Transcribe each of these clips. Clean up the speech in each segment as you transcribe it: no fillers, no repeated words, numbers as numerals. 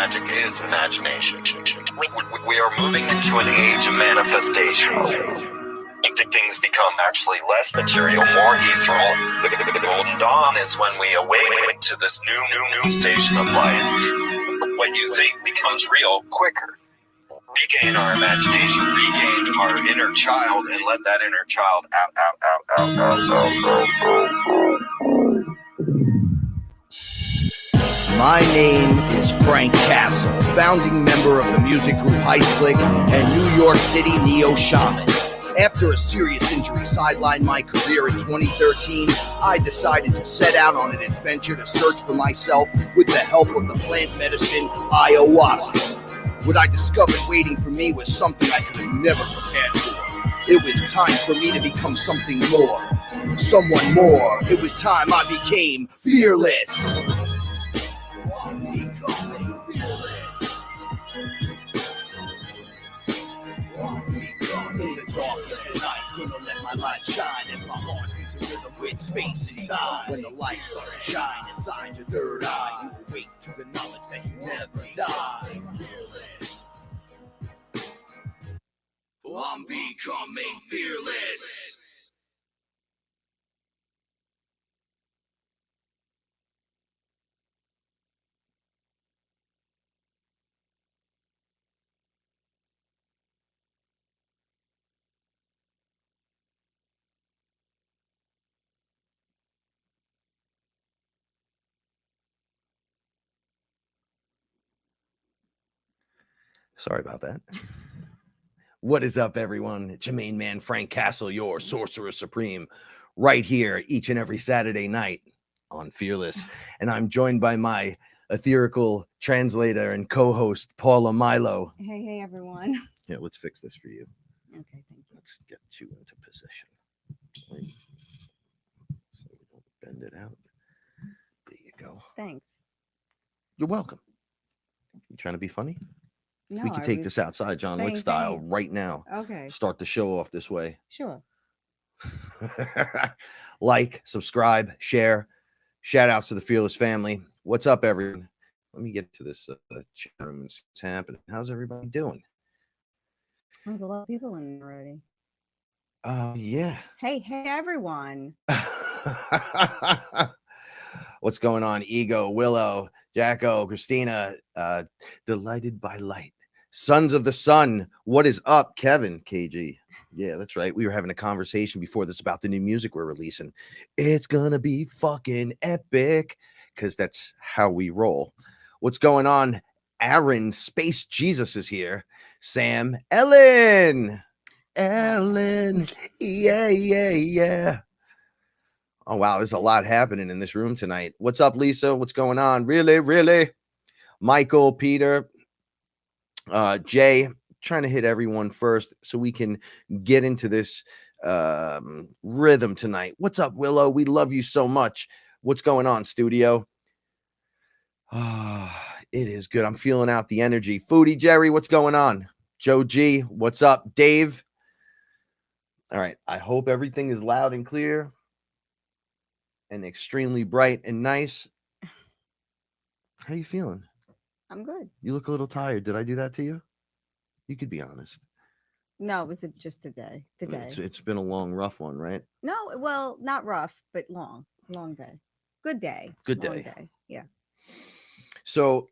magic is imagination. We are moving into an age of manifestation. Things become actually less material, more ethereal. The golden dawn is when we awaken to this new station of life. What you think becomes real quicker. Regain our imagination, regain our inner child, and let that inner child out. My name is Frank Castle, founding member of the music group Heist Click and New York City Neo Shaman. After a serious injury sidelined my career in 2013, I decided to set out on an adventure to search for myself with the help of the plant medicine Ayahuasca. What I discovered waiting for me was something I could have never prepared for. It was time for me to become something more, someone more. It was time I became fearless. In the darkest of nights, gonna let my light shine as my heart beats a rhythm with space and time. When the light starts to shine inside your third eye, you awake to the knowledge that you never die. I'm becoming fearless. Sorry about that. What is up, everyone? It's your main man, Frank Castle, your Sorcerer Supreme, right here each and every Saturday night on Fearless. And I'm joined by my etherical translator and co-host, Paula Milo. Hey, everyone. Yeah, let's fix this for you. Okay, thank you. Let's get you into position. Wait. So we don't bend it out. There you go. Thanks. You're welcome. You trying to be funny? No, We could take this outside, John Wick style, right now. Okay. Start the show off this way. Sure. Like, subscribe, share. Shout outs to the Fearless family. What's up, everyone? Let me get to this chat room and see what's happening. How's everybody doing? There's a lot of people in there already. Yeah. Hey, everyone. What's going on? Ego, Willow, Jacko, Christina, Delighted by Light. Sons of the Sun. What is up, Kevin? KG. Yeah, that's right. We were having a conversation before this about the new music we're releasing. It's gonna be fucking epic because that's how we roll. What's going on? Aaron, Space Jesus is here. Sam, Ellen. Yeah. Oh, wow. There's a lot happening in this room tonight. What's up, Lisa? What's going on? Really? Michael, Peter, Jay, trying to hit everyone first so we can get into this rhythm tonight. What's up, Willow? We love you so much. What's going on, studio? It is good. I'm feeling out the energy. Foodie Jerry, what's going on? Joe G, what's up? Dave. All right. I hope everything is loud and clear and extremely bright and nice. How are you feeling? I'm good. You look a little tired. Did I do that to you? You could be honest. No, it was just the day. It's been a long, rough one, right? No, well, not rough, but long day. Good day. Good long day. Yeah. So,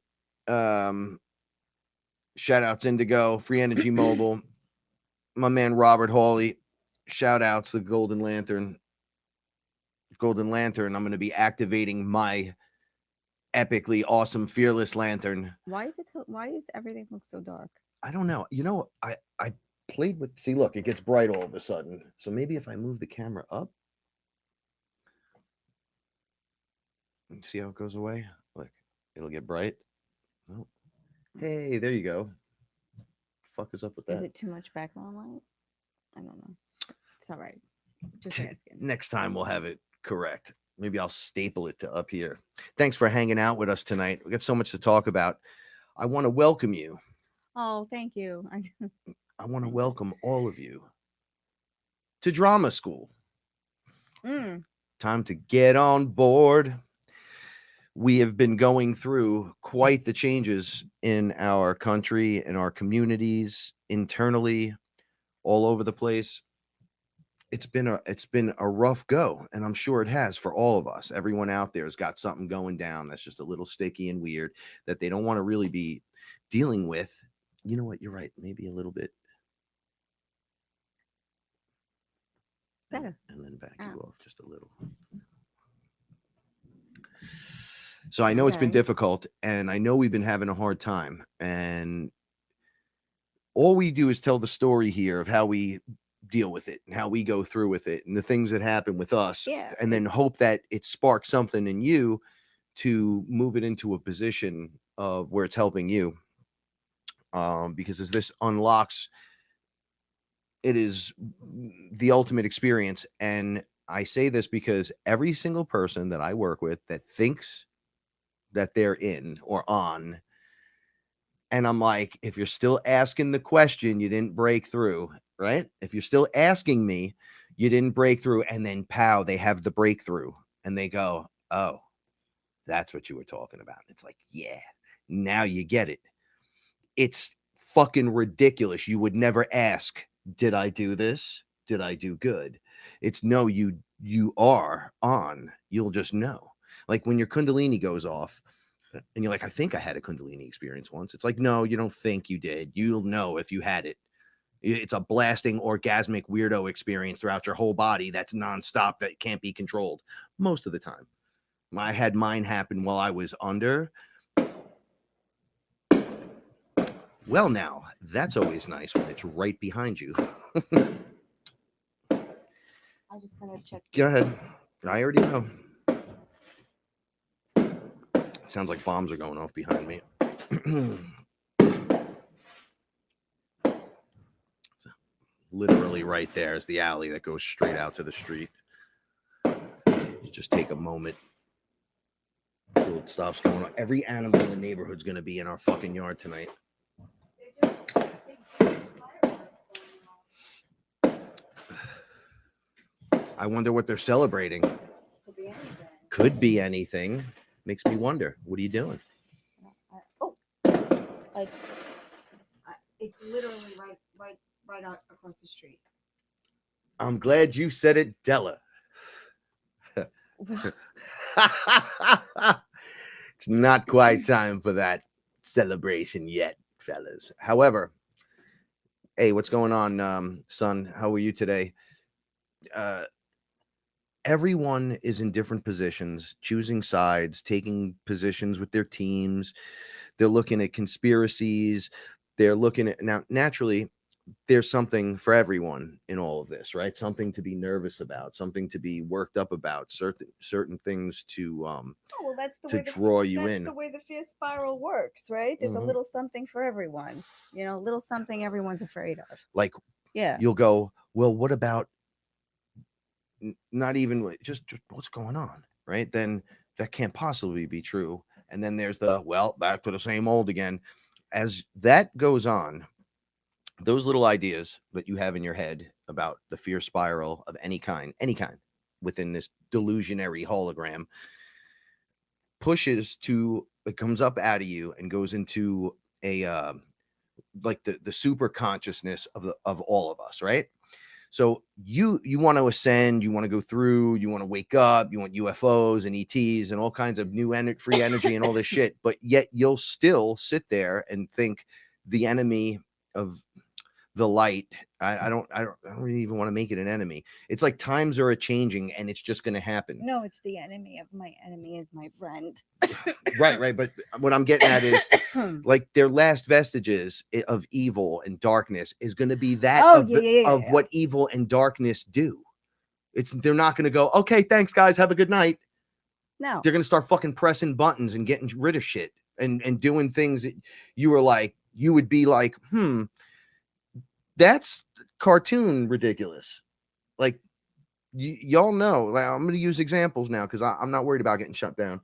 shout outs Indigo, Free Energy Mobile, my man Robert Hawley. Shout outs the Golden Lantern. I'm going to be activating my epically awesome Fearless Lantern. Why is everything look so dark? I don't know. You know, I played with. See, look, it gets bright all of a sudden. So maybe if I move the camera up, you see how it goes away. Look, it'll get bright. Oh, hey, there you go. Fuck is up with that? Is it too much background light? I don't know. It's all right. Just asking. Next time we'll have it correct. Maybe I'll staple it to up here. Thanks for hanging out with us tonight. We got so much to talk about. I want to welcome you. Oh, thank you. I want to welcome all of you to drama school. Time to get on board. we have been going through quite the changes in our country, in our communities, internally, all over the place. It's been a rough go, and I'm sure it has for all of us. Everyone out there has got something going down that's just a little sticky and weird that they don't want to really be dealing with. You know what? You're right. Maybe a little bit Better. and then back you Oh. off just a little. So I know it's been Okay. difficult, and I know we've been having a hard time, and all we do is tell the story here of how we deal with it and how we go through with it and the things that happen with us, Yeah. and then hope that it sparks something in you to move it into a position of where it's helping you. Because as this unlocks, it is the ultimate experience. And I say this because every single person that I work with that thinks that they're in or on, and I'm like, if you're still asking the question, you didn't break through, right? If you're still asking me, you didn't break through. And then pow, they have the breakthrough and they go, oh, that's what you were talking about. It's like, yeah, now you get it. It's fucking ridiculous. You would never ask, did I do this? Did I do good? It's no, you are on. You'll just know. Like when your Kundalini goes off and you're like, I think I had a Kundalini experience once. It's like, no, you don't think you did. You'll know if you had it. It's a blasting orgasmic weirdo experience throughout your whole body that's nonstop, that can't be controlled most of the time. I had mine happen while I was under. Well, now that's always nice when it's right behind you. I just gotta check. Go ahead. I already know. Sounds like bombs are going off behind me. Literally right there is the alley that goes straight out to the street. Just take a moment until it stops going on. Every animal in the neighborhood's going to be in our fucking yard tonight. I wonder what they're celebrating. Could be anything. Makes me wonder. What are you doing? Like, it's literally right out across the street. I'm glad you said it, Della. It's not quite time for that celebration yet, fellas. However, hey, what's going on, son? How are you today? Everyone is in different positions, choosing sides, taking positions with their teams. They're looking at conspiracies. They're looking at, now, naturally, there's something for everyone in all of this, right? Something to be nervous about, something to be worked up about, certain things to That's the to way draw you that's in. the way the fear spiral works, right? There's a little something for everyone. You know, little something everyone's afraid of. Like, yeah, you'll go, well, what about not even just what's going on, right? Then that can't possibly be true. And then there's the, well, back to the same old again. As that goes on, those little ideas that you have in your head about the fear spiral of any kind within this delusionary hologram pushes to, it comes up out of you and goes into a like the super consciousness of all of us, right? So you want to ascend, you want to go through, you want to wake up, you want UFOs and ETs and all kinds of new free energy and all this shit, but yet you'll still sit there and think the enemy of the light. I don't really even want to make it an enemy. It's like times are changing and it's just going to happen. No, it's the enemy of my enemy is my friend. Right. But what I'm getting at is like their last vestiges of evil and darkness is going to be that of what evil and darkness do. They're not going to go, okay, thanks guys, have a good night. No, they're going to start fucking pressing buttons and getting rid of shit and doing things that you would be like, that's cartoon ridiculous. Like y'all know, like, I'm going to use examples now because I'm not worried about getting shut down.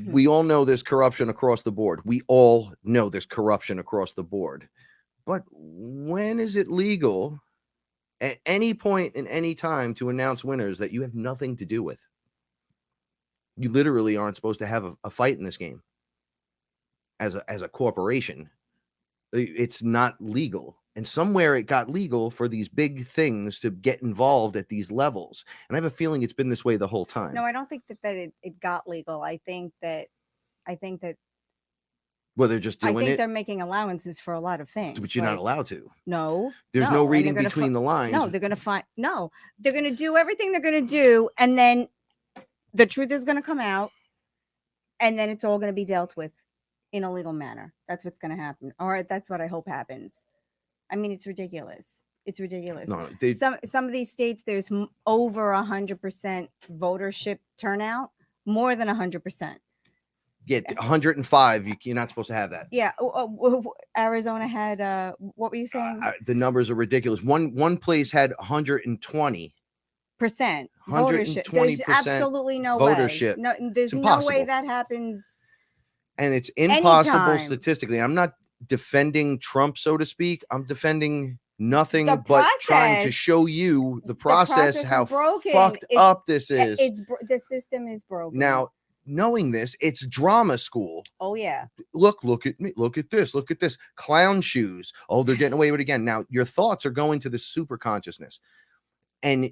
We all know there's corruption across the board. But when is it legal at any point in any time to announce winners that you have nothing to do with. You literally aren't supposed to have a fight in this game as a corporation. It's not legal. And somewhere it got legal for these big things to get involved at these levels. And I have a feeling it's been this way the whole time. No, I don't think that it got legal. I think that Well, they're just doing it. they're making allowances for a lot of things. But you're not allowed to. No. There's no reading between the lines. No, they're going to do everything they're going to do. And then the truth is going to come out. And then it's all going to be dealt with in a legal manner. That's what's going to happen. Or that's what I hope happens. I mean, it's ridiculous. It's ridiculous. No, some of these states, there's over 100% votership turnout, more than 100%. Yeah, 105. You're not supposed to have that. Yeah, Arizona had. What were you saying? The numbers are ridiculous. One place had 120% votership. There's absolutely no votership. Way. No, there's no way that happens. And it's impossible anytime. Statistically. I'm not defending Trump, so to speak. I'm defending nothing but trying to show you the process how fucked up this is. The system is broken. Now, knowing this, it's drama school. Oh yeah. Look at me. Look at this. Look at this. Clown shoes. Oh, they're getting away with it again. Now, your thoughts are going to the super consciousness. And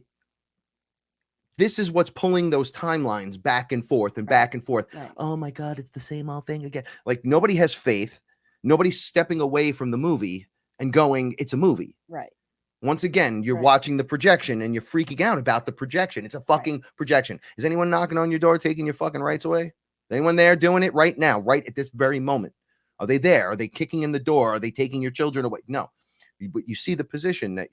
this is what's pulling those timelines back and forth and back and forth. Right. Oh my God, it's the same old thing again. Like nobody has faith. Nobody's stepping away from the movie and going, it's a movie. Right. Once again, you're watching the projection and you're freaking out about the projection. It's a fucking projection. Is anyone knocking on your door, taking your fucking rights away? Is anyone there doing it right now, right at this very moment? Are they there? Are they kicking in the door? Are they taking your children away? No. But you see the position that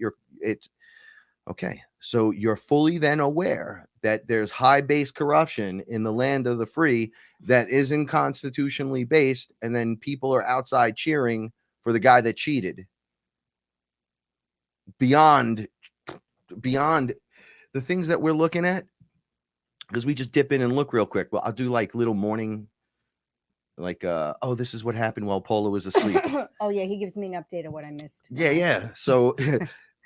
okay. So you're fully then aware that there's high base corruption in the land of the free that isn't constitutionally based. And then people are outside cheering for the guy that cheated. Beyond the things that we're looking at, because we just dip in and look real quick. Well, I'll do like little morning, like, oh, this is what happened while Paula was asleep. Oh yeah. He gives me an update of what I missed. Yeah. So,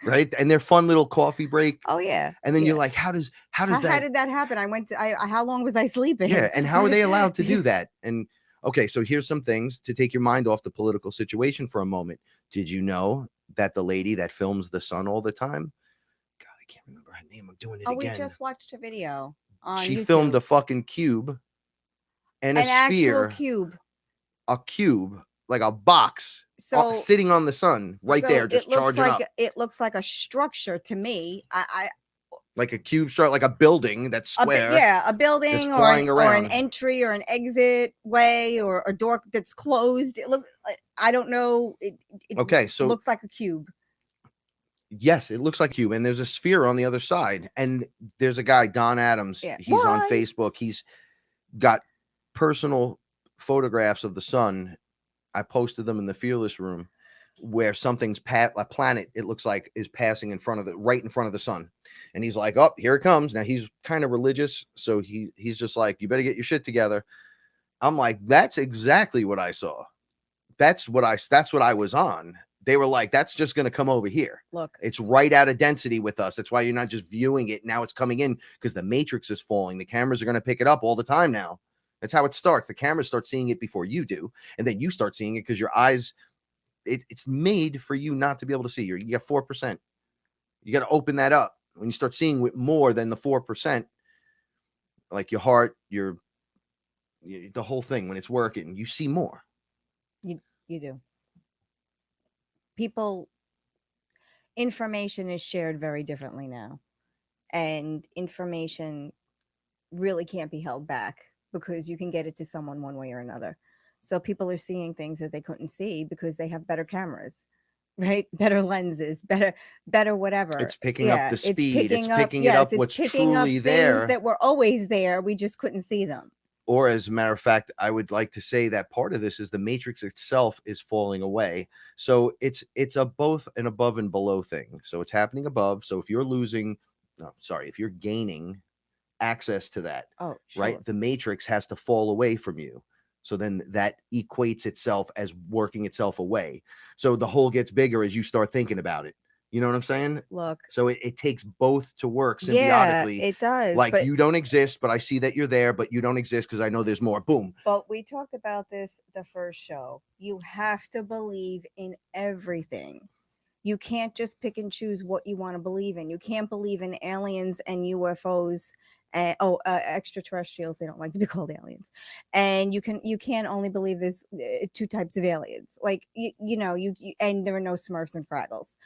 right. And their fun little coffee break. Oh yeah. And then you're like, how did that happen? How long was I sleeping? Yeah. And how are they allowed to do that? And okay, so here's some things to take your mind off the political situation for a moment. Did you know that the lady that films the sun all the time, God, I can't remember her name. I'm doing it again. We just watched a video on She YouTube. filmed a fucking cube and a sphere. A cube, like a box, sitting on the sun right there, just charging up. It looks like a structure to me. Like a cube structure, like a building that's square. A building or an entry or an exit way or a door that's closed. It looks like, I don't know. So looks like a cube. Yes, it looks like a cube. And there's a sphere on the other side. And there's a guy, Don Adams. Yeah. He's on Facebook. He's got personal photographs of the sun. I posted them in the Fearless room where something's a planet, it looks like, is passing right in front of the sun. And he's like, oh, here it comes. Now he's kind of religious. So he's just like, you better get your shit together. I'm like, that's exactly what I saw. That's what I was on. They were like, that's just going to come over here. Look, it's right out of density with us. That's why you're not just viewing it. Now it's coming in because the matrix is falling. The cameras are going to pick it up all the time now. That's how it starts. The cameras start seeing it before you do. And then you start seeing it because your eyes, it's made for you not to be able to see. You got 4%. You got to open that up. When you start seeing more than the 4%, like your heart, the whole thing, when it's working, you see more. You do. Information is shared very differently now. And information really can't be held back because you can get it to someone one way or another. So people are seeing things that they couldn't see because they have better cameras, right? Better lenses, better whatever. It's picking up the speed. It's picking up what's truly there. That were always there. We just couldn't see them. Or as a matter of fact, I would like to say that part of this is the matrix itself is falling away. So it's a both an above and below thing. So it's happening above. So if you're if you're gaining access to that, right, the matrix has to fall away from you. So then that equates itself as working itself away. So the hole gets bigger as you start thinking about it. You know what I'm saying? Look, So it takes both to work yeah, symbiotically. it does. Like, but you don't exist, but I see that you're there, but you don't exist because I know there's more. Boom. But we talked about this the first show. You have to believe in everything. You can't just pick and choose what you want to believe in. You can't believe in aliens and UFOs and extraterrestrials. They don't like to be called aliens. And you can't only believe there's two types of aliens. Like you and there are no Smurfs and Fraggles.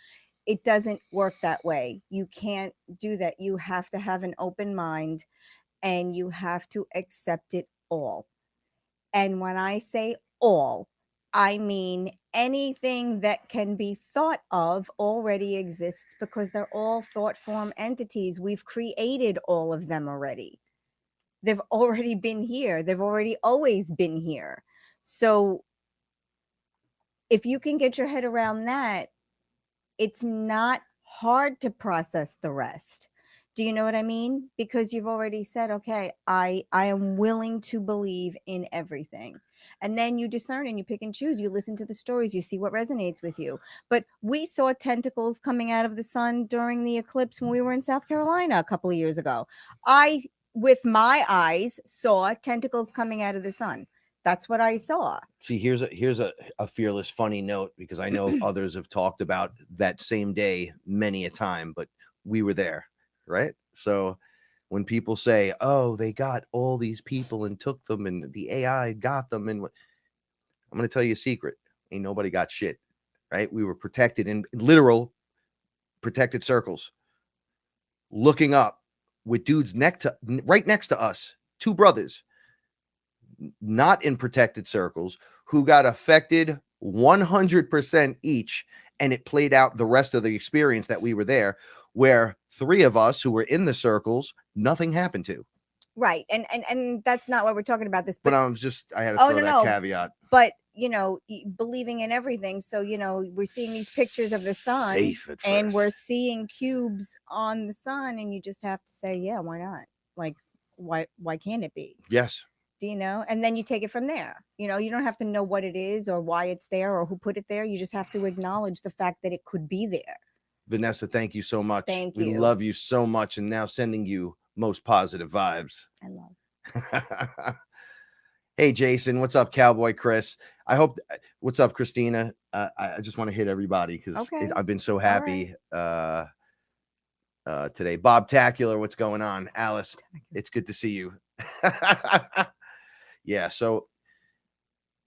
It doesn't work that way. You can't do that. You have to have an open mind and you have to accept it all. And when I say all, I mean anything that can be thought of already exists because they're all thought form entities. We've created all of them already. They've already been here. They've already always been here. So if you can get your head around that, it's not hard to process the rest. Do you know what I mean? Because you've already said, okay, I am willing to believe in everything. And then you discern and you pick and choose. You listen to the stories, you see what resonates with you. But we saw tentacles coming out of the sun during the eclipse when we were in South Carolina a couple of years ago. I, with my eyes, saw tentacles coming out of the sun. That's what I saw. See, here's a fearless funny note, because I know others have talked about that same day many a time, but we were there, right? So when people say, oh, they got all these people and took them and the AI got them, and I'm going to tell you a secret. Ain't nobody got shit, right? We were protected in literal protected circles, looking up with dudes right next to us, two brothers, not in protected circles, who got affected 100% each, and it played out the rest of the experience that we were there, where three of us who were in the circles, nothing happened to. Right. And that's not what we're talking about this. But I had to throw that caveat. But believing in everything. So we're seeing these pictures of the sun, and we're seeing cubes on the sun, and you just have to say, yeah, why not? Like, why can't it be? Yes. Do you know? And then you take it from there. You don't have to know what it is or why it's there or who put it there. You just have to acknowledge the fact that it could be there. Vanessa, thank you so much. Thank you. We love you so much, and now sending you most positive vibes. I love. Hey, Jason, what's up, Cowboy Chris? What's up, Christina? I just want to hit everybody because I've been so happy today. Bob Tacular, what's going on? Alice, it's good to see you. Yeah, so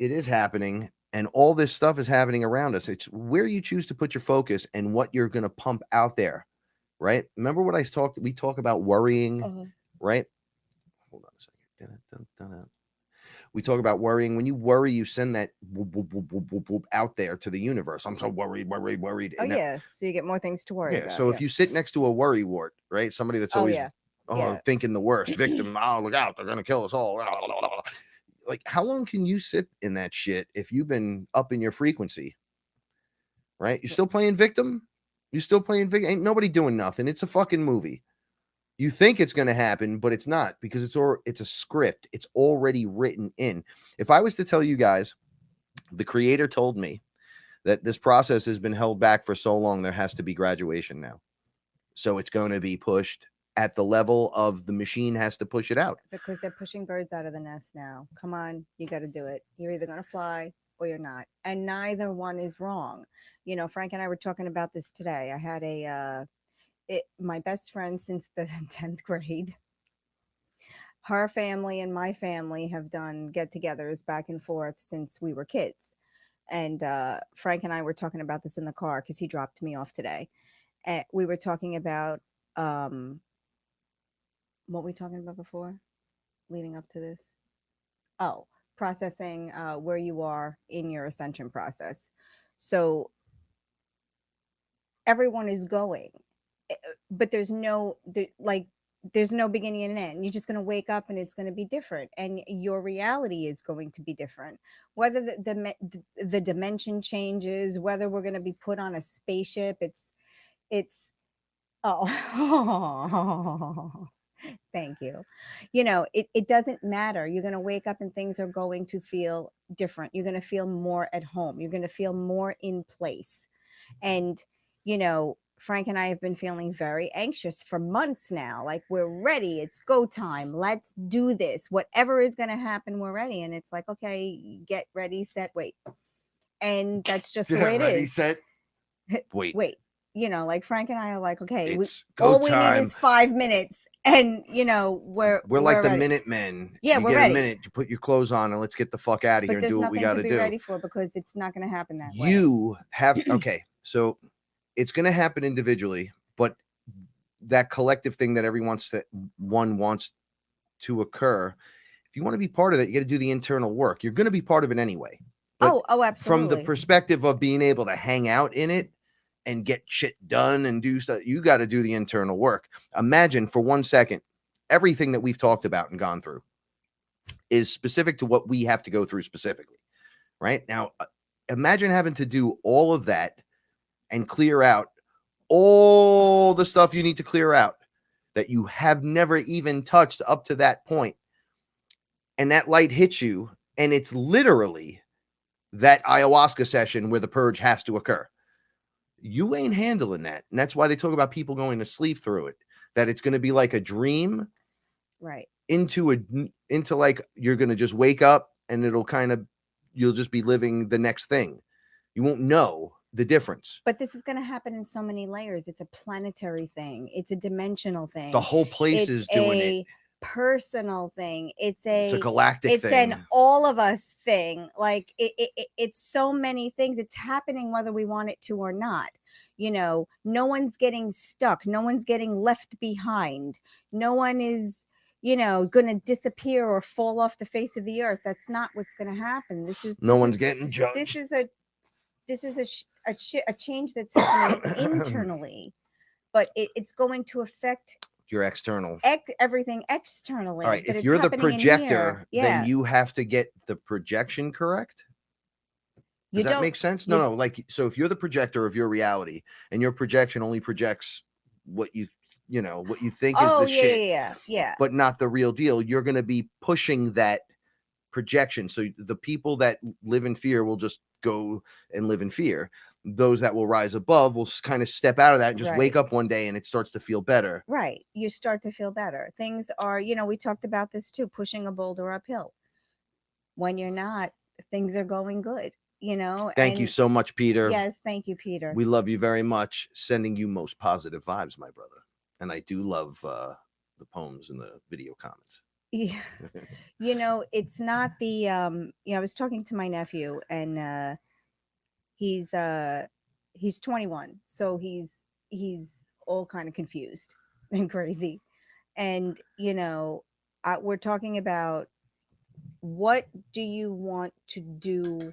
it is happening, and all this stuff is happening around us. It's where you choose to put your focus and what you're going to pump out there, right? Remember what we talk about worrying, right? Hold on a second. We talk about worrying. When you worry, you send that out there to the universe. I'm so worried. Oh, yeah. So you get more things to worry about. So if you sit next to a worry wart, right? Somebody that's always thinking the worst, victim, oh, look out, they're going to kill us all. Like, how long can you sit in that shit if you've been up in your frequency, right? You're still playing victim? Ain't nobody doing nothing. It's a fucking movie. You think it's going to happen, but it's not, because it's a script. It's already written in. If I was to tell you guys, the creator told me that this process has been held back for so long, there has to be graduation now. So it's going to be pushed at the level of the machine has to push it out. Because they're pushing birds out of the nest now. Come on, you got to do it. You're either going to fly or you're not. And neither one is wrong. Frank and I were talking about this today. I had my best friend since the 10th grade. Her family and my family have done get-togethers back and forth since we were kids. And Frank and I were talking about this in the car because he dropped me off today. And we were talking about what were we talking about before, leading up to this? Oh, processing where you are in your ascension process. So everyone is going, but there's no beginning and end. You're just going to wake up and it's going to be different, and your reality is going to be different. Whether the dimension changes, whether we're going to be put on a spaceship, thank you. It doesn't matter. You're going to wake up and things are going to feel different. You're going to feel more at home. You're going to feel more in place. And, Frank and I have been feeling very anxious for months now. Like, we're ready. It's go time. Let's do this. Whatever is going to happen, we're ready. And it's like, okay, get ready, set, wait. And that's just the way it ready, is. set, wait. Wait. You know, like Frank and I are like, okay, It's all go we time. need is 5 minutes. And, you know, we're like the ready. Minutemen. Yeah, you we're get ready. a minute, you put your clothes on, and let's get the fuck out of here and do what we got to do. But there's nothing to be ready for, because it's not going to happen that way. You have, okay, so it's going to happen individually, but that collective thing that one wants to occur, if you want to be part of that, you got to do the internal work. You're going to be part of it anyway. But oh, absolutely. From the perspective of being able to hang out in it and get shit done and do stuff, you got to do the internal work. Imagine for 1 second, everything that we've talked about and gone through is specific to what we have to go through specifically, right? Now, imagine having to do all of that and clear out all the stuff you need to clear out that you have never even touched up to that point. And that light hits you, and it's literally that ayahuasca session where the purge has to occur. You ain't handling that. And that's why they talk about people going to sleep through it, that it's going to be like a dream, right? Into like, you're going to just wake up and it'll kind of, you'll just be living the next thing. You won't know the difference. But this is going to happen in so many layers. It's a planetary thing. It's a dimensional thing. The whole place is doing it. Personal thing. It's a galactic thing. It's an all of us thing. Like it's so many things. It's happening whether we want it to or not. You know, no one's getting stuck. No one's getting left behind. No one is, you know, going to disappear or fall off the face of the earth. That's not what's going to happen. No one's getting judged. This is a change that's happening internally, but it's going to affect your external everything externally. All right, but if you're the projector, yeah, then you have to get the projection correct. Does that make sense? No. Like, so if you're the projector of your reality, and your projection only projects what you think is the shit, yeah, but not the real deal, you're going to be pushing that projection. So the people that live in fear will just go and live in fear. Those that will rise above will kind of step out of that and just wake up one day and it starts to feel better. Right. You start to feel better. Things are, you know, we talked about this too, pushing a boulder uphill. When you're not, things are going good, you know. Thank you so much, Peter. Yes, thank you, Peter. We love you very much. Sending you most positive vibes, my brother. And I do love the poems and the video comments. Yeah. You know, it's not the you know, I was talking to my nephew, and he's 21, so he's all kind of confused and crazy. And you know, we're talking about, what do you want to do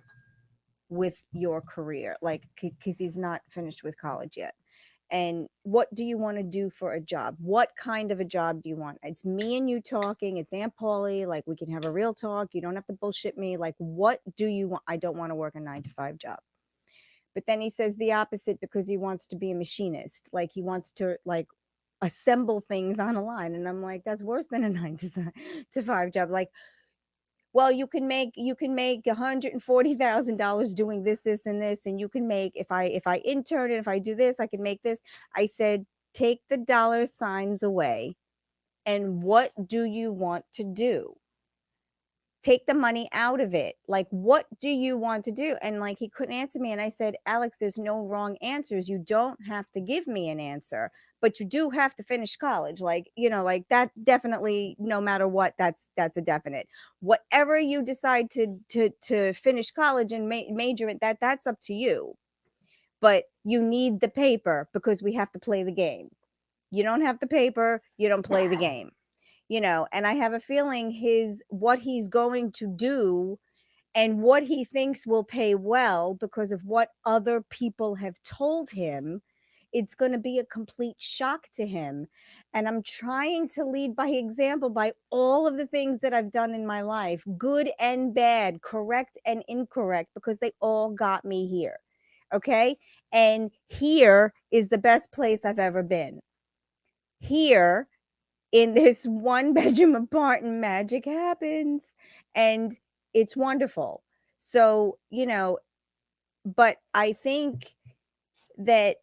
with your career, like, because he's not finished with college yet. And what do you want to do for a job? What kind of a job do you want? It's me and you talking. It's Aunt Paulie. Like, we can have a real talk. You don't have to bullshit me. Like, what do you want? I don't want to work a 9-to-5 job. But then he says the opposite, because he wants to be a machinist. Like, he wants to, like, assemble things on a line. And I'm like, that's worse than a 9-to-5 job. Like, well, you can make $140,000 doing this, and this, and you can make, if I intern and if I do this, I can make this. I said, take the dollar signs away, and what do you want to do? Take the money out of it. Like, what do you want to do? And like, he couldn't answer me. And I said, Alex, there's no wrong answers. You don't have to give me an answer, but you do have to finish college. Like, you know, like that, definitely, no matter what, that's a definite. Whatever you decide to finish college and major in that's up to you. But you need the paper, because we have to play the game. You don't have the paper, you don't play the game. You know, and I have a feeling what he's going to do and what he thinks will pay well, because of what other people have told him, it's going to be a complete shock to him. And I'm trying to lead by example by all of the things that I've done in my life, good and bad, correct and incorrect, because they all got me here. Okay. And here is the best place I've ever been. Here, in this 1-bedroom apartment, magic happens, and it's wonderful. So, you know, but I think that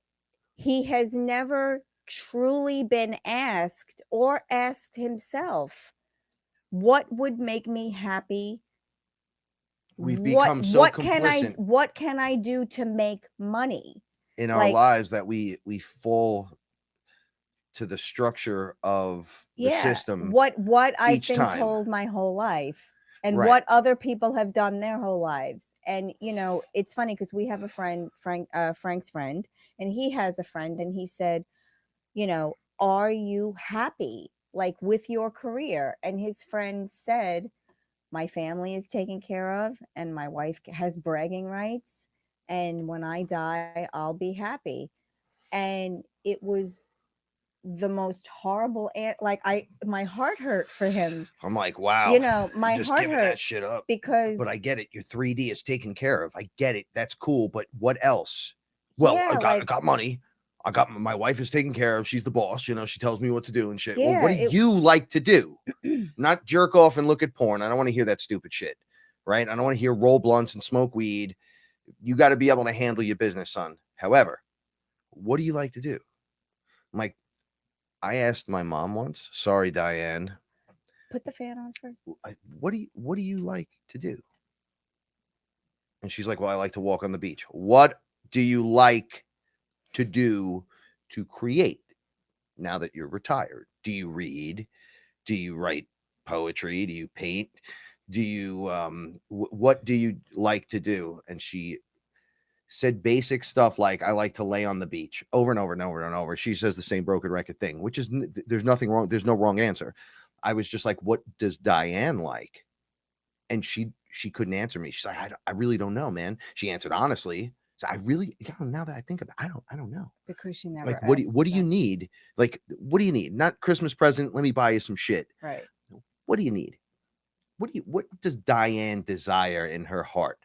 he has never truly been asked or asked himself, what would make me happy? We've become so complicit What can I do to make money in our like lives that we fall to the structure of the system. what I've each been time. told my whole life and Right. what other people have done their whole lives. And you know, it's funny because we have a friend, Frank's friend, and he has a friend, and he said, you know, are you happy like with your career? And his friend said, my family is taken care of and my wife has bragging rights, and when I die I'll be happy. And it was the most horrible like my heart hurt for him. I'm like, wow, you know, you're my just heart giving hurt that shit up. because But I get it. Your 3D is taken care of. I get it. That's cool. But what else? Well, Yeah, I like- got money. I got my wife is taken care of. She's the boss. You know, she tells me what to do and shit. Well, Yeah, what do you like to do? Not jerk off and look at porn. I don't want to hear that stupid shit. Right? I don't want to hear roll blunts and smoke weed. You got to be able to handle your business, son. However, what do you like to do? I'm like, I asked my mom once. Sorry, Diane. Put the fan on first. What do you like to do? And she's like, well, I like to walk on the beach. What do you like to do to create now that you're retired? Do you read? Do you write poetry? Do you paint? Do you what do you like to do? And she said basic stuff like, I like to lay on the beach, over and over and over and over. She says the same broken record thing, which is, there's nothing wrong. There's no wrong answer. I was just like, what does Diane like? And she couldn't answer me. She's like, I really don't know, man. She answered honestly. So now that I think about it, I don't know. Because she never Like, what do you need? Like, what do you need? Not Christmas present. Let me buy you some shit. Right. What do you need? What does Diane desire in her heart?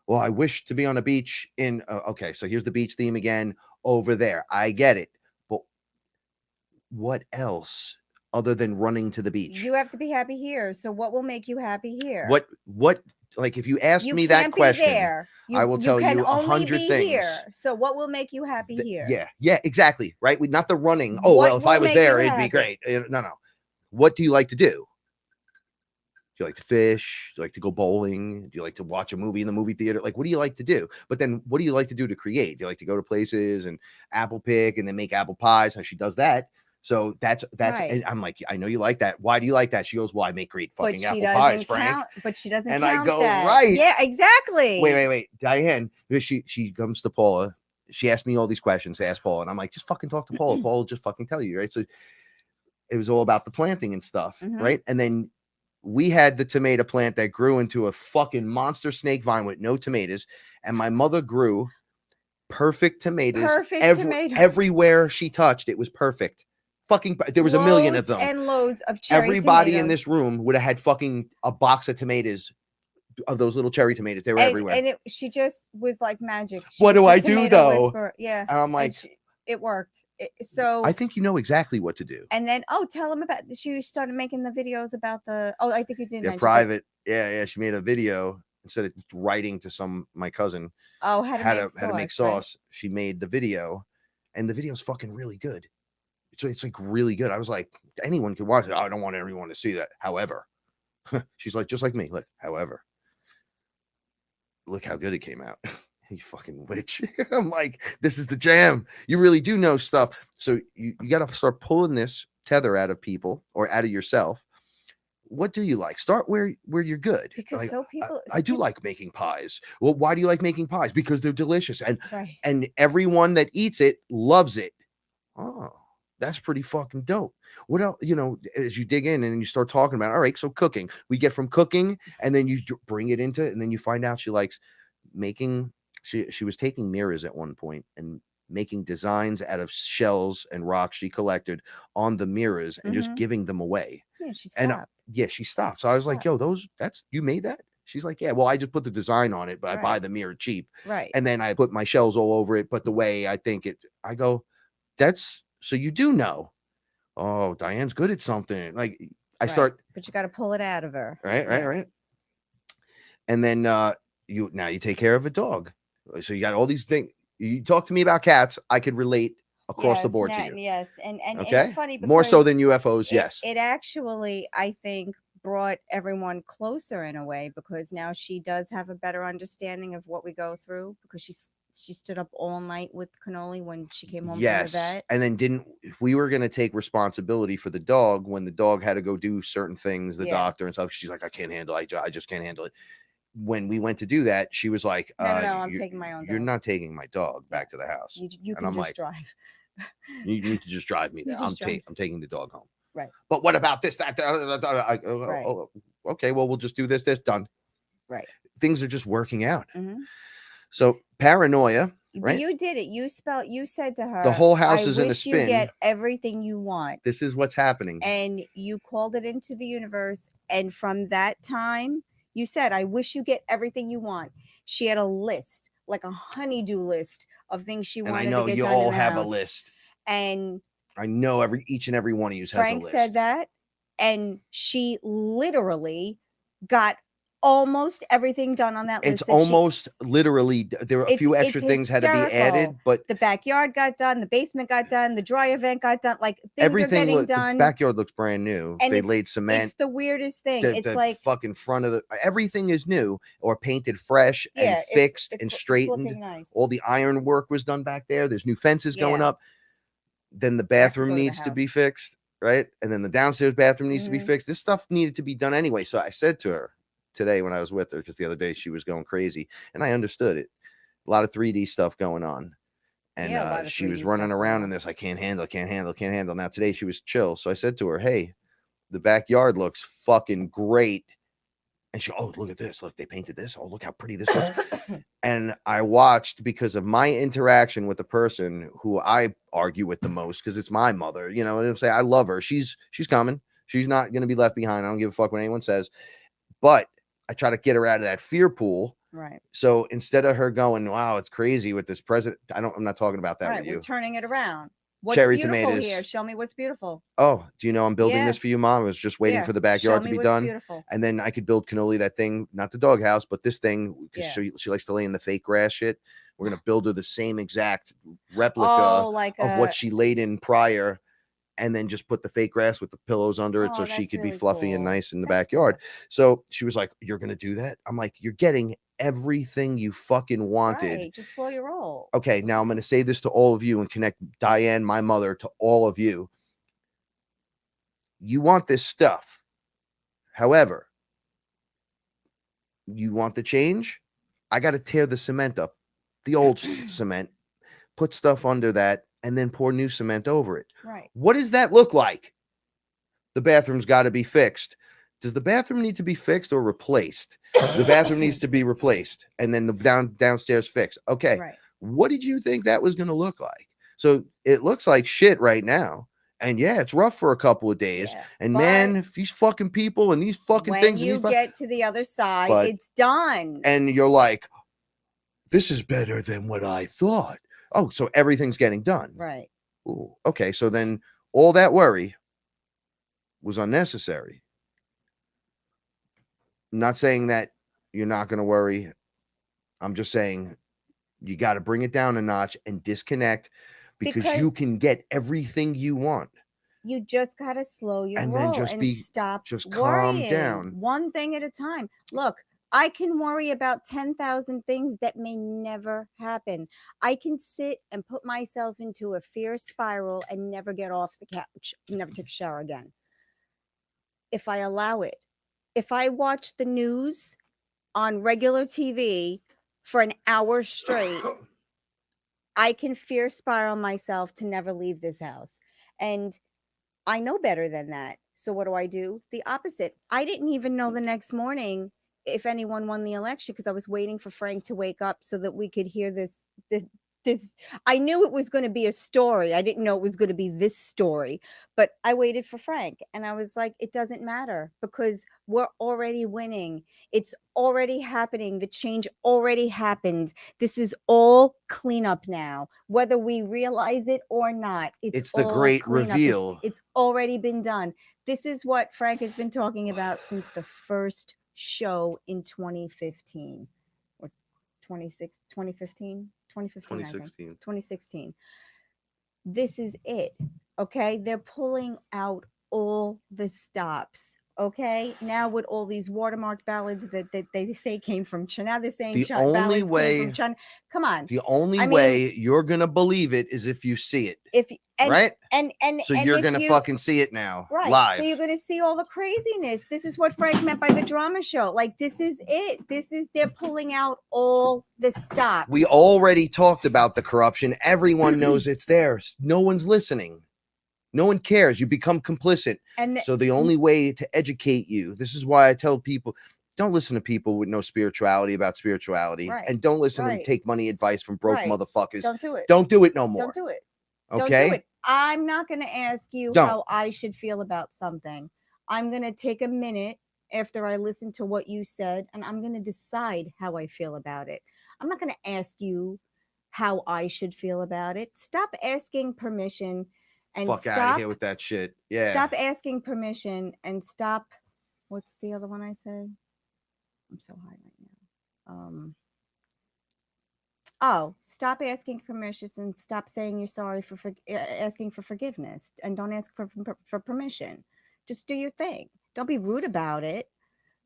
Well, I wish to be on a beach in, okay, so here's the beach theme again over there. I get it. But what else other than running to the beach? You have to be happy here. So what will make you happy here? What, like, if you asked You me that can't be question, there. I will tell can you only 100 be things. Here. So what will make you happy here? Yeah, exactly. Right. Not the running. Oh, What well, if I will was make there, you it'd be happy? great. No. What do you like to do? Do you like to fish? Do you like to go bowling? Do you like to watch a movie in the movie theater? Like, what do you like to do? But then what do you like to do to create? Do you like to go to places and apple pick and then make apple pies? How she does that. So that's Right. And I'm like, I know you like that. Why do you like that? She goes, well, I make great fucking But she apple doesn't pies, Frank. count. But she doesn't And count I go, that. right. Yeah, exactly. Wait. Diane, she comes to Paula. She asked me all these questions to ask Paula. And I'm like, just fucking talk to Paula. Paula will just fucking tell you, right? So it was all about the planting and stuff, right? And then we had the tomato plant that grew into a fucking monster snake vine with no tomatoes. And my mother grew perfect tomatoes. Everywhere she touched, it was perfect. Fucking, there was a million of them. And loads of cherry Everybody tomatoes. in this room would have had fucking a box of tomatoes, of those little cherry tomatoes. They were everywhere. And she just was like magic. What do I do though? Whisperer. Yeah. And I'm like, it worked. So I think you know exactly what to do. And then, tell them about. She started making the videos about the. I think you did. They're private. Yeah. She made a video instead of writing to my cousin. How to make sauce. Right? She made the video, and the video's fucking really good. So it's like really good. I was like, anyone could watch it. I don't want everyone to see that. However, she's like, just like me. Look, however, look how good it came out. You fucking witch. I'm like, this is the jam. You really do know stuff. So you got to start pulling this tether out of people or out of yourself. What do you like? Start where you're good. Because like, I do like making pies. Well, why do you like making pies? Because they're delicious. And everyone that eats it loves it. Oh, that's pretty fucking dope. What else? You know, as you dig in and you start talking about, all right, so cooking. We get from cooking and then you bring it into it. And then you find out she likes making. She was taking mirrors at one point and making designs out of shells and rocks she collected on the mirrors and just giving them away. Yeah, she stopped. She stopped. So I was like, yo, you made that? She's like, yeah, well, I just put the design on it, but I buy the mirror cheap. Right. And then I put my shells all over it, but the way I think it, I go, so you do know. Oh, Diane's good at something. Like I start. But you got to pull it out of her. Right. And then you take care of a dog. So you got all these things. You talk to me about cats. I could relate across the Yes, board to you. yes, and Okay, it's funny because more so than UFOs. Yes, it actually, I think, brought everyone closer in a way, because now she does have a better understanding of what we go through, because she stood up all night with Cannoli when she came home from the yes. vet. And then we were going to take responsibility for the dog when the dog had to go do certain things, the doctor and stuff. She's like, I can't handle it. I just can't handle it. When we went to do that, she was like, No, I'm taking my own dog. You're not taking my dog back to the house. You can just drive. You need to just drive me there. I'm taking the dog home. Right. But what about this, that, Right. Okay, well, we'll just do this, done. Right. Things are just working out. Mm-hmm. So paranoia, right? But you did it. You said to her, the whole house is in a I wish spin. You get everything you want. This is what's happening. And you called it into the universe. And from that time, you said, I wish you get everything you want. She had a list, like a honeydew list of things she wanted to get done. And I know you all have a list. And I know each and every one of you has a list. Frank said that. And she literally got almost everything done on that list. It's almost literally, there were a few extra things had to be added, but the backyard got done, the basement got done, the dryer vent got done, like things everything are getting done. The backyard looks brand new. And they laid cement. It's the weirdest thing. It's the like fucking front of everything is new or painted fresh and fixed and straightened. It's nice. All the iron work was done back there. There's new fences going up. Then the bathroom needs to be fixed, right? And then the downstairs bathroom needs to be fixed. This stuff needed to be done anyway. So I said to her today when I was with her, because the other day she was going crazy, and I understood it. A lot of 3D stuff going on. And she was running around in this. I can't handle. Now today she was chill. So I said to her, hey, the backyard looks fucking great. And she, oh, look at this. Look, they painted this. Oh, look how pretty this looks. And I watched, because of my interaction with the person who I argue with the most, because it's my mother, you know, and say I love her. She's coming. She's not going to be left behind. I don't give a fuck what anyone says. But I try to get her out of that fear pool. Right. So instead of her going, wow, it's crazy with this president, I'm not talking about that with you. We're turning it around. What's Cherry beautiful tomatoes. Here? Show me what's beautiful. Oh, do you know I'm building this for you, Mom? I was just waiting for the backyard to be done. Beautiful. And then I could build Cannoli that thing, not the doghouse, but this thing, because she likes to lay in the fake grass shit. We're going to build her the same exact replica of what she laid in prior, and then just put the fake grass with the pillows under it so she could be fluffy and nice in the backyard. Cool. So she was like, you're going to do that? I'm like, you're getting everything you fucking wanted. Right, just slow your roll. Okay, now I'm going to say this to all of you and connect Diane, my mother, to all of you. You want this stuff. However, you want the change? I got to tear the cement up, the old cement, put stuff under that, and then pour new cement over it. Right. What does that look like? The bathroom's got to be fixed. Does the bathroom need to be fixed or replaced? The bathroom needs to be replaced, and then the downstairs fixed. Okay. Right. What did you think that was going to look like? So it looks like shit right now. And yeah, it's rough for a couple of days. Yeah, and man, if these fucking people and these fucking things. When you get to the other side, it's done. And you're like, this is better than what I thought. Oh, so everything's getting done. Right. Ooh, okay. So then all that worry was unnecessary. I'm not saying that you're not going to worry. I'm just saying you got to bring it down a notch and disconnect because you can get everything you want. You just got to slow your roll then just stop just worrying. Calm down. One thing at a time. Look, I can worry about 10,000 things that may never happen. I can sit and put myself into a fear spiral and never get off the couch, never take a shower again. If I allow it. If I watch the news on regular TV for an hour straight, I can fear spiral myself to never leave this house. And I know better than that. So what do? The opposite. I didn't even know the next morning if anyone won the election because I was waiting for Frank to wake up so that we could hear this. I knew it was going to be a story. I didn't know it was going to be this story, but I waited for Frank and I was like, it doesn't matter because we're already winning. It's already happening. The change already happened. This is all cleanup now, whether we realize it or not. It's the great reveal. It's already been done. This is what Frank has been talking about since the first show in 2015 or 2015. 2016. This is it. Okay. They're pulling out all the stops. Okay. Now with all these watermarked ballads that they say came from China. Now they're saying The only ballads came from way, China. Come on. the only I mean, way you're gonna believe it is if you see it, if and right? and So and you're if gonna you fucking see it now, right, live. so you're gonna see all the craziness. This is what Frank meant by the drama show. Like, this is it. This is, they're pulling out all the stops. We already talked about the corruption. Everyone knows it's there. No one's listening. No one cares. You become complicit. And So the only way to educate you, this is why I tell people, don't listen to people with no spirituality about spirituality. Right, And don't listen to right. take money advice from broke Right. motherfuckers. Don't do it. Don't do it no more. Don't do it. Okay? Don't do it. I'm not going to ask you Don't. how I should feel about something. I'm going to take a minute after I listen to what you said, and I'm going to decide how I feel about it. I'm not going to ask you how I should feel about it. Stop asking permission and Fuck out of here with that shit. Yeah. Stop asking permission and stop. What's the other one I said? I'm so high right now. Oh, stop asking permission and stop saying you're sorry for asking for forgiveness, and don't ask for permission. Just do your thing. Don't be rude about it.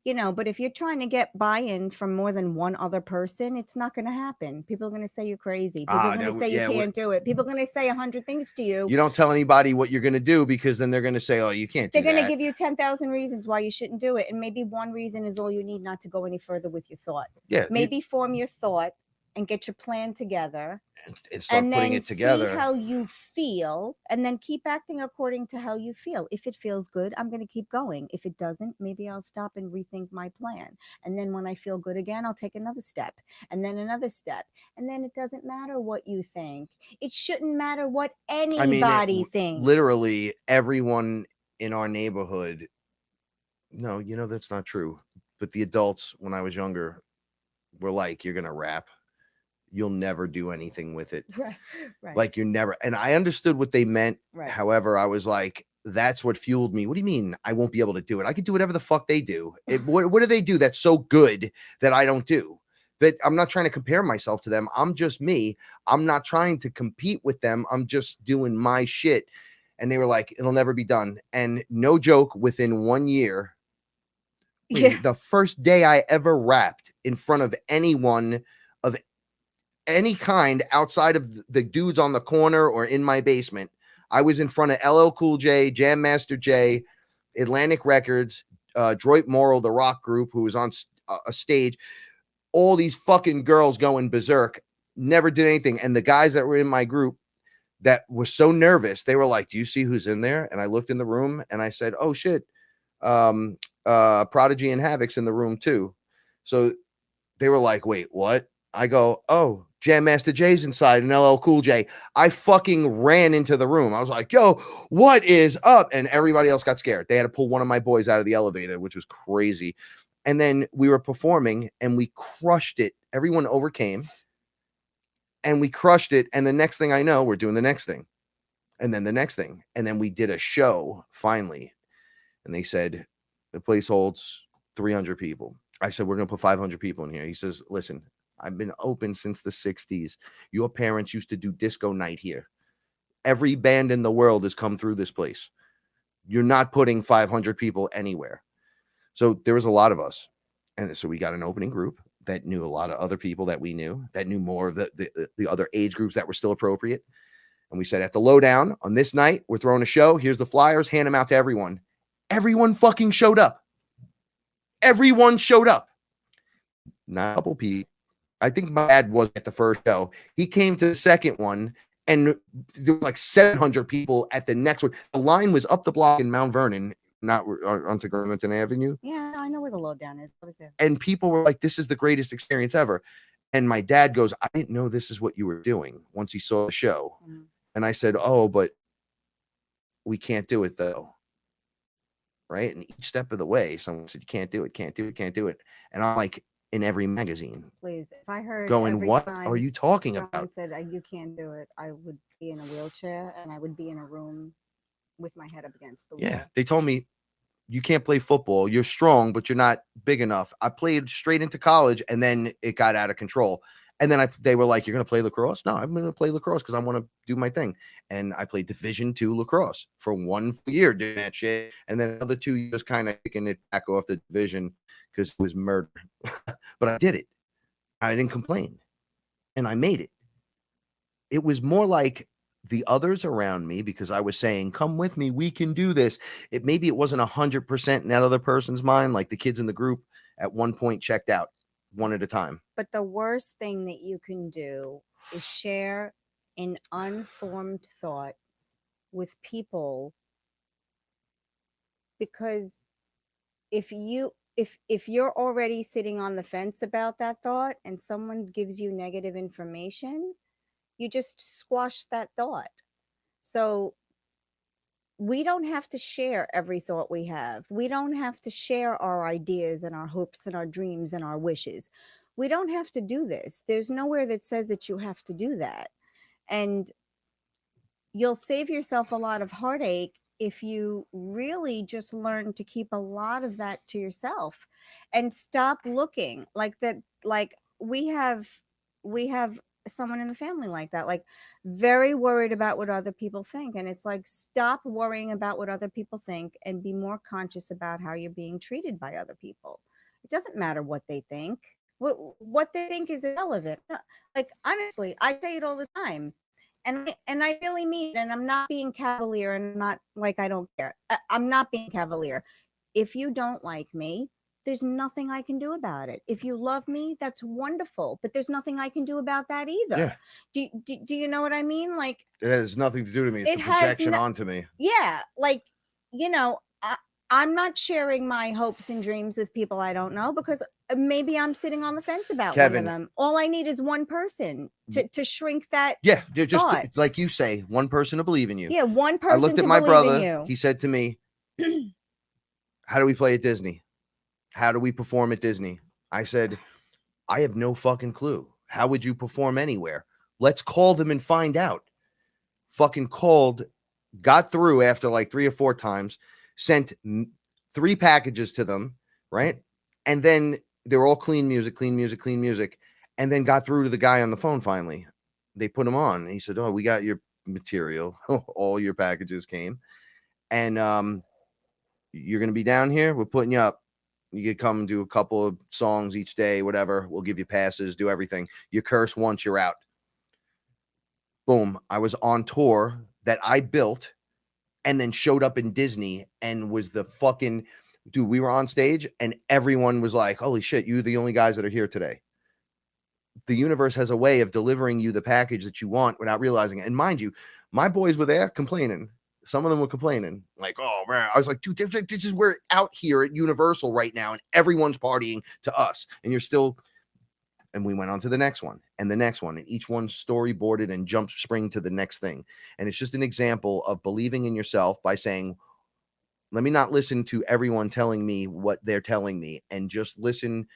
You know, but if you're trying to get buy-in from more than one other person, it's not going to happen. People are going to say you're crazy. People are going to say you can't do it. People are going to say 100 things to you. You don't tell anybody what you're going to do, because then they're going to say, oh, you can't do that. They're going to give you 10,000 reasons why you shouldn't do it. And maybe one reason is all you need not to go any further with your thought. Yeah. Maybe form your thought and get your plan together. And start putting it together. See how you feel, and then keep acting according to how you feel. If it feels good, I'm going to keep going. If it doesn't, maybe I'll stop and rethink my plan. And then when I feel good again, I'll take another step, and then another step. And then it doesn't matter what you think. It shouldn't matter what anybody thinks. Literally everyone in our neighborhood. No, you know, that's not true. But the adults, when I was younger, were like, you're going to rap. You'll never do anything with it. Right. Like, you're never. And I understood what they meant. Right. However, I was like, that's what fueled me. What do you mean I won't be able to do it? I can do whatever the fuck they do. What do they do that's so good that I don't do? But I'm not trying to compare myself to them. I'm just me. I'm not trying to compete with them. I'm just doing my shit. And they were like, it'll never be done. And no joke, within 1 year, the first day I ever rapped in front of anyone of any kind outside of the dudes on the corner or in my basement, I was in front of LL Cool J, Jam Master Jay, Atlantic Records, Droit Moral, the rock group, who was on a stage, all these fucking girls going berserk, never did anything. And the guys that were in my group that were so nervous, they were like, do you see who's in there? And I looked in the room and I said, oh shit, Prodigy and Havoc's in the room too. So they were like, wait, what? I go, oh, Jam Master Jay's inside and LL Cool J. I fucking ran into the room. I was like, yo, what is up? And everybody else got scared. They had to pull one of my boys out of the elevator, which was crazy. And then we were performing and we crushed it. Everyone overcame and we crushed it. And the next thing I know, we're doing the next thing. And then the next thing. And then we did a show finally. And they said, the place holds 300 people. I said, we're going to put 500 people in here. He says, listen, I've been open since the 60s. Your parents used to do disco night here. Every band in the world has come through this place. You're not putting 500 people anywhere. So there was a lot of us. And so we got an opening group that knew a lot of other people that we knew, that knew more of the other age groups that were still appropriate. And we said, at the lowdown on this night, we're throwing a show. Here's the flyers, hand them out to everyone. Everyone fucking showed up. Everyone showed up. Not a couple people. I think my dad was at the first show. He came to the second one, and there was like 700 people at the next one. The line was up the block in Mount Vernon, not onto Garlington Avenue. Yeah, I know where the lowdown is. I was there. And people were like, this is the greatest experience ever. And my dad goes, I didn't know this is what you were doing once he saw the show. Mm-hmm. And I said, oh, but we can't do it though. Right. And each step of the way, someone said, you can't do it, can't do it, can't do it. And I'm like, in every magazine. Please, if I heard going, what are you talking about? Said you can't do it, I would be in a wheelchair and I would be in a room with my head up against the wall. Yeah, they told me you can't play football. You're strong, but you're not big enough. I played straight into college, and then it got out of control. And then they were like, "You're going to play lacrosse?" No, I'm going to play lacrosse because I want to do my thing. And I played Division II lacrosse for 1 year doing that shit. And then another 2 years kind of kicking it back off the division because it was murder. But I did it. I didn't complain. And I made it. It was more like the others around me, because I was saying, "Come with me, we can do this." Maybe it wasn't 100% in that other person's mind. Like the kids in the group at one point checked out one at a time. But the worst thing that you can do is share an unformed thought with people, because if you're already sitting on the fence about that thought and someone gives you negative information, you just squash that thought. So we don't have to share every thought we have. We don't have to share our ideas and our hopes and our dreams and our wishes. We don't have to do this. There's nowhere that says that you have to do that. And you'll save yourself a lot of heartache if you really just learn to keep a lot of that to yourself and stop looking like that. Like we have someone in the family like that, like very worried about what other people think. And it's like, stop worrying about what other people think and be more conscious about how you're being treated by other people. It doesn't matter what they think. What they think is irrelevant. Like, honestly, I say it all the time. And I really mean it, and I'm not being cavalier, and I'm not like I don't care. I'm not being cavalier. If you don't like me, there's nothing I can do about it. If you love me, that's wonderful, but there's nothing I can do about that either. Yeah. Do you know what I mean? Like, it has nothing to do to me. It's a projection onto me. Yeah, like, you know, I'm not sharing my hopes and dreams with people I don't know, because maybe I'm sitting on the fence about one of them. All I need is one person to shrink that. Yeah, just like you say, one person to believe in you. Yeah, one person. I looked at my brother. He said to me, "How do we play at Disney? How do we perform at Disney?" I said, "I have no fucking clue. How would you perform anywhere? Let's call them and find out." Fucking called, got through after like 3 or 4 times. Sent 3 packages to them, right? And then they were all clean music, and then got through to the guy on the phone finally. They put him on, and he said, "Oh, we got your material. All your packages came. And you're going to be down here. We're putting you up. You can come do a couple of songs each day, whatever. We'll give you passes, do everything. You curse once, you're out." Boom. I was on tour that I built, and then showed up in Disney and was the fucking dude. We were on stage and everyone was like, "Holy shit, you're the only guys that are here today." The universe has a way of delivering you the package that you want without realizing it. And mind you, my boys were there complaining. Some of them were complaining, like, "Oh man," I was like, "Dude, this is we're out here at Universal right now and everyone's partying to us, and you're still." And we went on to the next one and the next one, and each one storyboarded and jump spring to the next thing. And it's just an example of believing in yourself by saying, let me not listen to everyone telling me what they're telling me, and just listen.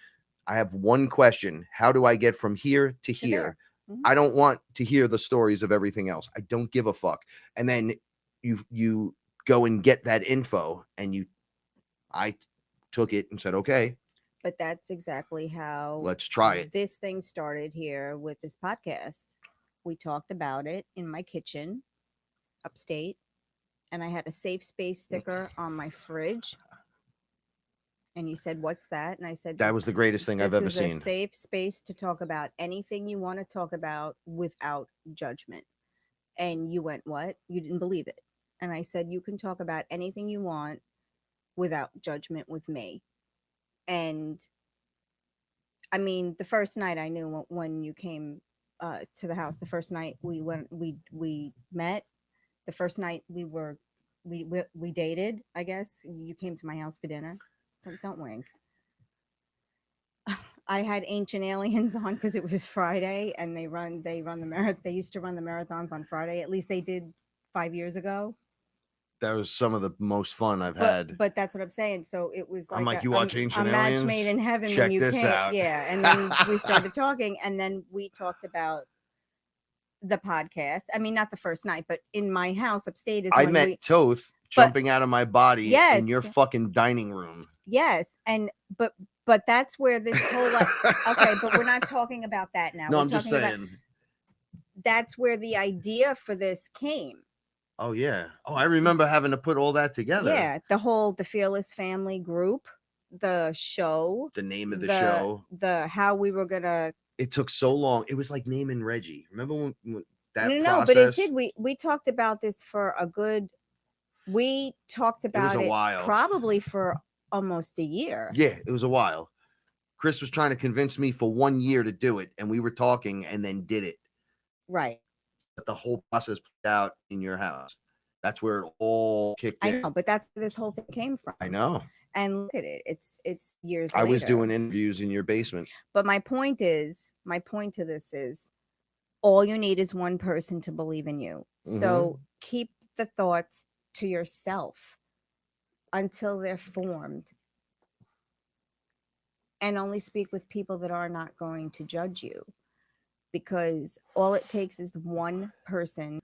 I have one question. How do I get from here to here? Mm-hmm. I don't want to hear the stories of everything else. I don't give a fuck. And then you go and get that info, and I took it and said, okay. But that's exactly how let's try it. This thing started here with this podcast. We talked about it in my kitchen upstate, and I had a safe space sticker on my fridge. And you said, "What's that?" And I said, "That was the greatest thing I've ever seen." This is a safe space to talk about anything you want to talk about without judgment. And you went, "What?" You didn't believe it. And I said, "You can talk about anything you want without judgment with me." And I mean, the first night I knew when you came to the house, the first night we met, the first night we dated, I guess. You came to my house for dinner. Don't wink. I had Ancient Aliens on because it was Friday, and they run the marathon. They used to run the marathons on Friday. At least they did 5 years ago. That was some of the most fun I've had. But that's what I'm saying. So it was like, I'm like, you watch Ancient Aliens? A match made in heaven. Check when you this out. Yeah. And then we started talking, and then we talked about the podcast. I mean, not the first night, but in my house upstate is I met Toth jumping out of my body in your fucking dining room. Yes. But But that's where this whole okay, but we're not talking about that now. No, We're I'm just talking about saying. that's where the idea for this came. Oh yeah. Oh, I remember having to put all that together. Yeah, the Fearless family group, the show, The name of the show, the how we were gonna. it took so long. It was like naming Reggie. Remember when that No, process? but it did. We talked about this for a good. We talked about a it while. probably for almost a year. Yeah, it was a while. Chris was trying to convince me for 1 year to do it, and we were talking and then did it. Right. But the whole process played out in your house. That's where it all kicked in. I know, but that's where this whole thing came from. I know. And look at it. It's years I later. was doing interviews in your basement. But my point to this is all you need is one person to believe in you. So keep the thoughts to yourself until they're formed. And only speak with people that are not going to judge you. Because all it takes is one person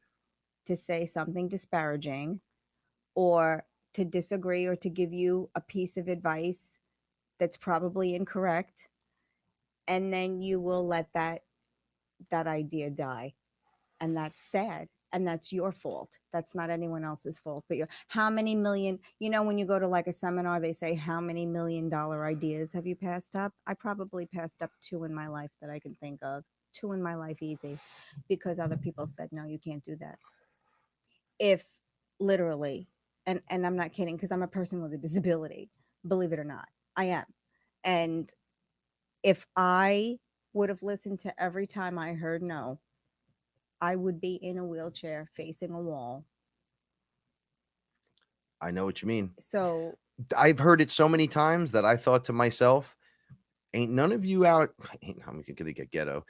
to say something disparaging or to disagree or to give you a piece of advice that's probably incorrect. And then you will let that idea die. And that's sad. And that's your fault. That's not anyone else's fault. But how many million, when you go to like a seminar, they say, how many $1 million ideas have you passed up? I probably passed up 2 in my life that I can think of. 2 in my life easy. Because other people said, no, you can't do that. If literally, and I'm not kidding, because I'm a person with a disability, believe it or not, I am. And if I would have listened to every time I heard no, I would be in a wheelchair facing a wall. I know what you mean. So I've heard it so many times that I thought to myself, ain't none of you out. I'm gonna get ghetto.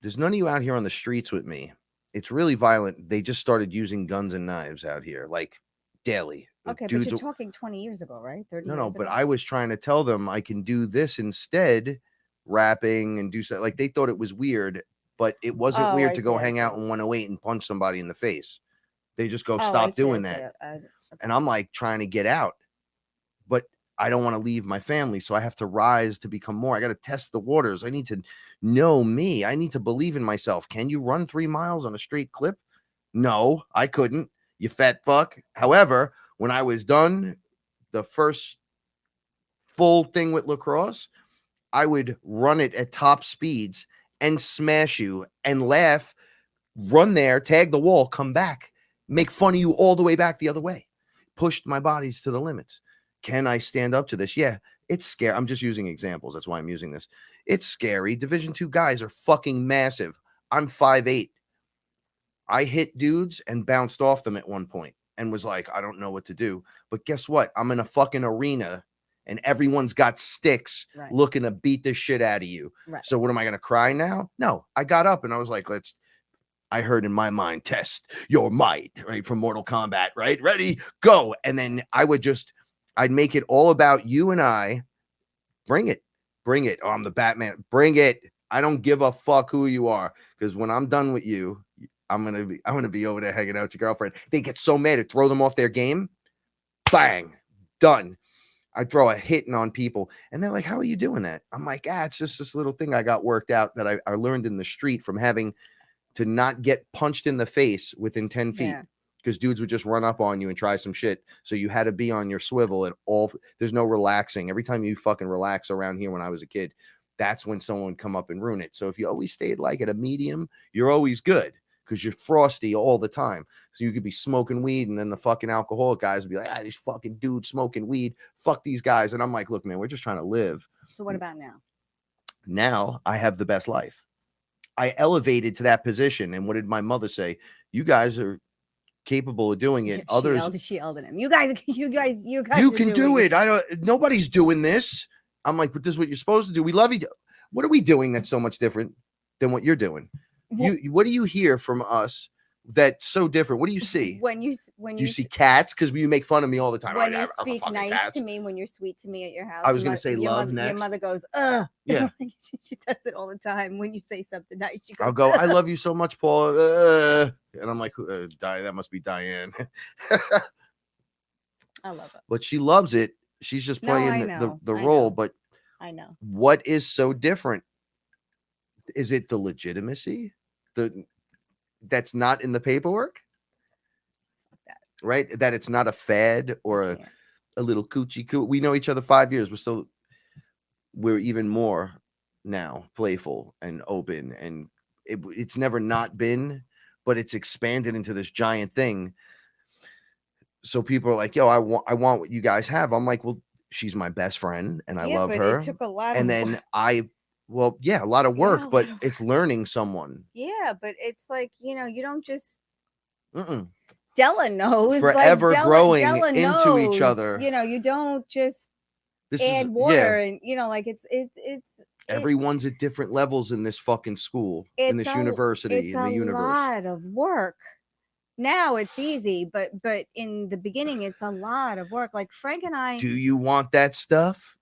There's none of you out here on the streets with me. It's really violent. They just started using guns and knives out here, like daily. Okay, Dudes but you're talking 20 years ago, right? 30 no, years but ago? I was trying to tell them I can do this instead, rapping and do so. Like they thought it was weird, but it wasn't weird to go hang out in 108 and punch somebody in the face. They just go, stop doing that. Okay. And I'm like trying to get out, but I don't want to leave my family. So I have to rise to become more. I got to test the waters. I need to know me. I need to believe in myself. Can you run 3 miles on a straight clip? No, I couldn't. You fat fuck. However, when I was done the first full thing with lacrosse, I would run it at top speeds and smash you and laugh, run there, tag the wall, come back, make fun of you all the way back the other way. Pushed my bodies to the limits. Can I stand up to this? Yeah, it's scary. I'm just using examples. That's why I'm using this. It's scary. Division II guys are fucking massive. I'm 5'8". I hit dudes and bounced off them at one point and was like, I don't know what to do. But guess what? I'm in a fucking arena and everyone's got sticks looking to beat the shit out of you. Right. So what am I going to cry now? No, I got up and I was like, I heard in my mind, test your might, right? From Mortal Kombat, right? Ready, go. And then I'd make it all about you and I. Bring it. Oh, I'm the Batman. Bring it. I don't give a fuck who you are. Because when I'm done with you, I'm gonna be over there hanging out with your girlfriend. They get so mad, it throw them off their game. Bang, done. I throw a hitting on people, and they're like, "How are you doing that?" I'm like, it's just this little thing I got worked out that I learned in the street from having to not get punched in the face within 10 feet. Because dudes would just run up on you and try some shit. So you had to be on your swivel at all. There's no relaxing. Every time you fucking relax around here when I was a kid, that's when someone would come up and ruin it. So if you always stayed like at a medium, you're always good because you're frosty all the time. So you could be smoking weed and then the fucking alcoholic guys would be like, these fucking dudes smoking weed. Fuck these guys. And I'm like, look, man, we're just trying to live. So what about now? Now I have the best life. I elevated to that position. And what did my mother say? You guys are capable of doing it. She yelled at him. You guys you can do it. Nobody's doing this. I'm like, but this is what you're supposed to do. We love you. What are we doing that's so much different than what you're doing? What do you hear from us that's so different? What do you see? When you see cats, because you make fun of me all the time. When you speak nice to me, when you're sweet to me at your house. I was going to say love next. Your mother goes, ugh. Yeah. She does it all the time. When you say something nice, she goes, I'll go, I love you so much, Paula. And I'm like, that must be Diane. I love it. But she loves it. She's just playing the role. But I know. What is so different? Is it the legitimacy? That's not in the paperwork? Right? That it's not a fad or a little coochie coo. We know each other 5 years. We're even more now playful and open, and it's never not been, but it's expanded into this giant thing. So people are like, yo, I want what you guys have. I'm like, well, she's my best friend and I love her. It took a lot and of then work. a lot of work, Yeah, a but lot of it's learning someone. Yeah, but it's like, you don't just Mm-mm. Della knows. Forever like growing Della into knows, each other. You don't just This add is water and like it's everyone's at different levels in this fucking school, in this university, in the universe. It's a lot of work. Now it's easy, but in the beginning it's a lot of work. Like Frank and I. Do you want that stuff?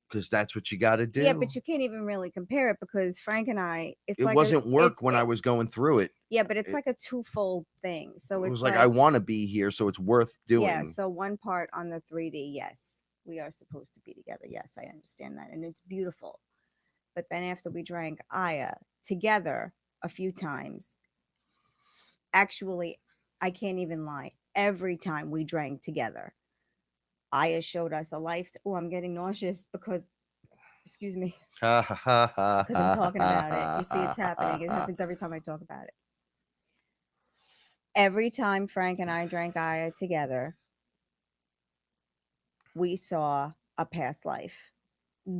Because that's what you got to do. Yeah, but you can't even really compare it because Frank and I. It wasn't work when I was going through it. Yeah, but it's like a twofold thing. So it it's was like I want to be here, so it's worth doing. Yeah. So one part on the 3D, yes, we are supposed to be together. Yes, I understand that, and it's beautiful. But then after we drank Aya together a few times, actually, I can't even lie. Every time we drank together, Aya showed us a life. Oh, I'm getting nauseous because, excuse me, because I'm talking about it. You see, it's happening. It happens every time I talk about it. Every time Frank and I drank Aya together, we saw a past life,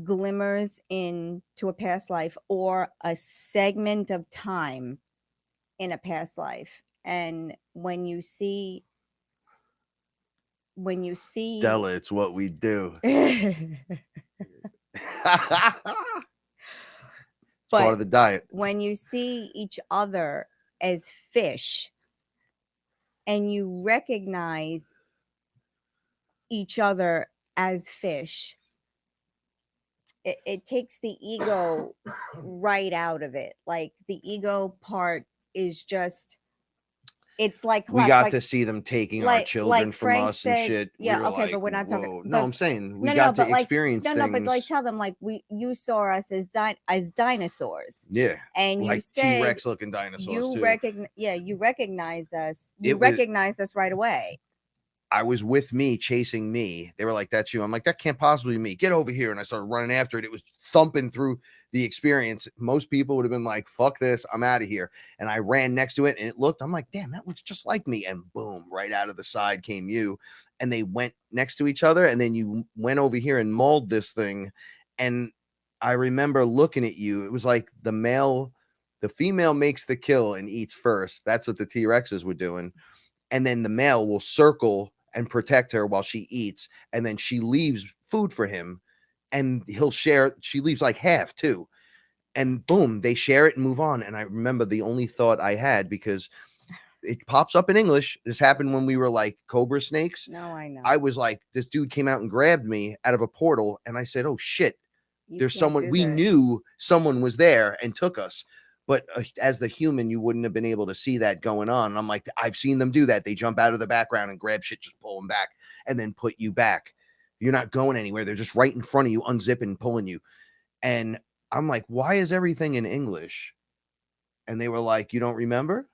glimmers into a past life or a segment of time in a past life. And when you see Della, it's what we do. It's part of the diet. When you see each other as fish and you recognize each other as fish, it takes the ego right out of it. Like the ego part is just, it's like we got to see them taking our children from Frank us said, and shit. Yeah, we okay, but we're not talking. No, I'm saying we got to experience things. No, but like tell them like you saw us as dinosaurs. Yeah, and like you said T-Rex looking dinosaurs too. You recognized us. You recognized us right away. I was with me chasing me. They were like, that's you. I'm like, that can't possibly be me. Get over here. And I started running after it. It was thumping through the experience. Most people would have been like, fuck this. I'm out of here. And I ran next to it and it looked, I'm like, damn, that looks just like me. And boom, right out of the side came you. And they went next to each other. And then you went over here and mauled this thing. And I remember looking at you. It was like the female makes the kill and eats first. That's what the T-Rexes were doing. And then the male will circle and protect her while she eats, and then she leaves food for him and he'll share. She leaves like half too, and boom, they share it and move on. And I remember the only thought I had, because it pops up in English, this happened when we were like cobra snakes. No, I know. I was like, this dude came out and grabbed me out of a portal, and I said, oh shit, there's someone. We knew someone was there and took us. But as the human, you wouldn't have been able to see that going on. And I'm like, I've seen them do that. They jump out of the background and grab shit, just pull them back and then put you back. You're not going anywhere. They're just right in front of you, unzipping and pulling you. And I'm like, why is everything in English? And they were like, you don't remember?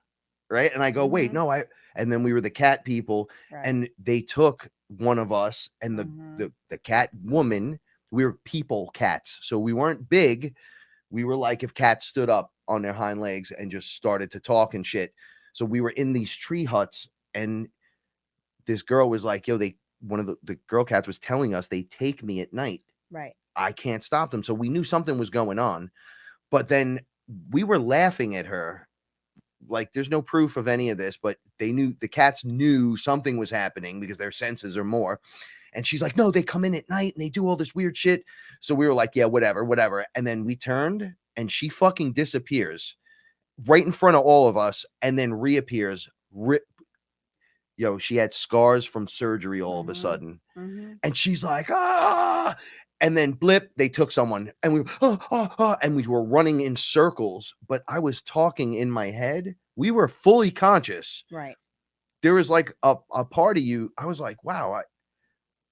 Right. And I go, wait, no, and then we were the cat people, and they took one of us, and the cat woman, we were people cats. So we weren't big. We were like if cats stood up on their hind legs and just started to talk and shit. So we were in these tree huts, and this girl was like, yo, one of the girl cats was telling us they take me at night. Right. I can't stop them. So we knew something was going on, but then we were laughing at her. Like there's no proof of any of this, but the cats knew something was happening because their senses are more. And she's like, no, they come in at night and they do all this weird shit. So we were like, yeah, whatever. And then we turned and she fucking disappears right in front of all of us and then reappears. She had scars from surgery all of a sudden. And she's like, ah. And then blip, they took someone and we and we were running in circles. But I was talking in my head. We were fully conscious. Right. There was like a part of you. I was like, wow,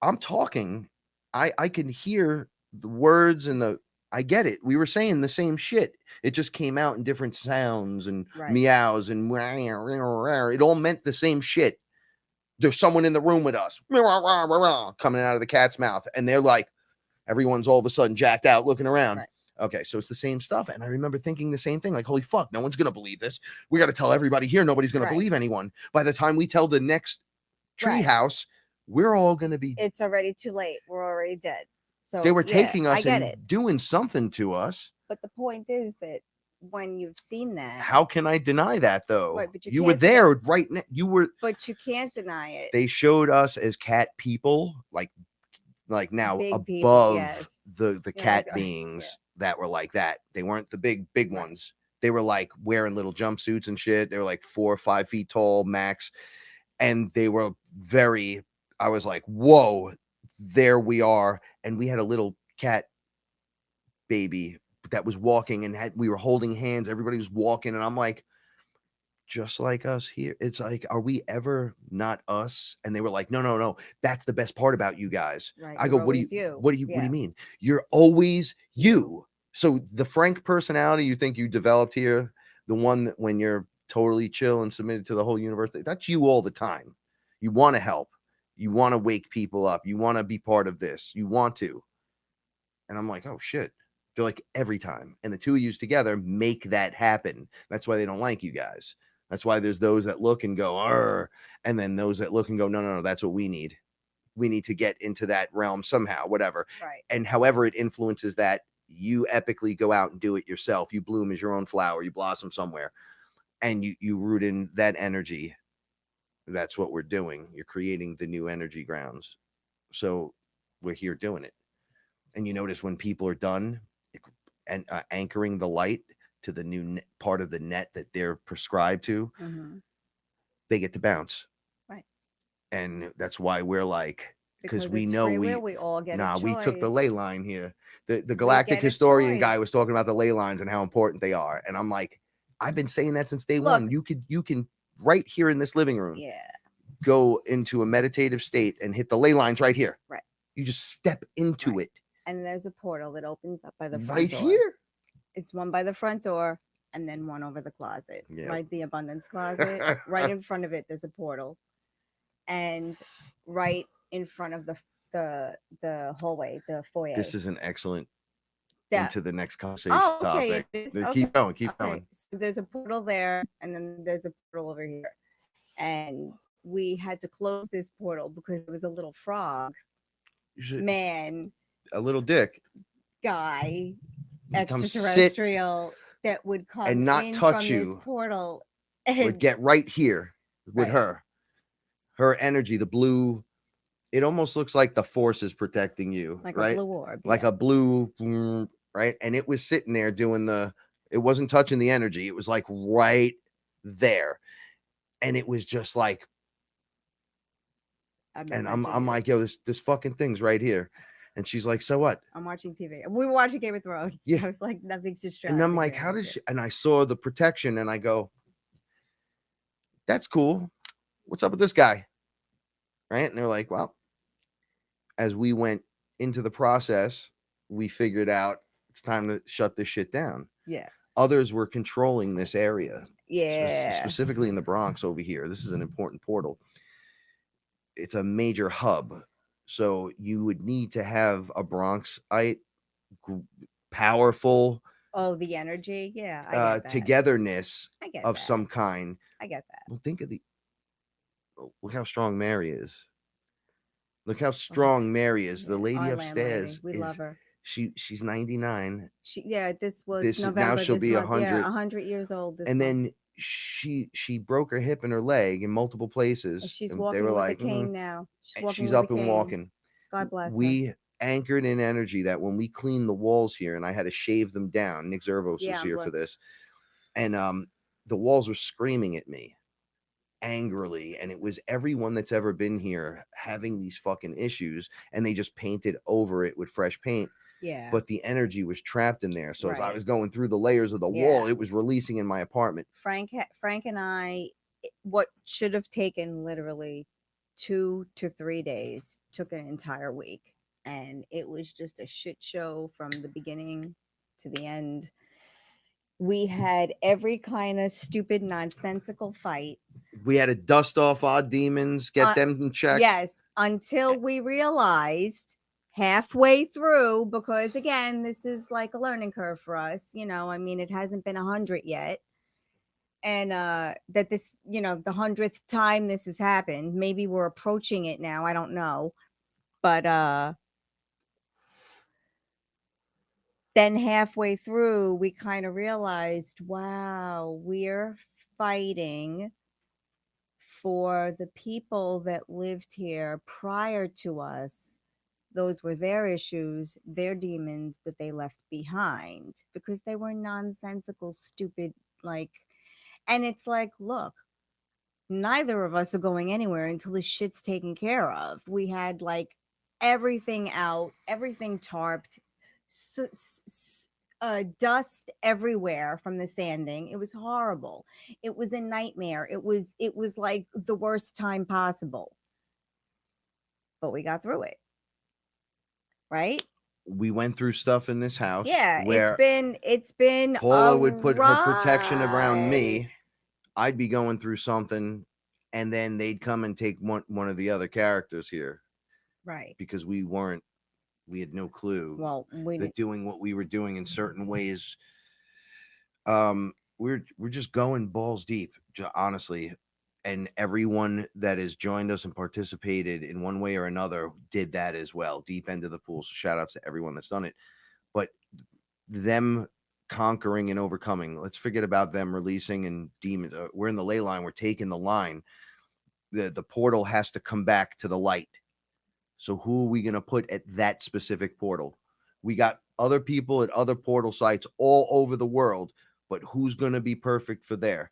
I'm talking. I can hear the words and I get it. We were saying the same shit. It just came out in different sounds and meows and it all meant the same shit. There's someone in the room with us coming out of the cat's mouth. And they're like, everyone's all of a sudden jacked out looking around. Right. Okay, so it's the same stuff. And I remember thinking the same thing, like, holy fuck, no one's going to believe this. We got to tell everybody here. Nobody's going to believe anyone. By the time we tell the next treehouse, we're all going to be. It's already too late. We're already dead. So they were taking us and doing something to us. But the point is that when you've seen that. How can I deny that, though? Right, but you were there right now. You were. But you can't deny it. They showed us as cat people, like now big above people, the cat beings that were like that. They weren't the big ones. They were like wearing little jumpsuits and shit. They were like 4 or 5 feet tall max, and they were very. I was like, whoa, there we are, and we had a little cat baby that was walking, and we were holding hands. Everybody was walking, and I'm like, just like us here. It's like, are we ever not us? And they were like, no. That's the best part about you guys. Right. I go, what do you mean? You're always you. So the frank personality you think you developed here, the one that when you're totally chill and submitted to the whole universe, that's you all the time. You want to help. You want to wake people up. You want to be part of this. You want to. And I'm like, oh shit. They're like every time. And the two of you together make that happen. That's why they don't like you guys. That's why there's those that look and go, arr, and then those that look and go, no, that's what we need. We need to get into that realm somehow, whatever. Right. And however it influences that, you epically go out and do it yourself. You bloom as your own flower. You blossom somewhere. And you root in that energy. That's what we're doing. You're creating the new energy grounds. So we're here doing it. And you notice when people are done and anchoring the light to the new part of the net that they're prescribed to, they get to bounce. Right. And that's why we're like, because we know we all get a choice. We took the ley line here. The galactic historian guy was talking about the ley lines and how important they are. And I'm like, I've been saying that since day one. You can right here in this living room, go into a meditative state and hit the ley lines right here. Right. You just step into it. And there's a portal that opens up by the front right door. Here. It's one by the front door and then one over the closet, right? The abundance closet. Right in front of it, there's a portal. And right in front of the hallway, the foyer. This is an excellent into the next conversation topic. Keep going. So there's a portal there, and then there's a portal over here. And we had to close this portal because there was a little frog man, a little dick guy, extraterrestrial that would come and not touch you. This portal and would get right here with her energy, the blue. It almost looks like the force is protecting you, like right? A blue orb, like a blue, right? And it was sitting there doing it wasn't touching the energy. It was like right there. And it was just like, and I'm like, yo, this fucking thing's right here. And she's like, so what? I'm watching TV. We were watching Game of Thrones. Yeah. I was like, nothing's distracting. And I'm like, how does she? And I saw the protection and I go, that's cool. What's up with this guy? Right. And they're like, well, as we went into the process, we figured out it's time to shut this shit down. Yeah. Others were controlling this area. Yeah. Specifically in the Bronx over here. This is an important portal. It's a major hub. So you would need to have a Bronxite, powerful. Oh, the energy. Yeah. I get that. Togetherness of that. some kind. I get that. Well, think of look how strong Mary is. Look how strong Mary is. The lady upstairs. We love her. She's 99. This was November. Now she'll be 100. Yeah, 100 years old. And then she broke her hip and her leg in multiple places. She's walking with a cane now. She's up and walking. God bless her. We anchored in energy that when we cleaned the walls here, and I had to shave them down. Nick Zervos was here for this. And the walls were screaming at me angrily, and it was everyone that's ever been here having these fucking issues, and they just painted over it with fresh paint. Yeah. But the energy was trapped in there. So as I was going through the layers of the wall, it was releasing in my apartment. Frank and I, what should have taken literally 2 to 3 days took an entire week. and it was just a shit show from the beginning to the end. We had every kind of stupid, nonsensical fight. We had to dust off our demons, get them in check. Yes, until we realized halfway through, because again, this is like a learning curve for us. I mean, it hasn't been 100 yet. And that this, the 100th time this has happened. Maybe we're approaching it now. I don't know. But then halfway through, we kind of realized, wow, we're fighting for the people that lived here prior to us. Those were their issues, their demons that they left behind because they were nonsensical, stupid, like, and it's like, look, neither of us are going anywhere until this shit's taken care of. We had like everything out, everything tarped, dust everywhere from the sanding. It was horrible. It was a nightmare. It was like the worst time possible. But we got through it. Right? We went through stuff in this house. Yeah, where it's been Paula would put her protection around me. I'd be going through something, and then they'd come and take one of the other characters here. Right. Because we had no clue. Well, that doing what we were doing in certain ways, we're just going balls deep, honestly. And everyone that has joined us and participated in one way or another did that as well. Deep end of the pool. So shout outs to everyone that's done it. But them conquering and overcoming, let's forget about them releasing and demons. We're in the ley line. We're taking the line. The portal has to come back to the light. So who are we going to put at that specific portal? We got other people at other portal sites all over the world, but who's going to be perfect for there?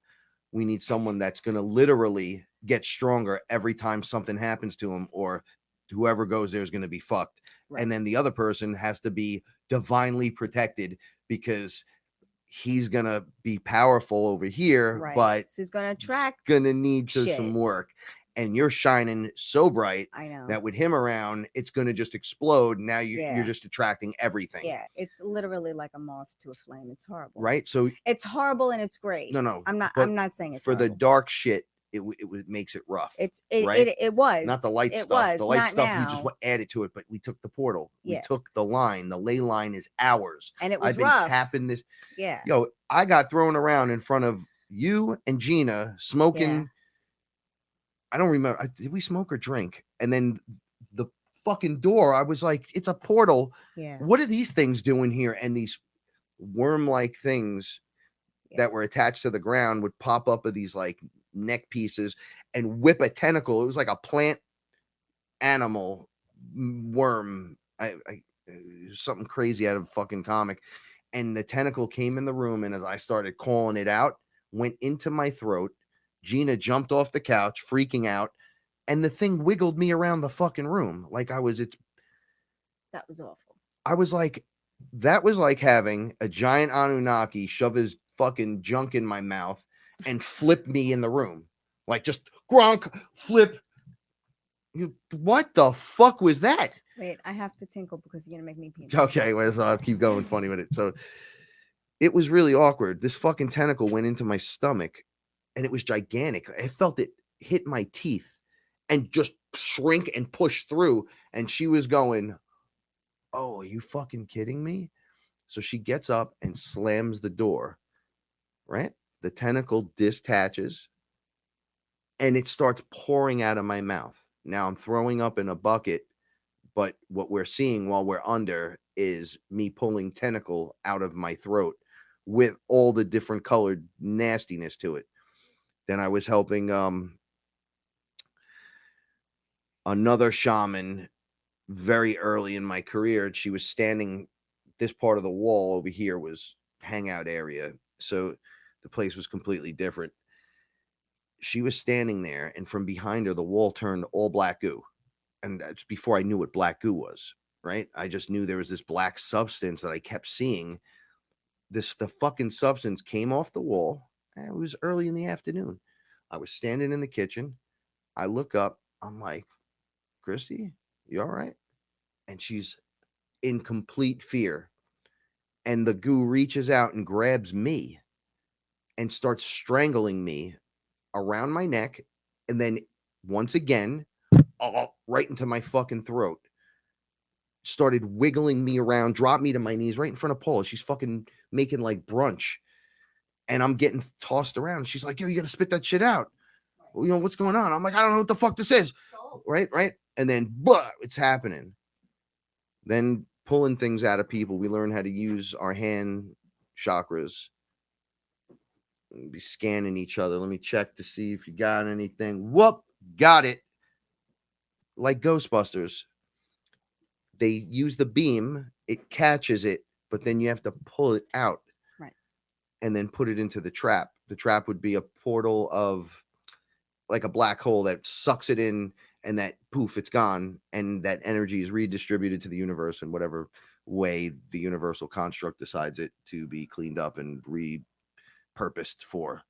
We need someone that's going to literally get stronger every time something happens to him, or whoever goes there is going to be fucked. Right. And then the other person has to be divinely protected because he's going to be powerful over here, right. But he's going to attract, going to need some work. And you're shining so bright, I know, that with him around, it's going to just explode. Now you're just attracting everything. Yeah, it's literally like a moth to a flame. It's horrible. Right? So it's horrible and it's great. No. I'm not saying it's for horrible. The dark shit. It makes it rough. Right? It was not the light it stuff. Was, the light not stuff now. we just added to it, but we took the portal. We took the line. The ley line is ours, and it was I've been rough. tapping this. Yeah. Yo, I got thrown around in front of you and Gina smoking. Yeah. I don't remember. Did we smoke or drink? And then the fucking door, I was like, it's a portal. Yeah. What are these things doing here? And these worm-like things that were attached to the ground would pop up of these like neck pieces and whip a tentacle. It was like a plant animal worm. Something crazy out of a fucking comic. And the tentacle came in the room, and as I started calling it out, went into my throat. Gina jumped off the couch, freaking out, and the thing wiggled me around the fucking room like I was. That was awful. I was like, that was like having a giant Anunnaki shove his fucking junk in my mouth and flip me in the room, like just Gronk flip. What the fuck was that? Wait, I have to tinkle because you're gonna make me pee. Okay, well, so I'll keep going funny with it. So it was really awkward. This fucking tentacle went into my stomach. And it was gigantic. I felt it hit my teeth and just shrink and push through. And she was going, "Oh, are you fucking kidding me?" So she gets up and slams the door, right? The tentacle detaches and it starts pouring out of my mouth. Now I'm throwing up in a bucket, but what we're seeing while we're under is me pulling tentacle out of my throat with all the different colored nastiness to it. Then I was helping another shaman very early in my career. She was standing, this part of the wall over here was hangout area. So the place was completely different. She was standing there, and from behind her, the wall turned all black goo. And that's before I knew what black goo was, right? I just knew there was this black substance that I kept seeing. The fucking substance came off the wall. It was early in the afternoon. I was standing in the kitchen. I look up. I'm like, "Christy, you all right?" and she's in complete fear. And the goo reaches out and grabs me and starts strangling me around my neck. And then once again, right into my fucking throat. Started wiggling me around, dropped me to my knees right in front of Paula. She's fucking making like brunch. And I'm getting tossed around. She's like, yo, you got to spit that shit out. Well, you know, what's going on? I'm like, I don't know what the fuck this is. Right. And then, it's happening. Then pulling things out of people. We learn how to use our hand chakras. We'll be scanning each other. Let me check to see if you got anything. Whoop, got it. Like Ghostbusters. They use the beam, it catches it, but then you have to pull it out. Right. And then put it into the trap. The trap would be a portal of like a black hole that sucks it in, and that poof, it's gone. And that energy is redistributed to the universe in whatever way the universal construct decides it to be cleaned up and repurposed for.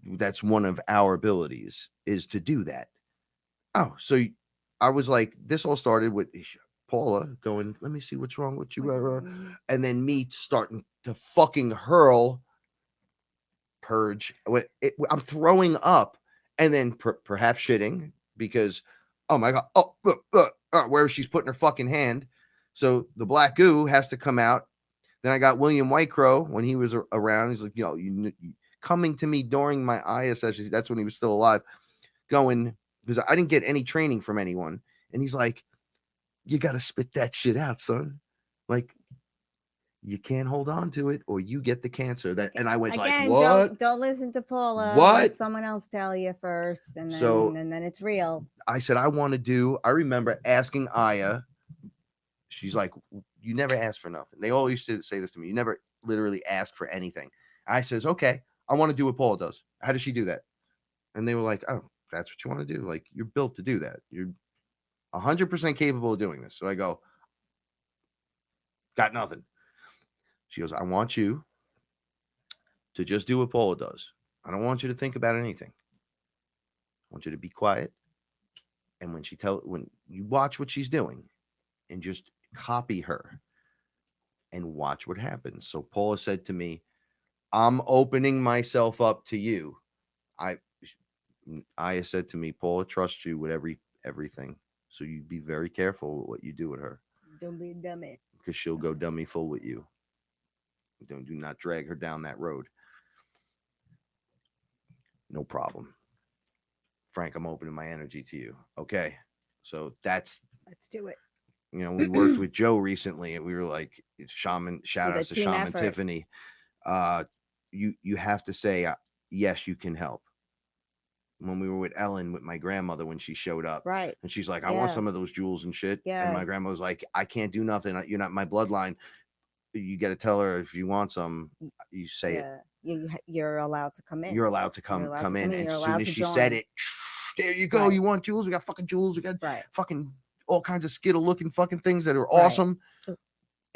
That's one of our abilities, is to do that. Oh, so I was like, this all started with Paula going, let me see what's wrong with you. And then me starting to fucking hurl, purge. I'm throwing up, and then perhaps shitting because, oh my God, where she's putting her fucking hand. So the black goo has to come out. Then I got William Whitecrow when he was around. He's like, you coming to me during my Aya sessions. That's when he was still alive, going, because I didn't get any training from anyone. And he's like, you got to spit that shit out, son. Like, you can't hold on to it or you get the cancer. That, and I went again, like, what? Don't listen to Paula. What? Let someone else tell you first, and then it's real. I said, I remember asking Aya. She's like, you never asked for nothing. They all used to say this to me. You never literally asked for anything. I says, okay, I want to do what Paula does. How does she do that? And they were like, oh, that's what you want to do. Like, you're built to do that. You're 100% capable of doing this. So I go, got nothing. She goes, I want you to just do what Paula does. I don't want you to think about anything. I want you to be quiet. And when you watch what she's doing and just copy her and watch what happens. So Paula said to me, I'm opening myself up to you. Aya said to me, Paula trusts you with everything. So you be very careful with what you do with her. Don't be a dummy. Because she'll go dummy full with you. Do not drag her down that road. No problem. Frank, I'm opening my energy to you. Okay. So let's do it. You know, we worked with Joe recently and we were like, shaman, shout out to Shaman effort. Tiffany. You have to say, yes, you can help. When we were with Ellen, with my grandmother, when she showed up. Right. And she's like, I want some of those jewels and shit. Yeah. And my grandma was like, I can't do nothing. You're not my bloodline. You got to tell her if you want some, you say it. You're allowed to come in. You're allowed to come in. And as soon as she said it, there you go. Right. You want jewels? We got fucking jewels. We got fucking all kinds of Skittle looking fucking things that are awesome.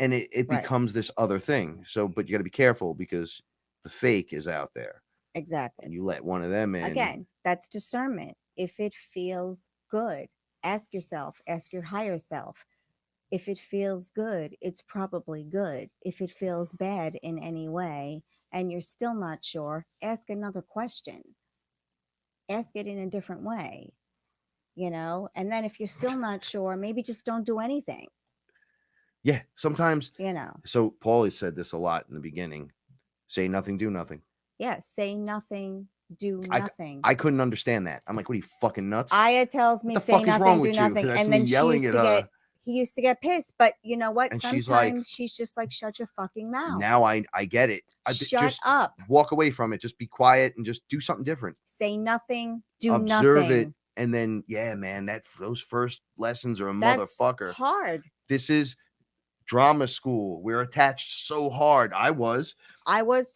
And it becomes this other thing. So, but you got to be careful because the fake is out there. Exactly. And you let one of them in. Again, that's discernment. If it feels good, ask yourself, ask your higher self. If it feels good, it's probably good. If it feels bad in any way and you're still not sure, ask another question. Ask it in a different way, and then if you're still not sure, maybe just don't do anything. Yeah, sometimes, So Paulie said this a lot in the beginning. Say nothing, do nothing. Yeah, say nothing, do nothing. I couldn't understand that. I'm like, what are you, fucking nuts? Aya tells me, say nothing, do nothing. And then he used to get pissed. But you know what? And sometimes she's just like, shut your fucking mouth. Now I get it. Shut up. Walk away from it. Just be quiet and just do something different. Say nothing, do nothing. Observe it. And then, yeah, man, those first lessons are motherfucker. Hard. This is drama school. We're attached so hard. I was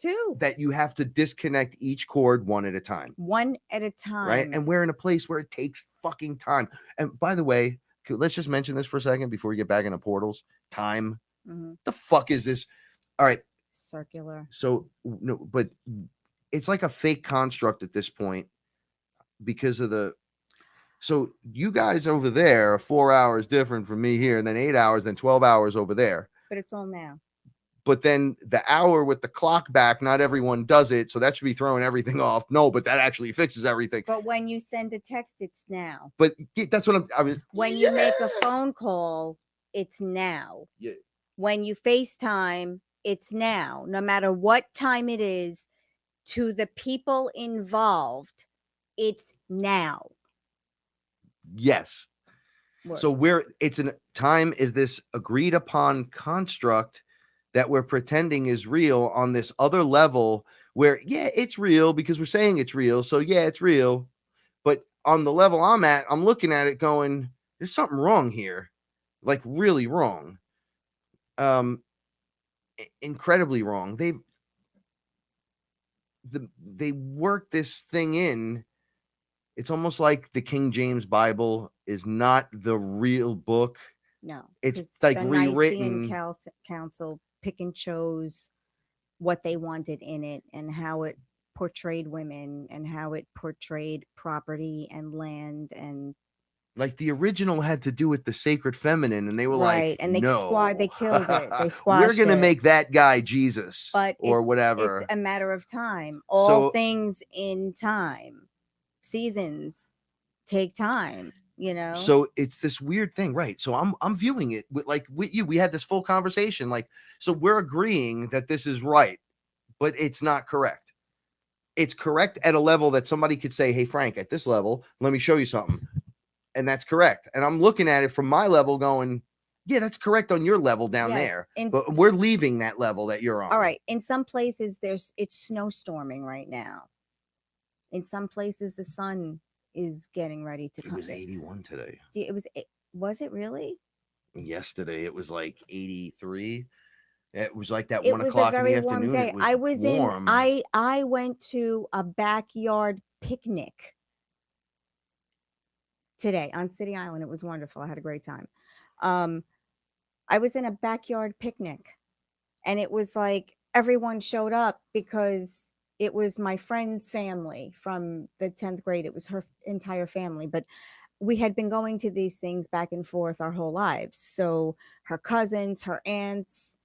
too. That you have to disconnect each cord one at a time. Right. And we're in a place where it takes fucking time. And by the way, let's just mention this for a second before we get back into portals. Time. Mm-hmm. The fuck is this? All right. Circular. So no, but it's like a fake construct at this point because of So you guys over there are 4 hours different from me here, and then 8 hours, then 12 hours over there. But it's all now. But then the hour with the clock back, not everyone does it, so that should be throwing everything off. No, but that actually fixes everything. But when you send a text, it's now. But that's what I mean. When you make a phone call, it's now. Yeah. When you FaceTime, it's now. No matter what time it is, to the people involved, it's now. Yes. What? So it's an time is this agreed upon construct that we're pretending is real on this other level where, yeah, it's real because we're saying it's real. So yeah, it's real. But on the level I'm at, I'm looking at it going, there's something wrong here. Like really wrong. Incredibly wrong. They work this thing in. It's almost like the King James Bible is not the real book. No, it's like the rewritten. Nicene Council pick and chose what they wanted in it and how it portrayed women and how it portrayed property and land and like the original had to do with the sacred feminine, and they were right. like, And they no, they killed it. They squashed we're gonna it. make that guy Jesus, But or whatever. It's a matter of time. All things in time, seasons take time. You know. So it's this weird thing, right? So I'm viewing it with you. We had this full conversation, like, so we're agreeing that this is right, but it's not correct. It's correct at a level that somebody could say, hey, Frank, at this level, let me show you something. And that's correct. And I'm looking at it from my level going, yeah, that's correct on your level down there. But we're leaving that level that you're on. All right. In some places, it's snowstorming right now. In some places, the sun is getting ready to come. It was 81 today. Was it really? Yesterday, it was like 83. It was like that 1 o'clock in the afternoon. Day. It was warm. I went to a backyard picnic today on City Island. It was wonderful. I had a great time. I was in a backyard picnic, and it was like everyone showed up because it was my friend's family from the 10th grade. It was her entire family, but we had been going to these things back and forth our whole lives. So her cousins, her aunts,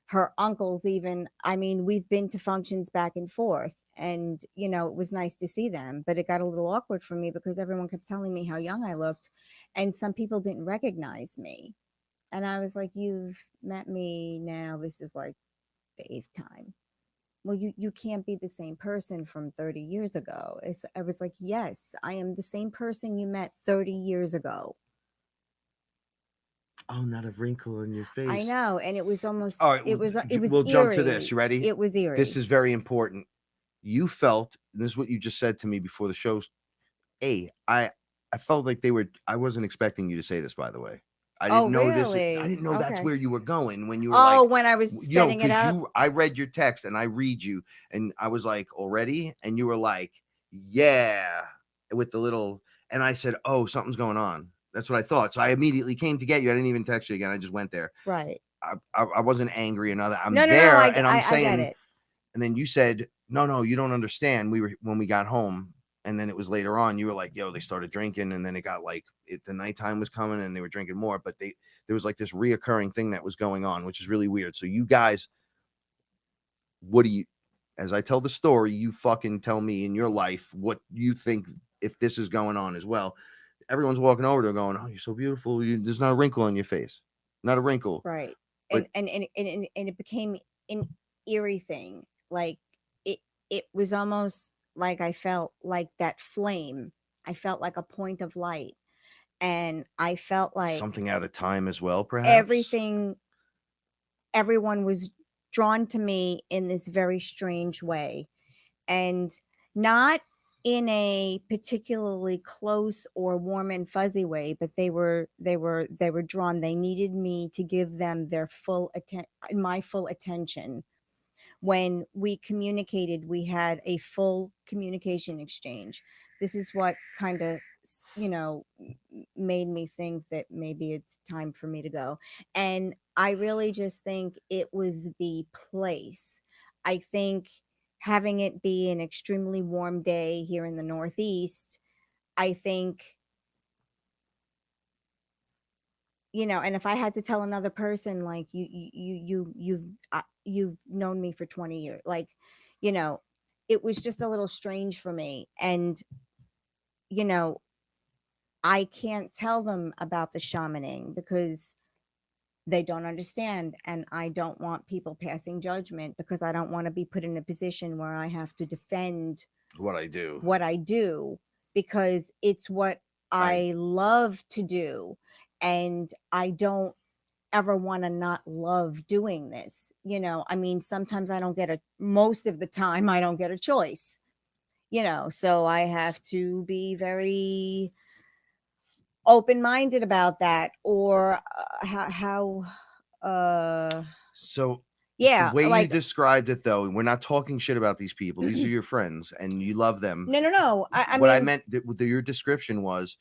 her uncles, even, I mean, we've been to functions back and forth, and it was nice to see them, but it got a little awkward for me because everyone kept telling me how young I looked, and some people didn't recognize me, and I was like, you've met me now, this is like the 8th time. Well, you can't be the same person from 30 years ago. I was like, yes, I am the same person you met 30 years ago. Oh, not a wrinkle in your face. I know, and it was almost. All right, it was. We'll eerie. jump to this. You ready? It was eerie. This is very important. You felt, and this is what you just said to me before the show. Hey, I felt like they were. I wasn't expecting you to say this, by the way. I didn't know this. I didn't know that's where you were going when you were when I was setting it up. I read your text and I read you, and I was like, already, and you were like, yeah, with the little, and I said, oh, something's going on. That's what I thought. So I immediately came to get you. I didn't even text you again. I just went there. Right. I wasn't angry or nothing. I'm no, there, and I'm saying, I get it. And then you said, no, you don't understand. When we got home, and then it was later on, you were like, yo, they started drinking, and then it got like the nighttime was coming and they were drinking more, but there was like this reoccurring thing that was going on, which is really weird. So you guys, as I tell the story, you fucking tell me in your life what you think if this is going on as well. Everyone's walking over to going, oh, you're so beautiful. There's not a wrinkle on your face. Not a wrinkle. Right. But, and it became an eerie thing. Like it was almost like I felt like that flame. I felt like a point of light. And I felt like something out of time as well, perhaps. Everyone was drawn to me in this very strange way. And not in a particularly close or warm and fuzzy way, but they were drawn. They needed me to give them their my full attention. When we communicated, we had a full communication exchange. This is what kind of, made me think that maybe it's time for me to go. And I really just think it was the place. I think having it be an extremely warm day here in the Northeast, I think you know, and if I had to tell another person, like, you've known me for 20 years, like, you know, it was just a little strange for me. And, you know, I can't tell them about the shamaning because they don't understand. And I don't want people passing judgment, because I don't want to be put in a position where I have to defend what I do. Because it's what I love to do. And I don't ever want to not love doing this. You know, I mean, sometimes most of the time I don't get a choice, you know, so I have to be very open-minded about that. Or So yeah, the way like, you described it, though, we're not talking shit about these people. These are your friends and you love them. no. I What I mean, meant, your description was,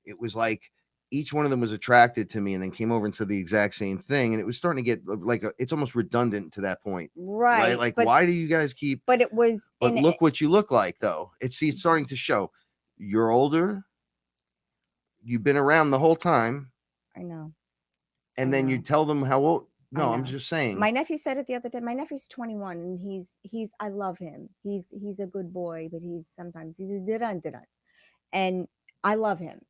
it was like each one of them was attracted to me and then came over and said the exact same thing. And it was starting to get like, it's almost redundant to that point. right. Like, but, why do you guys keep, but it was but look what you look like, though. It's starting to show. You're older. You've been around the whole time. I know. And then you tell them how old. No, I'm know. just saying. My nephew said it the other day. My nephew's 21, and he's I love him. He's a good boy, but sometimes he's a didun. And I love him.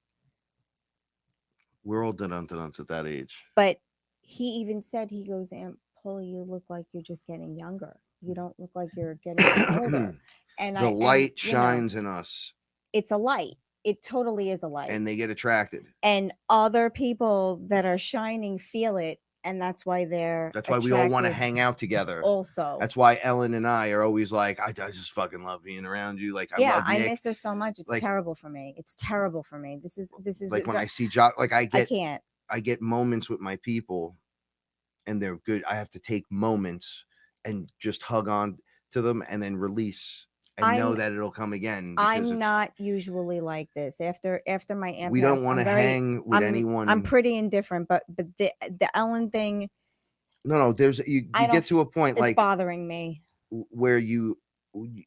We're all dun-dun-dun-duns at that age. But he even said, he goes, Aunt Paula, you look like you're just getting younger. You don't look like you're getting older. And the light shines in us. It's a light. It totally is a light. And they get attracted. And other people that are shining feel it. And that's why that's why we all want to hang out together. Also, that's why Ellen and I are always like, I just fucking love being around you. Like, I miss her so much. It's like, terrible for me. It's terrible for me. This is like when I see like I get moments with my people, and they're good. I have to take moments and just hug on to them and then release. And know that it'll come again. I'm not usually like this. After my aunt, we don't want to hang with anyone. I'm pretty indifferent, but the Ellen thing. No, there's you get to a point, it's like, bothering me, where and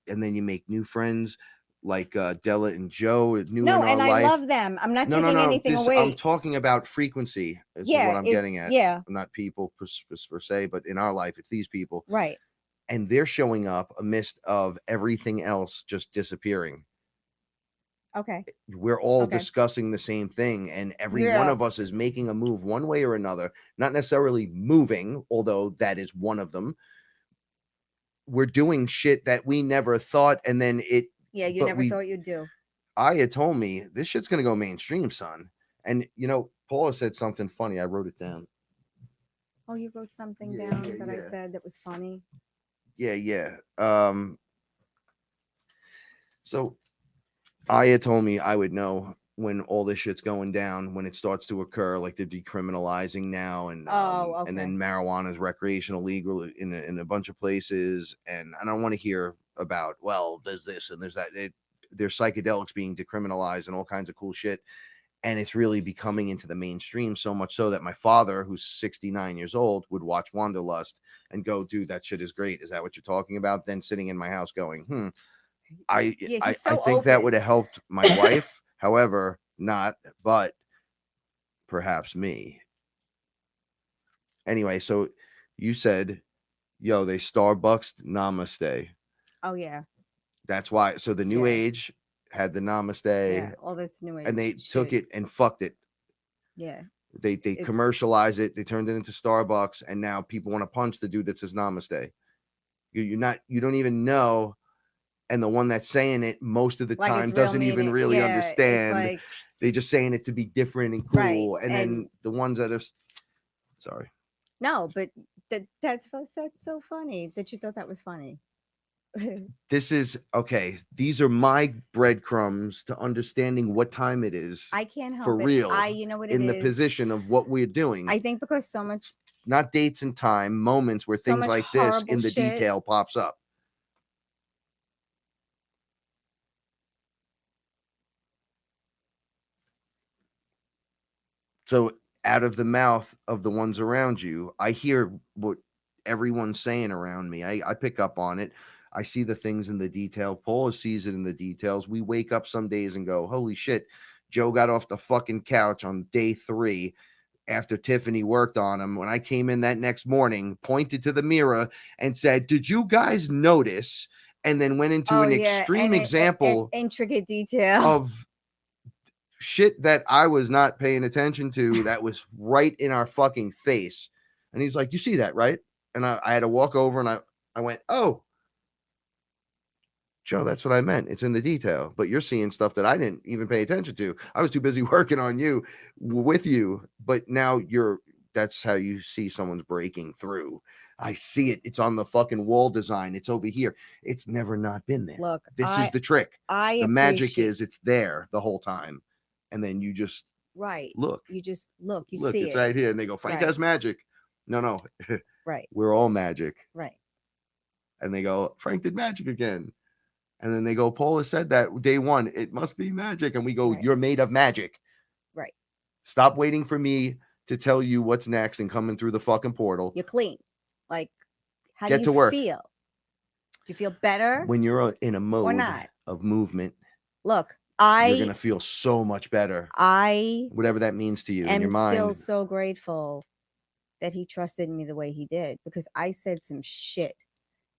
then you make new friends, like Della and Joe. I love them. I'm not taking anything away. I'm talking about frequency. Is what I'm getting at. Yeah, not people per se, but in our life, it's these people, right? And they're showing up amidst of everything else just disappearing. Okay. We're all discussing the same thing, and every one of us is making a move one way or another, not necessarily moving, although that is one of them. We're doing shit that we never thought, and then you never thought you'd do. Aya told me, this shit's going to go mainstream, son. And, Paula said something funny. I wrote it down. Oh, you wrote something down that I said that was funny? Yeah. So Aya told me I would know when all this shit's going down, when it starts to occur, like they're decriminalizing now, and and then marijuana is recreational legal in a bunch of places, and I don't want to hear about, well, there's this and there's that. There's psychedelics being decriminalized and all kinds of cool shit, and it's really becoming into the mainstream, so much so that my father, who's 69 years old, would watch Wanderlust and go, dude, that shit is great. Is that what you're talking about? Then sitting in my house going, I think that would have helped my wife. However, not, but perhaps me. Anyway, so you said, yo, they Starbucks namaste. Oh, yeah. That's why. So the new age had the namaste. Yeah, all this new age. And they took it and fucked it. Yeah. They commercialized it. They turned it into Starbucks. And now people want to punch the dude that says namaste. You don't even know. And the one that's saying it most of the time doesn't even really understand. They're just saying it to be different and cool. Right. And then the ones that are, sorry. No, but that's so funny that you thought that was funny. This is okay. These are my breadcrumbs to understanding what time it is. I can't help for it. real. You know what it in is? The position of what we're doing. I think because so much, not dates and time, moments where things like this in the detail pops up. So out of the mouth of the ones around you, I hear what everyone's saying around me. I pick up on it. I see the things in the detail. Paula sees it in the details. We wake up some days and go, holy shit, Joe got off the fucking couch on day 3 after Tiffany worked on him, when I came in that next morning, pointed to the mirror and said, "Did you guys notice?" And then went into an extreme example intricate detail of shit that I was not paying attention to that was right in our fucking face. And he's like, "You see that, right?" And I had to walk over and I went, "Oh, Joe, that's what I meant. It's in the detail, but you're seeing stuff that I didn't even pay attention to. I was too busy working on you with you, but now that's how you see someone's breaking through. I see it. It's on the fucking wall design. It's over here. It's never not been there. Look, this is the trick. The magic is it's there the whole time. And then you just look. You just look. You look, see it's it right here. And they go, "Frank has magic." No. Right. We're all magic. Right. And they go, "Frank did magic again." And then they go, "Paula said that day one, it must be magic." And we go, "You're made of magic." Right. Stop waiting for me to tell you what's next and coming through the fucking portal. You're clean. Like, how Get do to you work. feel? Do you feel better? When you're in a mode or not? of movement, Look, you're going to feel so much better. Whatever that means to you in your mind. I'm still so grateful that he trusted me the way he did, because I said some shit.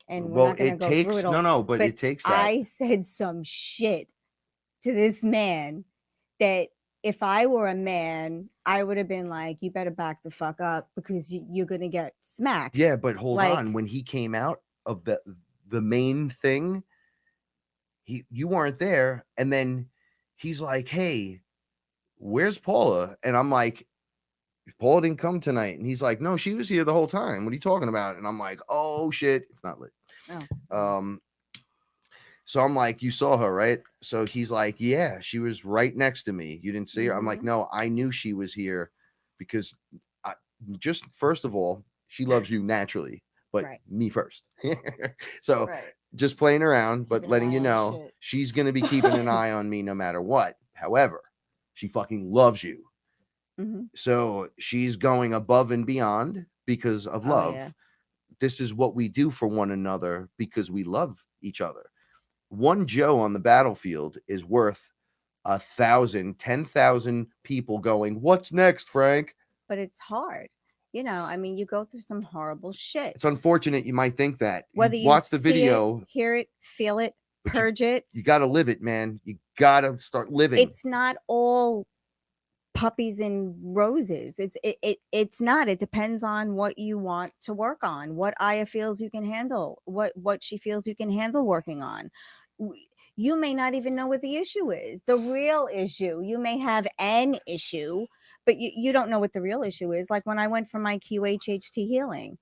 And we're not going to go through it all. But it takes that. I said some shit to this man that if I were a man, I would have been like, "You better back the fuck up, because you're going to get smacked." Yeah, but hold on. When he came out of the main thing, you weren't there. And then he's like, "Hey, where's Paula?" And I'm like, "Paula didn't come tonight." And he's like, "No, she was here the whole time. What are you talking about?" And I'm like, "Oh shit, it's not lit." So I'm like, "You saw her, right?" So he's like, "Yeah, she was right next to me. You didn't see her?" I'm like, "No, I knew she was here because just first of all, she loves you naturally, but me first." So just playing around, but letting you know she's going to be keeping an eye on me no matter what. However, she fucking loves you. So she's going above and beyond because of love. Yeah. This is what we do for one another because we love each other. One Joe on the battlefield is worth 1,000, 10,000 people going, "What's next, Frank?" But it's hard. I mean, you go through some horrible shit. It's unfortunate you might think that. Whether you watch the video, hear it, feel it, purge it. You got to live it, man. You got to start living. It's not all puppies and roses. It's not. It depends on what you want to work on, what Aya feels you can handle, what she feels you can handle working on. You may not even know what the issue is, the real issue. You may have an issue, but you don't know what the real issue is. Like when I went for my QHHT healing,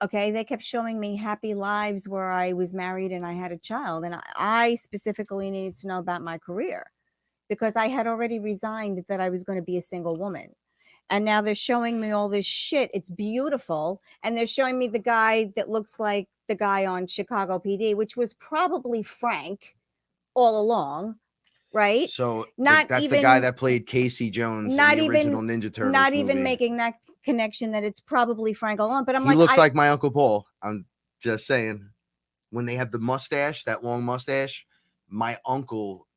okay, they kept showing me happy lives where I was married and I had a child, and I specifically needed to know about my career, because I had already resigned that I was going to be a single woman. And now they're showing me all this shit. It's beautiful. And they're showing me the guy that looks like the guy on Chicago PD, which was probably Frank all along, right? So that's the guy that played Casey Jones in the original Ninja Turtles Not movie. even making that connection that it's probably Frank all along. But he looks like my Uncle Paul. I'm just saying. When they have the mustache, that long mustache, my uncle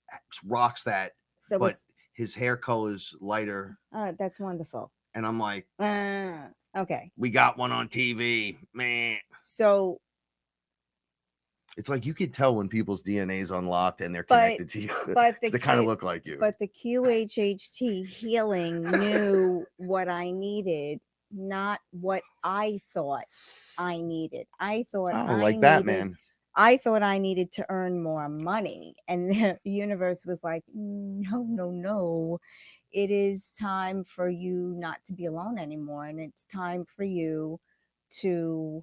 rocks that. So but his hair color is lighter. That's wonderful. And I'm like, okay. We got one on TV, man. So it's like you could tell when people's DNA is unlocked and they're connected to you. But they kind of look like you. But the QHHT healing knew what I needed, not what I thought I needed. I thought Batman. I thought I needed to earn more money. And the universe was like, no. It is time for you not to be alone anymore. And it's time for you to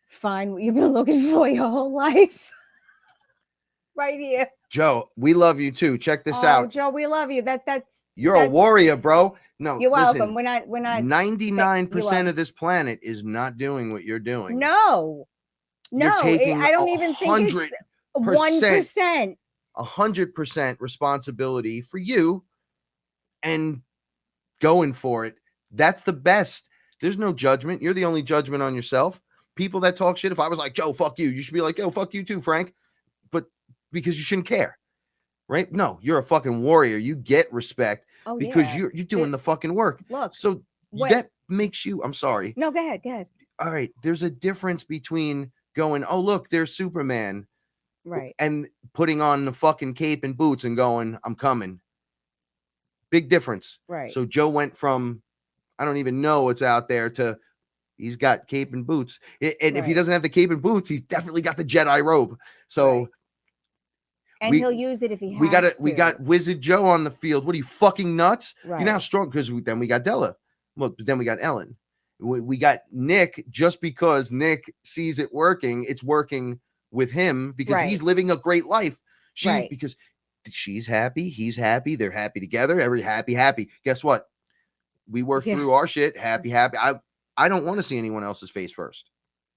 find what you've been looking for your whole life. Right here. Joe, we love you too. Check this out. Joe, we love you. That's a warrior, bro. No, you're welcome. We're not 99% of this planet is not doing what you're doing. No, I don't even think it's 1%. 100% responsibility for you and going for it. That's the best. There's no judgment. You're the only judgment on yourself. People that talk shit, if I was like, "Joe, fuck you," you should be like, "Yo, fuck you too, Frank." But because you shouldn't care. right? No, you're a fucking warrior. You get respect Oh because yeah. you're doing the fucking work. Look, So what? that makes you, I'm sorry. No, go ahead. Go ahead. All right, there's a difference between going, oh look, there's Superman, Right. and putting on the fucking cape and boots and going, I'm coming. Big difference. Right. So Joe went from, I don't even know what's out there, to he's got cape and boots. And if he Right. doesn't have the cape and boots, he's definitely got the Jedi robe. So Right. And he'll use it if he has we to. got Wizard Joe on the field. What are you, fucking nuts? Right. You know how strong, because then we got Della. Well, then we got Ellen. We got Nick, just because Nick sees it working, it's working with him because Right. he's living a great life. Right. Because she's happy, he's happy, they're happy together, every happy. Guess what? We work Yeah. through our shit, happy. I don't want to see anyone else's face first.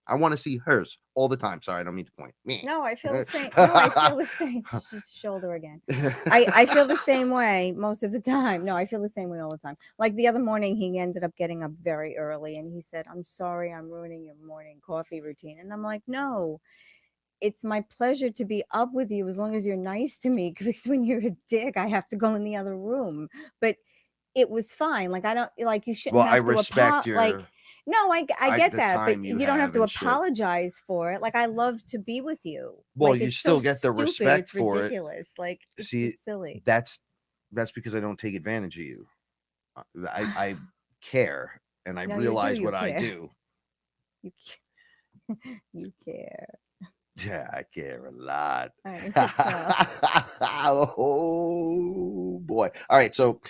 I want to see hers all the time. Sorry, I don't mean to point. No, I feel the same. No, I feel the same. Just shoulder again. I feel the same way most of the time. No, I feel the same way all the time. Like the other morning, he ended up getting up very early and he said, I'm sorry, I'm ruining your morning coffee routine. And I'm like, no, it's my pleasure to be up with you as long as you're nice to me. Because when you're a dick, I have to go in the other room. But it was fine. Like, I don't, like, you shouldn't Well, I have to respect your. like, no, I get the that, but time you you don't have have to and shit. apologize for it. Like, I love to be with you. Well, Like, you it's still so get the stupid, respect it's for it. ridiculous. Like, it's See, just silly. That's because I don't take advantage of you. I care, and I No, you realize do, you what I care. do. You care. Yeah, I care a lot. I can tell. Oh boy. All right, so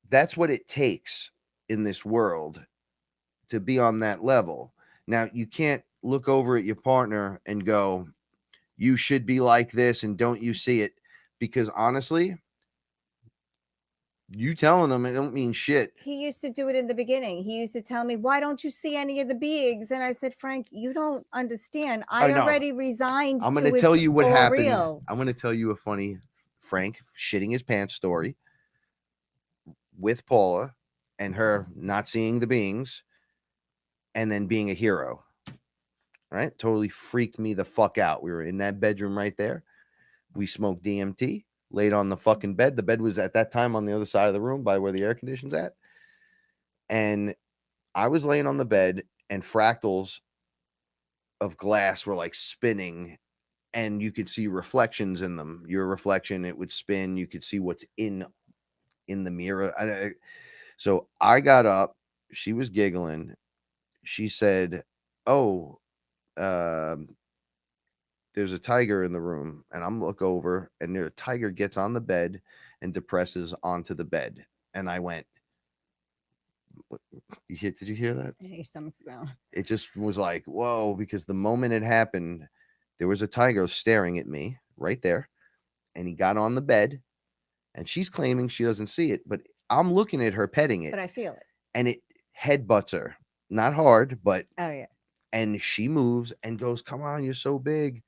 that's what it takes in this world to be on that level. Now, you can't look over at your partner and go, you should be like this, and don't you see it? Because honestly, you telling them it don't mean shit. He used to do it in the beginning. He used to tell me, why don't you see any of the beings? And I said, Frank, you don't understand. I know. already resigned. I'm to going to tell it's you what all happened. real. I'm going to tell you a funny Frank shitting his pants story with Paula and her not seeing the beings and then being a hero. All right. Totally freaked me the fuck out. We were in that bedroom right there. We smoked DMT, laid on the fucking bed. The bed was at that time on the other side of the room by where the air conditioner's at. And I was laying on the bed and fractals of glass were like spinning, and you could see reflections in them. Your reflection, it would spin. You could see what's in the mirror. So I got up. She was giggling. She said, oh, there's a tiger in the room. And I'm look over, and the tiger gets on the bed and depresses onto the bed. And I went, did you hear that? Yeah, your stomach's growling. It just was like, whoa, because the moment it happened, there was a tiger staring at me right there. And he got on the bed, and she's claiming she doesn't see it, but I'm looking at her petting it. But I feel it. And it headbutts her. Not hard, but. Oh, yeah. And she moves and goes, come on, you're so big.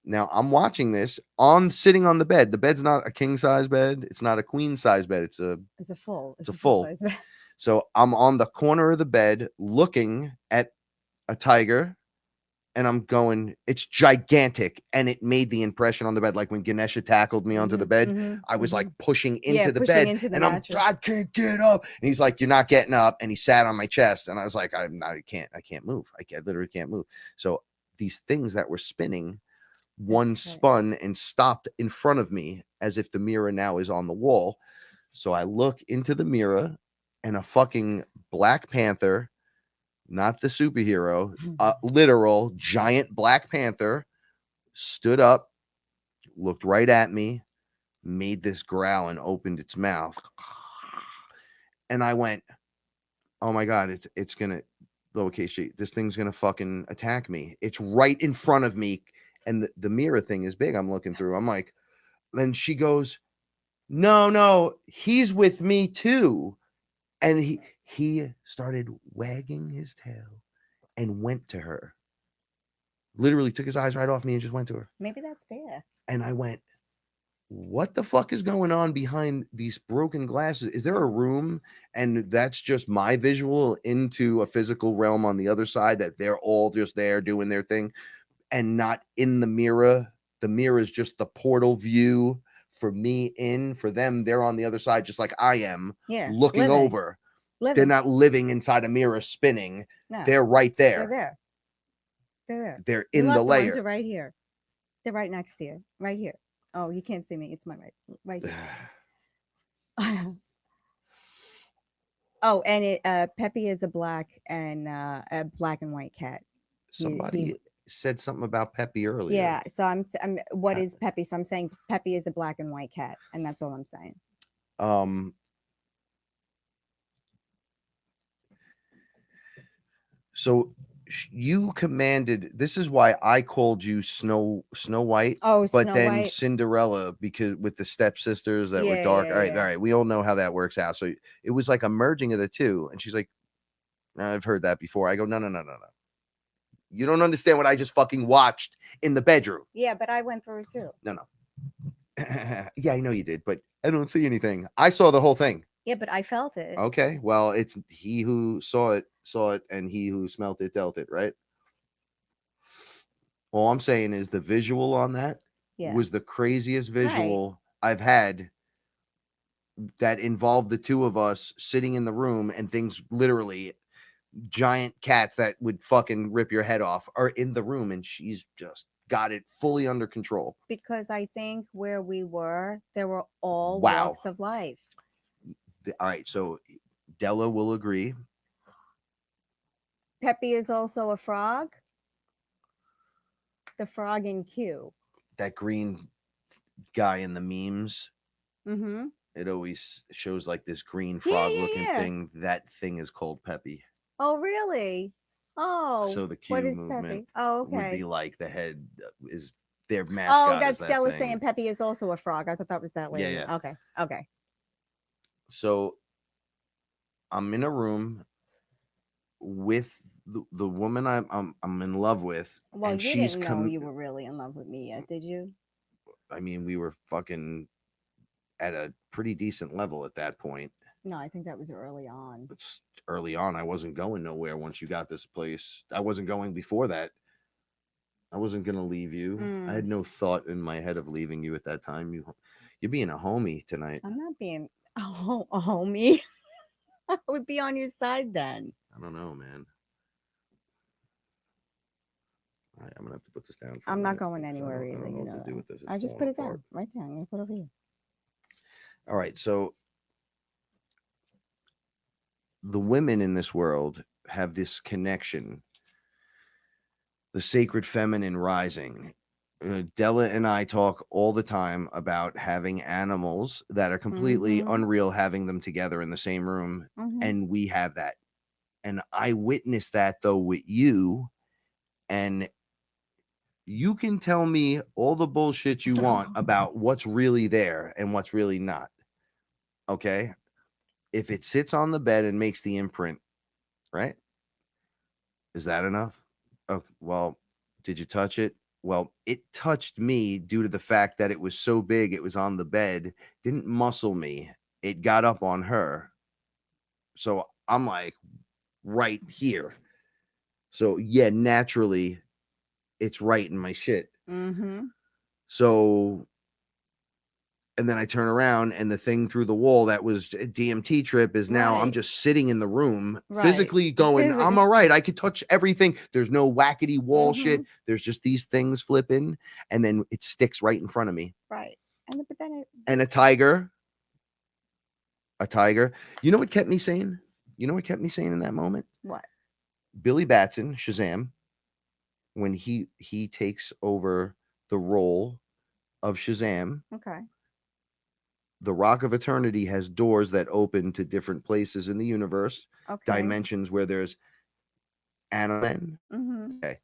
Now I'm watching this sitting on the bed. The bed's not a king size bed. It's not a queen size bed. It's a full. size bed. So I'm on the corner of the bed looking at a tiger, and I'm going, it's gigantic. And it made the impression on the bed. Like when Ganesha tackled me onto the bed, I was like pushing into the bed, and I can't get up. And he's like, you're not getting up. And he sat on my chest. And I was like, I can't move. I literally can't move. So these things that were spinning, one spun and stopped in front of me as if the mirror now is on the wall. So I look into the mirror, and a fucking Black Panther, not the superhero, a literal giant Black Panther, stood up, looked right at me, made this growl, and opened its mouth. And I went, oh my God, it's gonna, lowercase g, this thing's gonna fucking attack me. It's right in front of me. And the mirror thing is big. I'm looking through. I'm like, then she goes, no, he's with me too. And he started wagging his tail and went to her. Literally took his eyes right off me and just went to her. Maybe that's fair. And I went, what the fuck is going on behind these broken glasses? Is there a room? And that's just my visual into a physical realm on the other side, that they're all just there doing their thing. and not in the mirror. The mirror is just the portal view for me in. For them, they're on the other side, just like I am, looking over. They're not living inside a mirror spinning. No, they're right there. They're there. They're in the layer. Ones are right here. They're right next to you. Right here. Oh, you can't see me. It's my right here. Oh, and it Peppy is a black and white cat. Somebody said something about Peppy earlier. Yeah, so I'm what is Peppy? So I'm saying Peppy is a black and white cat, and that's all I'm saying. So you commanded, this is why I called you Snow White. Oh, but Snow then White. Cinderella, because with the stepsisters that were dark. All right. We all know how that works out. So it was like a merging of the two. And she's like, I've heard that before. I go, no. You don't understand what I just fucking watched in the bedroom. Yeah, but I went through it too. No. Yeah, I know you did, but I don't see anything. I saw the whole thing. Yeah, but I felt it. Okay, well, it's he who saw it, and he who smelt it, dealt it, right? All I'm saying is the visual on that was the craziest visual I've had that involved the two of us sitting in the room and things literally giant cats that would fucking rip your head off are in the room, and she's just got it fully under control. Because I think where we were, there were all walks of life. All right, so Della will agree. Peppy is also a frog. The frog in Q. That green guy in the memes. Mm-hmm. It always shows like this green frog-looking thing. That thing is called Peppy. Oh, really? Oh. So the Q movement Peppy? Oh, okay. would be like the head is their mascot. Oh, that's Della saying Peppy is also a frog. I thought that was that lady. Yeah. Okay. So I'm in a room with the woman I'm in love with. Well, and you she's didn't know you were really in love with me yet, did you? I mean, we were fucking at a pretty decent level at that point. No, I think that was early on. It's early on. I wasn't going nowhere once you got this place. I wasn't going before that. I wasn't going to leave you. I had no thought in my head of leaving you at that time. You're being a homie tonight. I'm not being a homie. I would be on your side then. I don't know, man. All right, I'm going to have to put this down. I'm not going anywhere either. You know, do with this. I just put it down right there. I'm going to put it over here. All right, so the women in this world have this connection, the sacred feminine rising. Della and I talk all the time about having animals that are completely unreal, having them together in the same room, and we have that. And I witnessed that though with you, and you can tell me all the bullshit you want about what's really there and what's really not. Okay? If it sits on the bed and makes the imprint, right? Is that enough? Okay, well, did you touch it? Well, it touched me due to the fact that it was so big, it was on the bed, didn't muscle me. It got up on her. So I'm like right here. So yeah, naturally, it's right in my shit. So, and then I turn around and the thing through the wall that was a DMT trip is now I'm just sitting in the room physically going, I'm all right. I could touch everything. There's no wackety wall shit. There's just these things flipping and then it sticks right in front of me. Right. And a tiger. You know what kept me sane? You know what kept me sane in that moment? What? Billy Batson, Shazam, when he takes over the role of Shazam. Okay. The Rock of Eternity has doors that open to different places in the universe, dimensions where there's animal. Okay.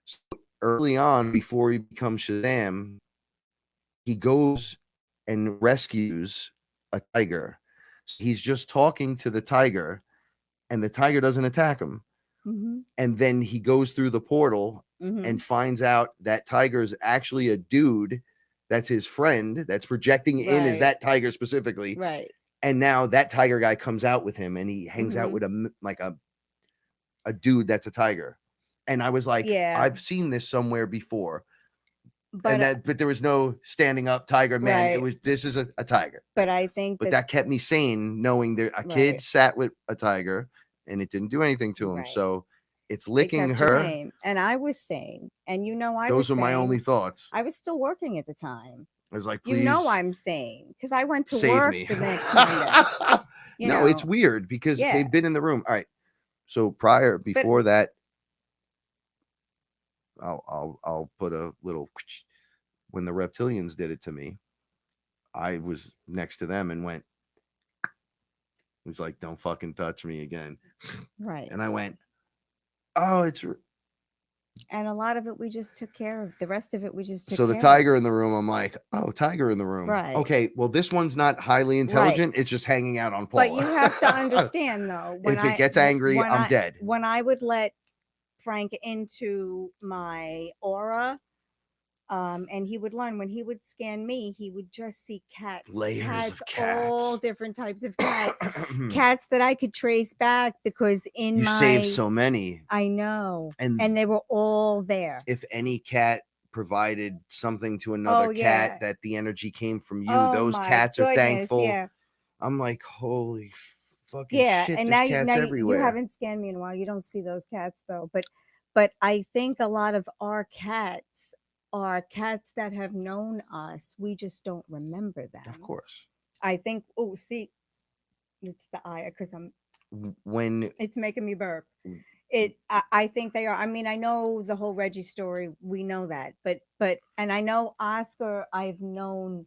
So early on, before he becomes Shazam, he goes and rescues a tiger. He's just talking to the tiger, and the tiger doesn't attack him. And then he goes through the portal and finds out that tiger is actually a dude. That's his friend that's projecting in as that tiger specifically. Right. And now that tiger guy comes out with him and he hangs out with a dude that's a tiger. And I was like, Yeah. I've seen this somewhere before. But But there was no standing up tiger, man. It Right. was, this is a tiger. but I think But that kept me sane, knowing that a kid Right. sat with a tiger and it didn't do anything to him. Right. So it's it licking kept you her. sane. And I was sane. And I Those was are my sane. only thoughts. I was still working at the time. I was like, please, I'm sane because I went to save work me. the next Monday. No, it's weird because Yeah. they've been in the room. All right. So before that, I'll put a little. When the reptilians did it to me, I was next to them and went. It was like, don't fucking touch me again. Right. And I went, oh, it's. And a lot of it we just took care of. The rest of it we just took So the care tiger in the room, I'm like, oh, tiger in the room. Right. Okay, well, this one's not highly intelligent. It's just hanging out on Paula. But you have to understand, though, if it gets angry, I'm dead. When I would let Frank into my aura, and he would learn, when he would scan me, he would just see cats. Layers of cats. All different types of cats. Cats that I could trace back because you saved so many. I know. And they were all there. If any cat provided something to another cat that the energy came from you, those cats are thankful. Yeah. I'm like, holy fucking shit. And there's now cats everywhere. You haven't scanned me in a while. You don't see those cats though. But I think a lot of our cats are cats that have known us. We just don't remember them. Of course. I think, see, it's the eye because it's making me burp. I think they are. I mean, I know the whole Reggie story. We know that, but and I know Oscar. I've known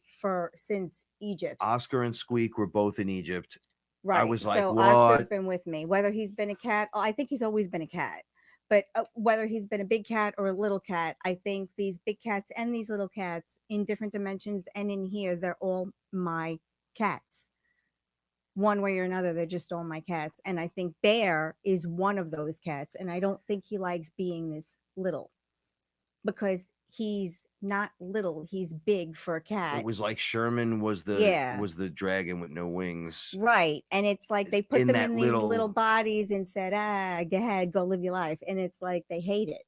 since Egypt. Oscar and Squeak were both in Egypt. Right. I was like, so what? Oscar's been with me. Whether he's been a cat, I think he's always been a cat. But whether he's been a big cat or a little cat, I think these big cats and these little cats in different dimensions and in here, they're all my cats. One way or another, they're just all my cats. And I think Bear is one of those cats. And I don't think he likes being this little because he's not little. He's big for a cat. It was like Sherman was the dragon with no wings. Right. And it's like they put them in these little bodies and said, go ahead, go live your life. And it's like they hate it.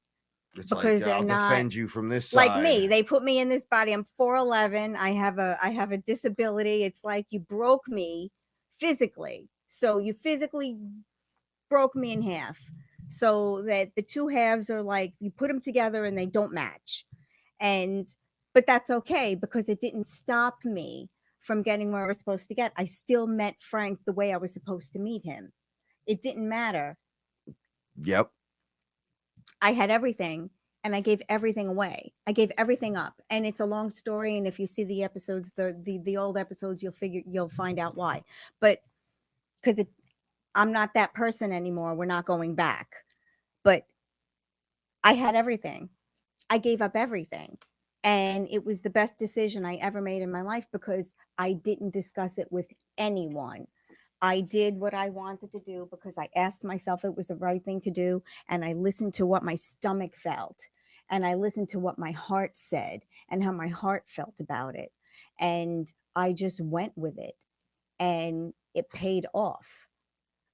It's because like, I'll defend you from this side. Like me, they put me in this body. I'm 4'11". I have a disability. It's like you broke me physically. So you physically broke me in half. So that the two halves are like you put them together and they don't match. But that's okay because it didn't stop me from getting where I was supposed to get. I still met Frank the way I was supposed to meet him. It didn't matter. Yep. I had everything and I gave everything away. I gave everything up. And it's a long story. And if you see the episodes, the old episodes, you'll find out why. But because I'm not that person anymore. We're not going back. But I had everything. I gave up everything. And it was the best decision I ever made in my life because I didn't discuss it with anyone. I did what I wanted to do because I asked myself it was the right thing to do. And I listened to what my stomach felt. And I listened to what my heart said and how my heart felt about it. And I just went with it. And it paid off.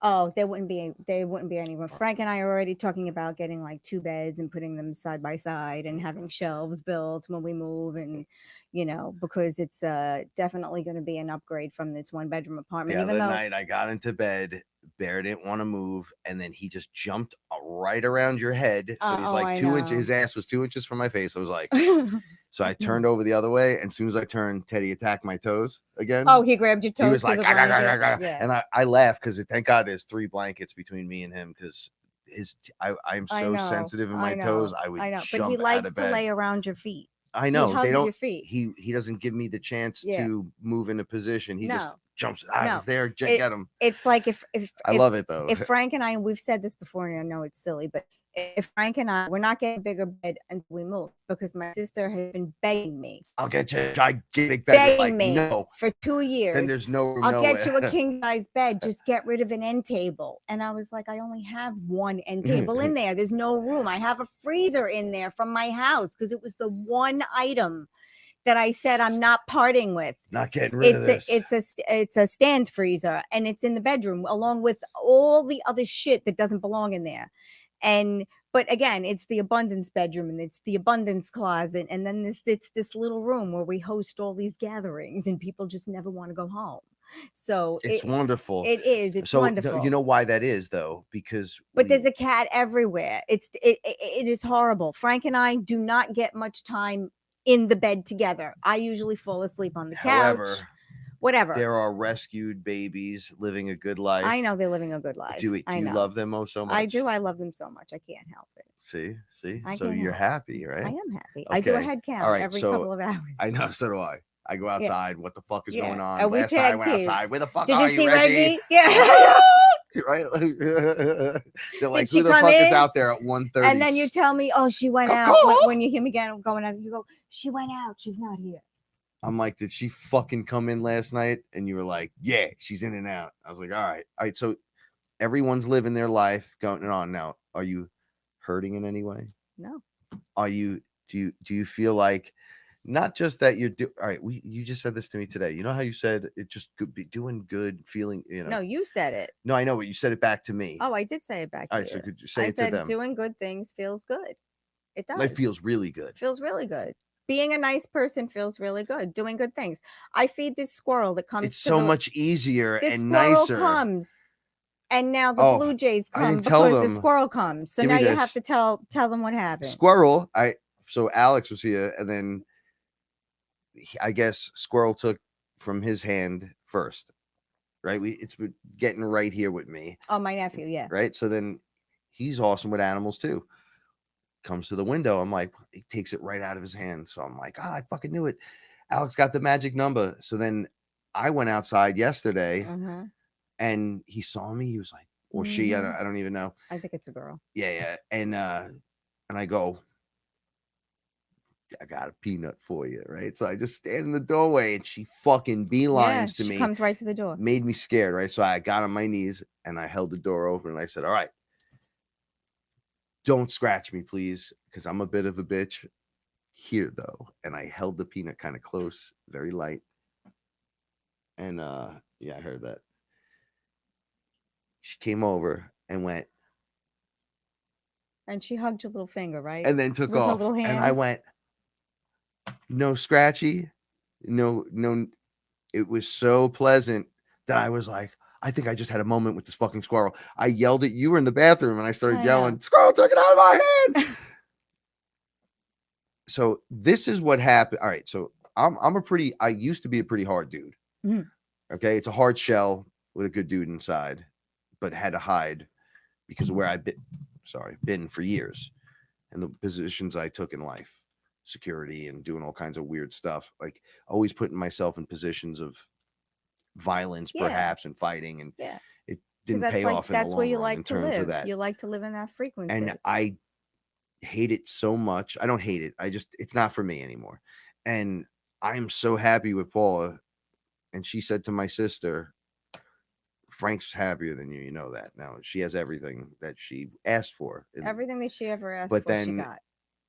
Oh, there wouldn't be anyone. Frank and I are already talking about getting like 2 beds and putting them side by side and having shelves built when we move. And, because it's definitely going to be an upgrade from this 1-bedroom apartment. The other night I got into bed, Bear didn't want to move. And then he just jumped right around your head. So he's like 2 inches. His ass was 2 inches from my face. I was like, so I turned over the other way. And as soon as I turned, Teddy attacked my toes again. Oh, he grabbed your toes. He was like, yeah. And I laughed because thank God there's 3 blankets between me and him because I'm so sensitive in my toes. I would jump but he likes out of bed. To lay around your feet. I know. He hugs your feet. He doesn't give me the chance to move into position. He just jumps. He's there. Get him. It's like if I love it though. If Frank and I, we've said this before, and I know it's silly, but if Frank and I, we're not getting a bigger bed until we move because my sister has been begging me. I'll get you a gigantic bed. Begging me for 2 years. Then there's no room. I'll get you a king size bed. Just get rid of an end table. And I was like, I only have 1 end table in there. There's no room. I have a freezer in there from my house because it was the one item that I said I'm not parting with. Not getting rid of this. It's a stand freezer and it's in the bedroom along with all the other shit that doesn't belong in there. But again, it's the abundance bedroom and it's the abundance closet, and then it's this little room where we host all these gatherings, and people just never want to go home. So It's wonderful. It is. It's so wonderful. you know why that is though? Because but there's a cat everywhere. It is horrible. Frank and I do not get much time in the bed together. I usually fall asleep on the couch. However, whatever. there are rescued babies living a good life. I know they're living a good life. Do you love them so much? I do. I love them so much. I can't help it. See, I so you're happy, right? I am happy. I do a head count every couple of hours. I know, so do I. I go outside. What the fuck is going on? We Last night I went outside. Where the fuck Did are you see Reggie? Yeah. Right? They're like, she who the fuck is out there at 1:30? And then you tell me, oh, she went out. When you hear me going out, you go, she went out. She's not here. I'm like, did she fucking come in last night? And you were like, yeah, she's in and out. I was like, all right. So everyone's living their life going on. Now, are you hurting in any way? No. Are you? Do you feel like not just that you're all right? You just said this to me today. You know how you said it just could be doing good, feeling. No, you said it. No, I know, but you said it back to me. Oh, I did say it back to you. All right, so could you say I it said, to them? Doing good things feels good. It does. It feels really good. Feels really good. Being a nice person feels really good. Doing good things. I feed this squirrel that comes. It's so much easier and nicer. This squirrel comes. And now the Blue Jays come because the squirrel comes. So now you have to tell them what happened. Squirrel, so Alex was here, and then I guess Squirrel took from his hand first, right? It's getting right here with me. Oh, my nephew, yeah. Right? So then he's awesome with animals too. Comes to the window. I'm like, he takes it right out of his hand. So I'm like, I fucking knew it. Alex got the magic number. So then I went outside yesterday. And he saw me. He was like, or she, I don't even know. I think it's a girl. Yeah. And I go, I got a peanut for you, right? So I just stand in the doorway, and she fucking beelines to me. She comes right to the door. Made me scared, right? So I got on my knees and I held the door open, and I said, all right, don't scratch me, please, because I'm a bit of a bitch here, though. And I held the peanut kind of close, very light. And yeah, I heard that. She came over and went. And she hugged your little finger, right? And then took off. And I went, no scratchy. No. It was so pleasant that I was like, I think I just had a moment with this fucking squirrel. I yelled at you were in the bathroom, and I started yelling, squirrel took it out of my hand. So this is what happened. All right. So I used to be a pretty hard dude. Okay. It's a hard shell with a good dude inside, but had to hide because of where I've been for years and the positions I took in life, security and doing all kinds of weird stuff, like always putting myself in positions of violence, perhaps, and fighting. And it didn't pay off in the long run. That's where you like to live. You like to live in that frequency. And I hate it so much. I don't hate it. It's not for me anymore. And I'm so happy with Paula. And she said to my sister, Frank's happier than you. You know that now. She has everything that she asked for. Everything that she ever asked for, she got.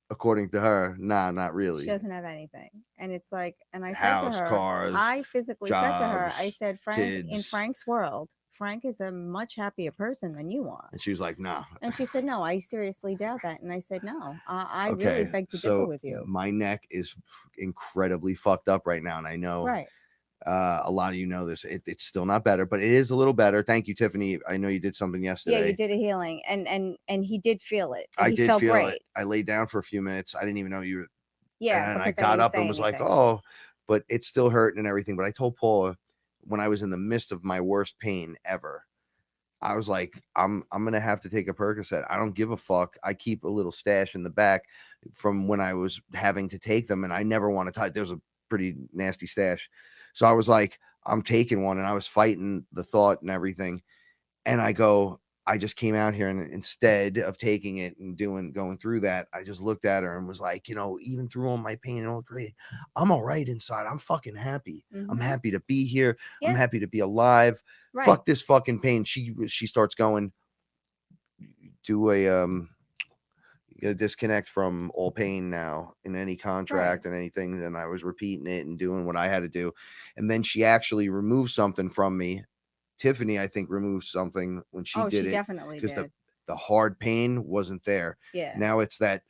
According to her, not really. She doesn't have anything. And it's like, and I said to her, cars, I physically jobs, said to her, I said, Frank, kids. In Frank's world, Frank is a much happier person than you are. And she was like, no. And she said, no, I seriously doubt that. And I said, no, I really beg to differ with you. My neck is incredibly fucked up right now. And I know a lot of you know this. It's still not better, but it is a little better. Thank you, Tiffany. I know you did something yesterday. Yeah, you did a healing, and he did feel it. I did feel great. it. I laid down for a few minutes. I didn't even know you were. Yeah, and I got up and was like, oh, but it still hurt and everything. But I told Paula when I was in the midst of my worst pain ever, I was like, I'm gonna have to take a Percocet. I don't give a fuck. I keep a little stash in the back from when I was having to take them, and I never want to touch. There's a pretty nasty stash. So I was like, I'm taking one, and I was fighting the thought and everything. And I just came out here, and instead of taking it and going through that, I just looked at her and was like, even through all my pain and all great, I'm all right inside. I'm fucking happy. I'm happy to be here. I'm happy to be alive. Right. Fuck this fucking pain. She starts going, do you got to disconnect from all pain now in any contract and anything. And I was repeating it and doing what I had to do. And then she actually removed something from me. Tiffany, I think, removed something when she did it. Definitely did. the hard pain wasn't there. Yeah. Now it's that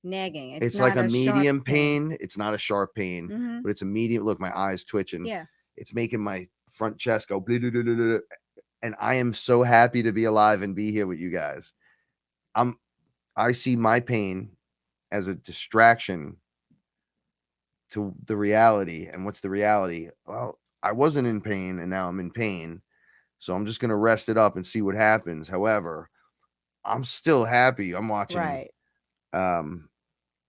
Nagging. it's not like a sharp medium pain. It's not a sharp pain, Mhm. but it's a medium. Look, my eyes twitching. Yeah. It's making my front chest go bleed, and I am so happy to be alive and be here with you guys. I see my pain as a distraction to the reality. And what's the reality? Well, I wasn't in pain and now I'm in pain. So I'm just going to rest it up and see what happens. However, I'm still happy. I'm watching Right.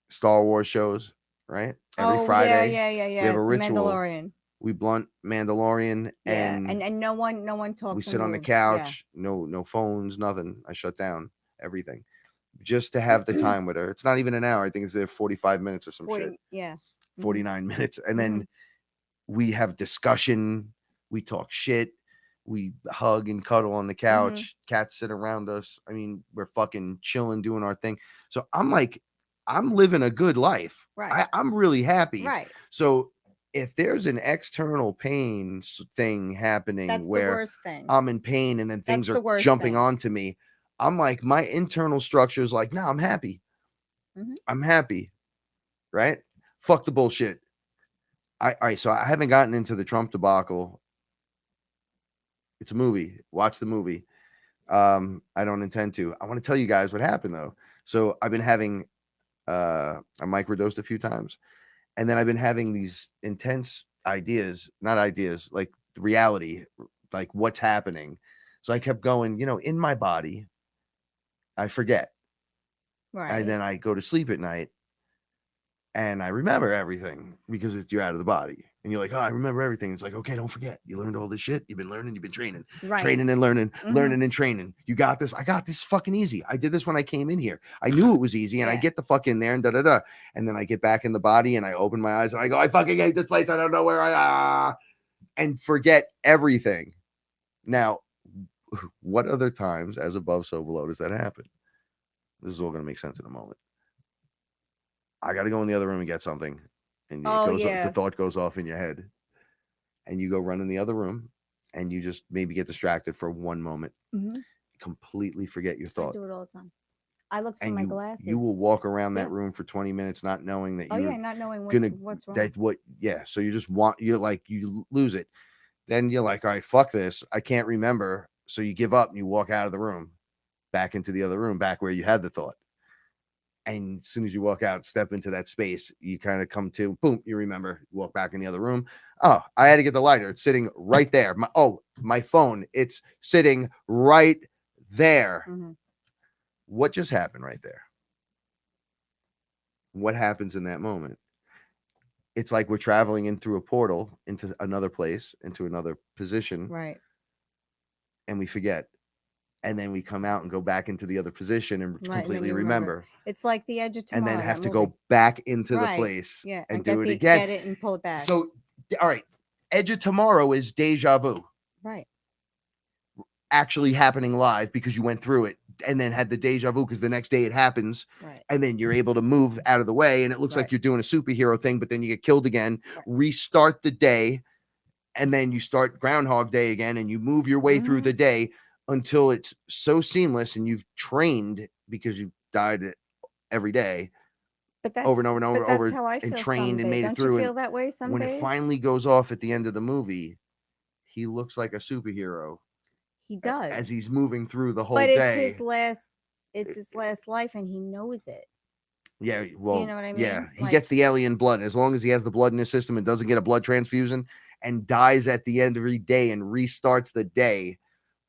Star Wars shows, right? Every Friday. Yeah. We have a The ritual. Mandalorian. We blunt Mandalorian Yeah. and And no one talks. we and sit on the moves. Yeah. couch, no phones, nothing. I shut down everything just to have the time with her. It's not even an hour. I think it's there 45 minutes or some 40, shit. yeah. 49 minutes. And then we have discussion. We talk shit. We hug and cuddle on the couch. Cats sit around us. I mean, we're fucking chilling, doing our thing. So I'm like, I'm living a good life. Right. I'm really happy. Right. So if there's an external pain thing happening That's where the worst thing. I'm in pain and then things That's the are worst jumping thing. onto me, I'm like, my internal structure is like, no, I'm happy. I'm happy. Right? Fuck the bullshit. All right, so I haven't gotten into the Trump debacle. It's a movie. Watch the movie. I don't intend to. I want to tell you guys what happened though. So I've been having I microdosed a few times, and then I've been having these intense ideas, not ideas, like reality, like what's happening. So I kept going, in my body. I forget. Right. And then I go to sleep at night and I remember everything because you're out of the body. And you're like, oh, I remember everything. It's like, okay, don't forget. You learned all this shit. You've been learning. You've been training. Right. Training and learning. Learning and training. You got this. I got this fucking easy. I did this when I came in here. I knew it was easy. And I get the fuck in there and da-da-da. And then I get back in the body and I open my eyes and I go, I fucking hate this place. I don't know where I and forget everything. Now, what other times as above, so below does that happen? This is all going to make sense in a moment. I got to go in the other room and get something. And the thought goes off in your head. And you go run in the other room and you just maybe get distracted for one moment. Completely forget your thought. I do it all the time. I look for my glasses. You will walk around that room for 20 minutes not knowing that not knowing what's wrong. So you just you lose it. Then you're like, all right, fuck this. I can't remember. So you give up and you walk out of the room, back into the other room, back where you had the thought. And as soon as you walk out, step into that space, you kind of come to, boom, you remember, you walk back in the other room. Oh, I had to get the lighter. It's sitting right there. My phone, it's sitting right there. What just happened right there? What happens in that moment? It's like we're traveling in through a portal into another place, into another position. Right. And we forget. And then we come out and go back into the other position and completely remember. It's like the Edge of Tomorrow. And then have to go back into the place and do it again. Get it and pull it back. So, all right. Edge of Tomorrow is deja vu. Right. Actually happening live because you went through it and then had the deja vu because the next day it happens. Right. And then you're able to move out of the way and it looks like you're doing a superhero thing, but then you get killed again, restart the day, and then you start Groundhog Day again and you move your way through the day until it's so seamless and you've trained because you've died every day. But that's, over and over and over, that's how I feel and trained and made Don't it through. You feel that way some when days? It finally goes off at the end of the movie, he looks like a superhero. He does. As he's moving through the whole day. But it's his last life and he knows it. Yeah, well, do you know what I mean? Yeah, he gets the alien blood. As long as he has the blood in his system and doesn't get a blood transfusion and dies at the end of every day and restarts the day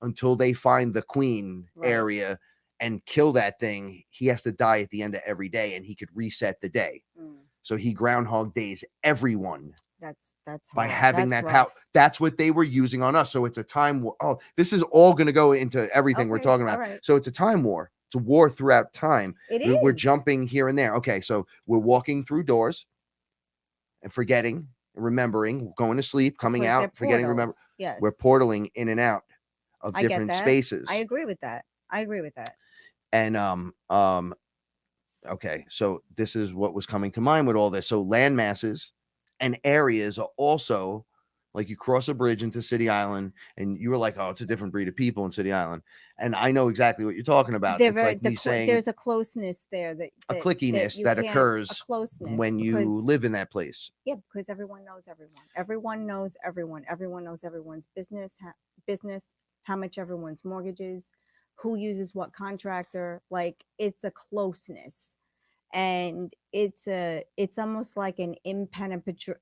until they find the queen area and kill that thing, he has to die at the end of every day and he could reset the day. So he Groundhog Days everyone. That's by having that power. That's what they were using on us. So it's a time war. Oh, this is all going to go into everything we're talking about. Right. So it's a time war. It's a war throughout time. We're jumping here and there. Okay, so we're walking through doors and forgetting, remembering, going to sleep, coming out, forgetting, remember. Yes. We're portaling in and out of different spaces. I agree with that. And okay, so this is what was coming to mind with all this. So land masses and areas are also Like you cross a bridge into City Island, and you were like, "Oh, it's a different breed of people in City Island," and I know exactly what you're talking about. They're It's very, like me saying there's a closeness there a clickiness you that can't, a occurs closeness when you because live in that place. yeah, because everyone knows everyone. Everyone knows everyone. Everyone knows everyone's business, how much everyone's mortgages, who uses what contractor. Like it's a closeness, and it's almost like an Impenetrable.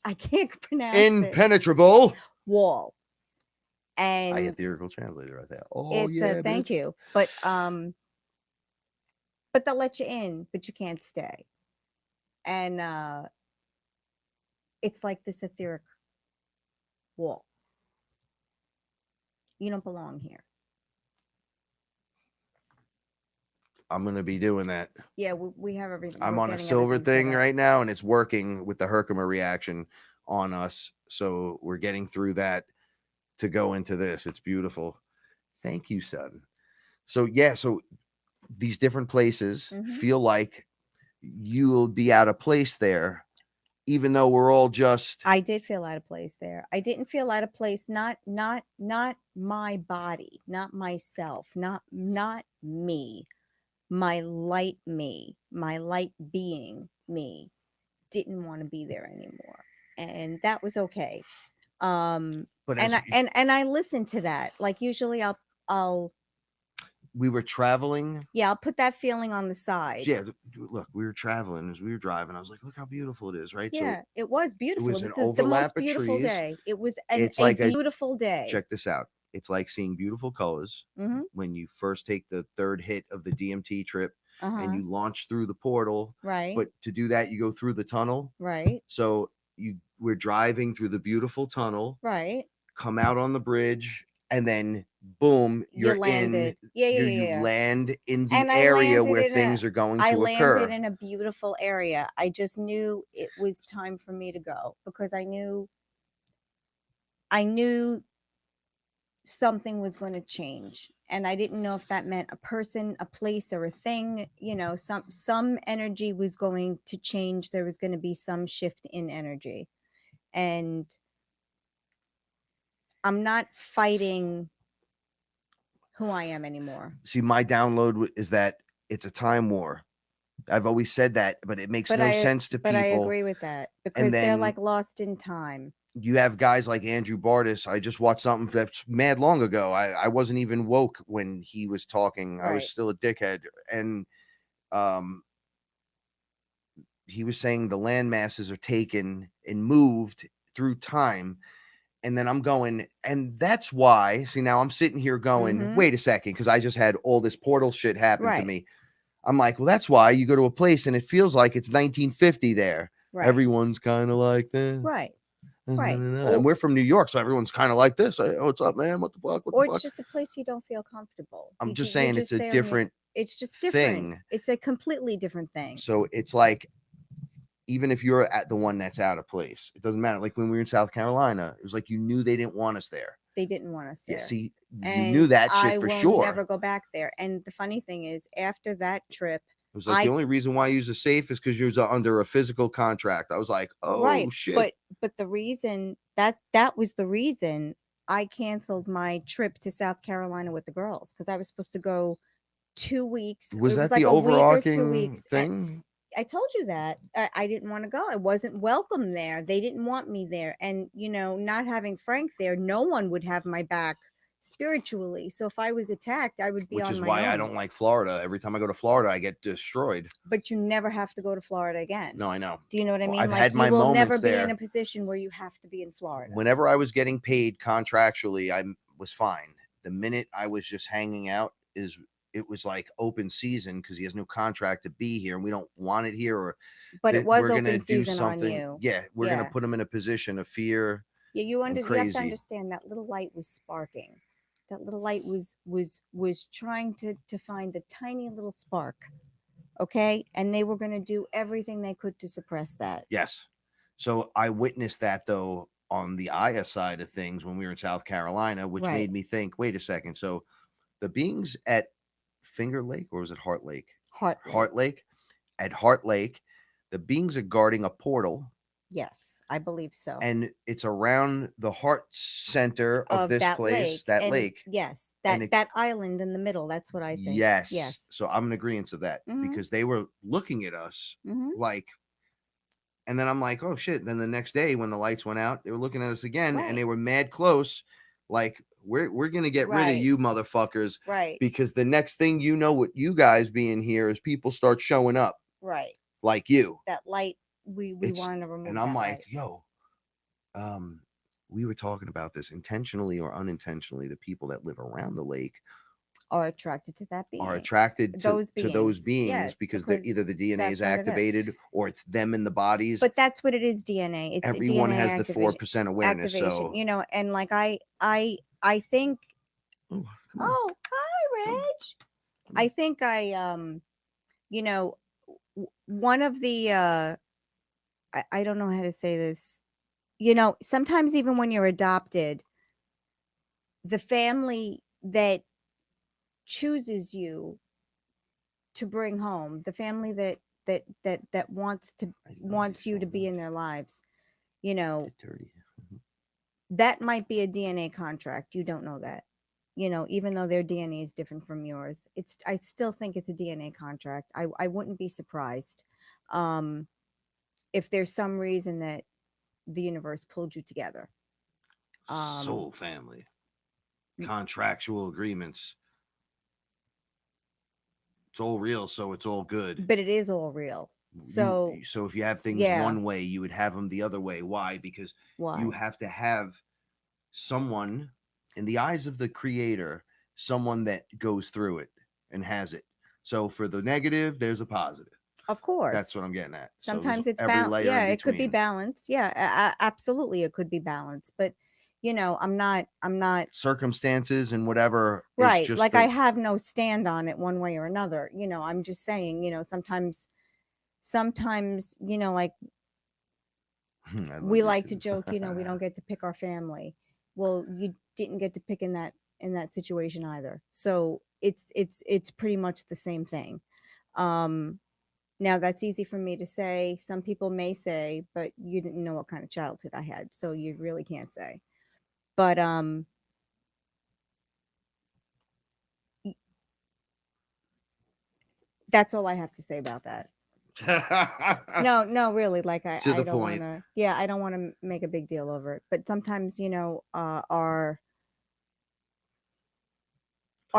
I can't pronounce it, Impenetrable. wall. I And ethereal translator right there. Oh it's yeah, a thank bitch. you, but they'll let you in, but you can't stay. And it's like this etheric wall. You don't belong here. I'm gonna be doing that. Yeah, we have everything. I'm we're on a getting silver everything set thing up. right now, and it's working with the Herkimer reaction on us. So we're getting through that to go into this. It's beautiful. Thank you, son. So yeah, so these different places feel like you'll be out of place there, even though we're all just I did feel out of place there. I didn't feel out of place. Not my body, not myself, not me. My light being me didn't want to be there anymore, and that was okay. but And as I listened to that. Like usually I'll we were traveling. yeah, I'll put that feeling on the side. Yeah, look, we were traveling as we were driving. I was like, look how beautiful it is, right? Yeah, So it was beautiful. was It an was the overlap most of beautiful trees. day. It was It's a like beautiful day. check this out. It's like seeing beautiful colors when you first take the third hit of the DMT trip and you launch through the portal. Right. But to do that, you go through the tunnel. Right. So we're driving through the beautiful tunnel. Right. Come out on the bridge, and then boom, you're landed. in. Yeah. You land in the And I area landed where in things are going I to landed occur. in a beautiful area. I just knew it was time for me to go because I knew something was going to change, and I didn't know if that meant a person, a place, or a thing. You know, some energy was going to change. There was going to be some shift in energy, and I'm not fighting who I am anymore. See, my download is that it's a time war. I've always said that, but it makes no sense to people. But I agree with that because they're like lost in time. You have guys like Andrew Bardis. I just watched something that's mad long ago. I wasn't even woke when he was talking. I was still a dickhead. And he was saying the land masses are taken and moved through time. And then I'm going, and that's why, see, now I'm sitting here going, wait a second, because I just had all this portal shit happen to me. I'm like, well, that's why you go to a place and it feels like it's 1950 there. Right. Everyone's kind of like this. Right. Right. And we're from New York, so everyone's kind of like this. Oh, what's up, man? What the fuck? Or it's just a place you don't feel comfortable. I'm just saying it's a different it's just different thing. It's a completely different thing. So it's like, even if you're at the one that's out of place, it doesn't matter. Like when we were in South Carolina, it was like you knew they didn't want us there. They didn't want us there. Yeah, see, you knew that shit for sure. I will never go back there. And the funny thing is, after that trip, it was like the only reason why you use a safe is because you're under a physical contract. I was like, oh shit. But the reason that was the reason I canceled my trip to South Carolina with the girls, because I was supposed to go 2 weeks. Was that like the overarching thing? I told you that I didn't want to go. I wasn't welcome there. They didn't want me there. And, you know, not having Frank there, no one would have my back spiritually. So if I was attacked, I would be on my own. Which is why I don't like Florida. Every time I go to Florida, I get destroyed. But you never have to go to Florida again. No, I know. Do you know what I mean? I've had my moments there. You will never be in a position where you have to be in Florida. Whenever I was getting paid contractually, I was fine. The minute I was just hanging out it was like open season because he has no contract to be here and we don't want it here. But it was open season on you. Yeah, we're going to put him in a position of fear. Yeah, you have to understand that little light was sparking. That little light was trying to find a tiny little spark. Okay? And they were going to do everything they could to suppress that. Yes. So I witnessed that though on the Aya side of things when we were in South Carolina, which made me think, wait a second. So the beings at Finger Lake, or was it Heart Lake? Heart Lake. At Heart Lake, the beings are guarding a portal Yes, I believe so. And it's around the heart center of this that place, lake, that and lake. yes, and that it, that island in the middle. That's what I think. yes. Yes. So I'm in agreement to that Mhm. because they were looking at us Hmm. like, and then I'm like, oh shit. Then the next day when the lights went out, they were looking at us again and Right. they were mad close. Like, we're gonna get rid of Right. you motherfuckers Right. because the next thing you know, with you guys being here is people start showing up Right. like you. That light. We It's wanted to remove and I'm that like, light. yo, we were talking about this intentionally or unintentionally. The people that live around the lake Are attracted to that being. are attracted to those beings Yes, because either the DNA that's is why they're there. activated or it's them in the bodies. But that's what it is. DNA. It's Everyone DNA has the activation. 4% awareness. Activation. So, You know, and like I think. oh, come on. Oh, hi, Reg. I think you know, one of the I don't know how to say this. You know, sometimes even when you're adopted, the family that chooses you to bring home, the family that wants you to be in their lives, you know, Get dirty. that might be a DNA contract. You don't know that. You know, even though their DNA is different from yours, I still think it's a DNA contract. I wouldn't be surprised if there's some reason that the universe pulled you together. Soul family, contractual agreements. It's all real, so it's all good. But it is all real. So if you have things one way, you would have them the other way. Why? Because you have to have someone in the eyes of the creator, someone that goes through it and has it. So for the negative, there's a positive. Of course. That's what I'm getting at. Sometimes so it's balanced. Yeah, it could be between. balanced. Yeah, absolutely, it could be balanced. But you know, I'm not Circumstances and whatever. right. Is just Like I have no stand on it one way or another. You know, I'm just saying. You know, sometimes, you know, like we like to joke. You know, we don't get to pick our family. Well, you didn't get to pick in that situation either. So it's pretty much the same thing. Now that's easy for me to say. Some people may say, but you didn't know what kind of childhood I had, so you really can't say. But that's all I have to say about that. No, really. Like I don't want to. Yeah, I don't want to make a big deal over it. But sometimes, you know, our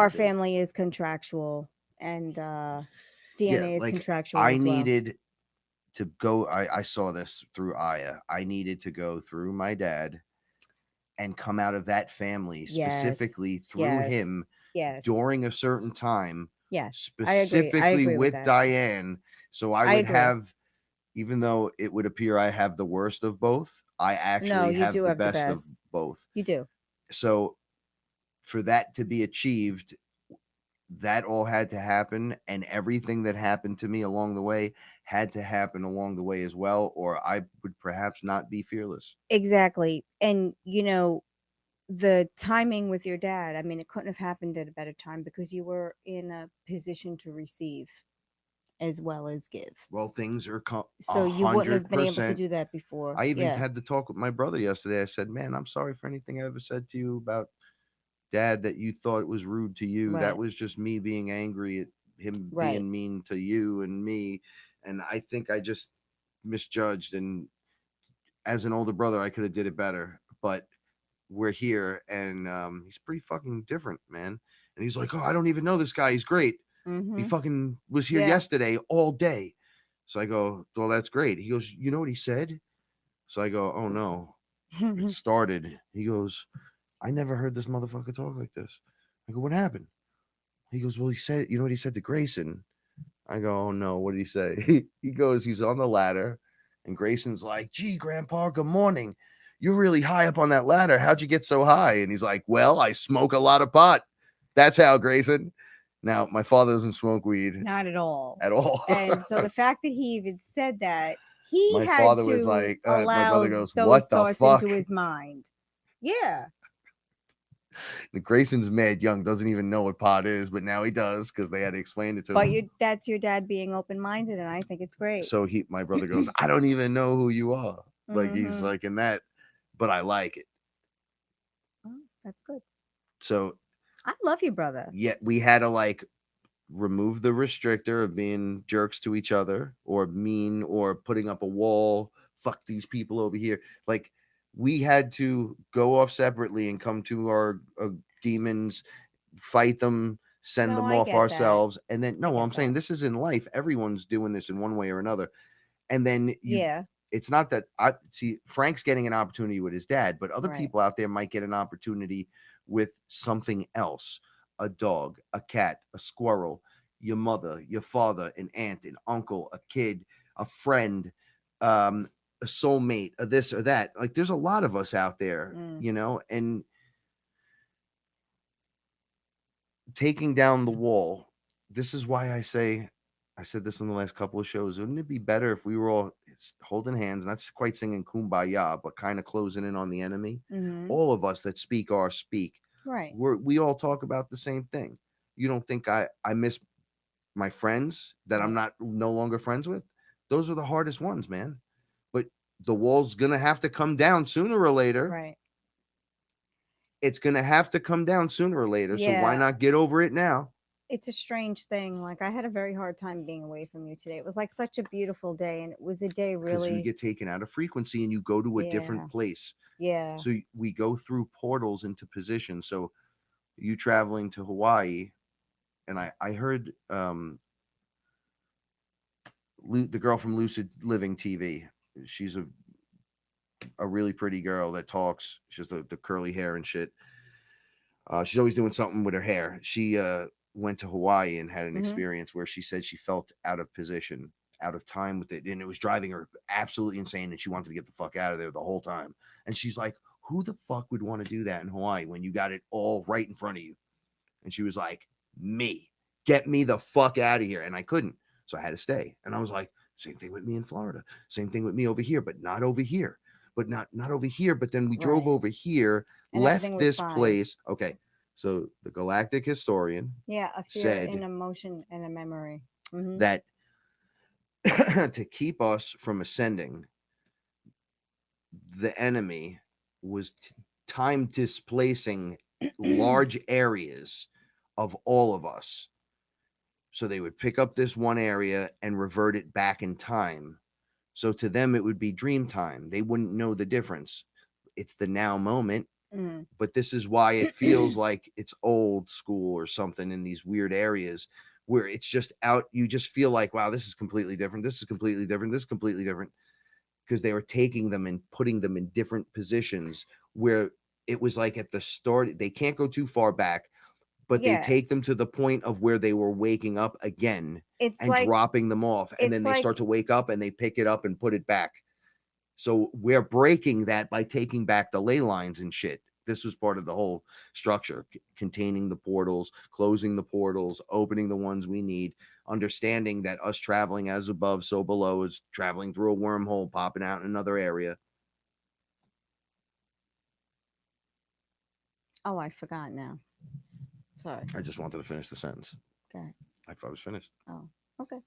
family is contractual, and DNA is contractual. I as well. needed to go. I saw this through Aya. I needed to go through my dad and come out of that family specifically through him during a certain time. Yes, specifically I agree with that. Diane. So I would agree. have, even though it would appear I have the worst of both, I actually have the best of both. You do. So for that to be achieved, that all had to happen, and everything that happened to me along the way had to happen along the way as well, or I would perhaps not be fearless. Exactly. And you know, the timing with your dad, I mean, it couldn't have happened at a better time because you were in a position to receive as well as give. Well, things are so you wouldn't have been able to do that before. I even had the talk with my brother yesterday. I said, man, I'm sorry for anything I ever said to you about Dad that you thought it was rude to you. That was just me being angry at him being mean to you and me. And I think I just misjudged. And as an older brother, I could have did it better. But we're here, and he's pretty fucking different, man. And he's like, oh, I don't even know this guy. He's great. He fucking was here yesterday all day. So I go, well, that's great. He goes, you know what he said? So I go, oh no, it started. He goes, I never heard this motherfucker talk like this. I go, what happened? He goes, well, he said, you know what he said to Grayson? I go, oh no, what did he say? He goes, he's on the ladder, and Grayson's like, gee, Grandpa, good morning. You're really high up on that ladder. How'd you get so high? And he's like, well, I smoke a lot of pot. That's how, Grayson. Now, my father doesn't smoke weed. Not at all. At all. And so the fact that he even said that, my father was like, my brother goes, what the fuck? Into his mind. Yeah. The Grayson's mad young, doesn't even know what pot is, but now he does because they had to explain it to him. But that's your dad being open-minded, and I think it's great. So my brother goes, I don't even know who you are. Like he's Mhm. like in that, but I like it. Oh, that's good. So I love you, brother. yet we had to like remove the restrictor of being jerks to each other or mean or putting up a wall. Fuck these people over here. Like we had to go off separately and come to our demons, fight them, send No, them I off get that. ourselves. And then, I no, get I'm saying that. this is in life. Everyone's doing this in one way or another. And then Yeah. it's not that I see Frank's getting an opportunity with his dad, but other Right. people out there might get an opportunity with something else: a dog, a cat, a squirrel, your mother, your father, an aunt, an uncle, a kid, a friend, a soulmate, a this or that. Like there's a lot of us out there, Mm. and taking down the wall. This is why I said this in the last couple of shows. Wouldn't it be better if we were all holding hands, not quite singing kumbaya, but kind of closing in on the enemy? Mhm. All of us that speak our speak. Right. We all talk about the same thing. You don't think I miss my friends that I'm Right. not no longer friends with? Those are the hardest ones, man. But the wall's gonna have to come down sooner or later. Right. It's gonna have to come down sooner or later. So why Yeah. not get over it now? It's a strange thing. Like I had a very hard time being away from you today. It was like such a beautiful day, and it was a day Because you really. get taken out of frequency and you go to a different Yeah. place. Yeah. So we go through portals into position. So you traveling to Hawaii, and I heard the girl from Lucid Living TV. She's a really pretty girl that talks. She has the curly hair and shit. She's always doing something with her hair. She went to Hawaii and had an Mhm. experience where she said she felt out of position, out of time with it, and it was driving her absolutely insane. And she wanted to get the fuck out of there the whole time. And she's like, "Who the fuck would want to do that in Hawaii when you got it all right in front of you?" And she was like, "Me, get me the fuck out of here." And I couldn't, so I had to stay. And I was like, "Same thing with me in Florida. Same thing with me over here, but not over here." But not over here. But then we drove Right. over here, And everything left was this fine. place. Okay, so the galactic historian Yeah, a fear, an said emotion, and a memory. Mhm. that to keep us from ascending, the enemy was time displacing large areas of all of us. So they would pick up this one area and revert it back in time. So to them, it would be dream time. They wouldn't know the difference. It's the now moment. Mm. But this is why it feels like it's old school or something in these weird areas where it's just out. You just feel like, wow, this is completely different. This is completely different. This is completely different. Because they were taking them and putting them in different positions where it was like at the start, they can't go too far back, but they Yeah. take them to the point of where they were waking up again It's and like dropping them off. And then it's they start like to wake up and they pick it up and put it back. So we're breaking that by taking back the ley lines and shit. This was part of the whole structure, containing the portals, closing the portals, opening the ones we need, understanding that us traveling as above, so below is traveling through a wormhole, popping out in another area. oh, I forgot now. Sorry. I just wanted to finish the sentence. Okay. I thought I was finished. Oh, okay.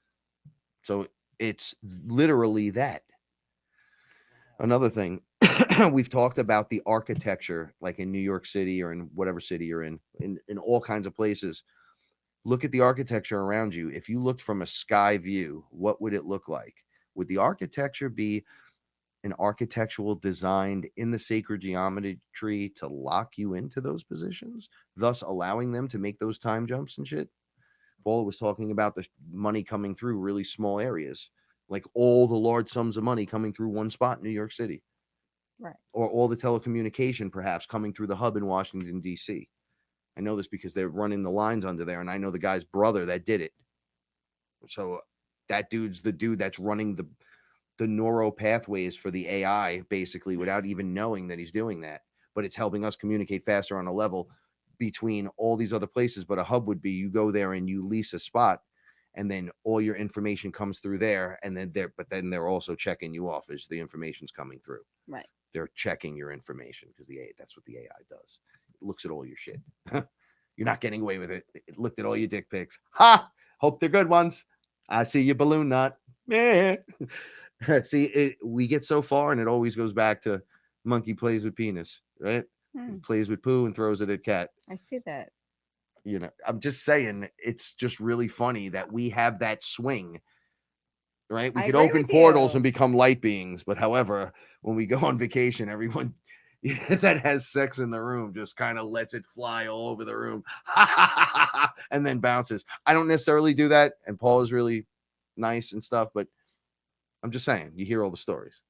So it's literally that. Another thing, we've talked about the architecture, like in New York City or in whatever city you're in all kinds of places. Look at the architecture around you. If you looked from a sky view, what would it look like? Would the architecture be an architectural designed in the sacred geometry to lock you into those positions, thus allowing them to make those time jumps and shit? Paula was talking about the money coming through really small areas, like all the large sums of money coming through one spot in New York City, Right. or all the telecommunication perhaps coming through the hub in Washington, D.C. I know this because they're running the lines under there, and I know the guy's brother that did it. So that dude's the dude that's running the neuro pathways for the AI, basically, without even knowing that he's doing that. But it's helping us communicate faster on a level between all these other places. But a hub would be you go there and you lease a spot, and then all your information comes through there, and then they're also checking you off as the information's coming through. Right. They're checking your information because that's what the AI does. It looks at all your shit. You're not getting away with it. It looked at all your dick pics. Ha! Hope they're good ones. I see your balloon nut. Yeah. See, we get so far and it always goes back to monkey plays with penis, right? Plays with poo and throws it at cat. I see that. You know, I'm just saying, it's just really funny that we have that swing, right? We I could agree open with portals you. and become light beings, but however, when we go on vacation, everyone that has sex in the room just kind of lets it fly all over the room and then bounces. I don't necessarily do that, and Paul is really nice and stuff, but I'm just saying, you hear all the stories.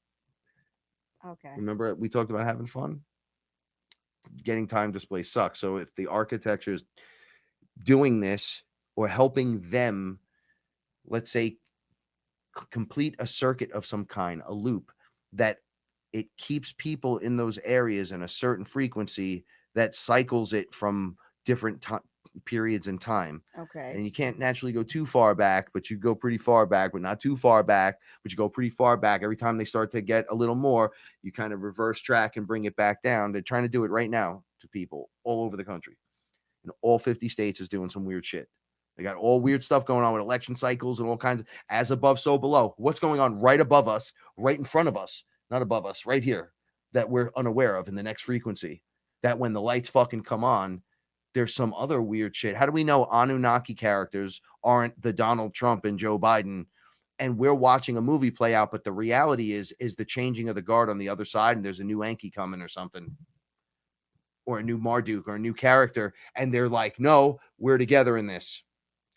Okay. Remember, we talked about having fun? Getting time display sucks. So if the architecture is doing this or helping them, let's say, complete a circuit of some kind, a loop that it keeps people in those areas in a certain frequency that cycles it from different periods in time. Okay. And you can't naturally go too far back, but you go pretty far back, but not too far back, but you go pretty far back. Every time they start to get a little more, you kind of reverse track and bring it back down. They're trying to do it right now to people all over the country. And all 50 states is doing some weird shit. They got all weird stuff going on with election cycles and all kinds of as above, so below. What's going on right above us, right in front of us, not above us, right here, that we're unaware of in the next frequency? That when the lights fucking come on, there's some other weird shit. How do we know Anunnaki characters aren't the Donald Trump and Joe Biden? And we're watching a movie play out, but the reality is the changing of the guard on the other side, and there's a new Enki coming or something, or a new Marduk or a new character, and they're like, no, we're together in this.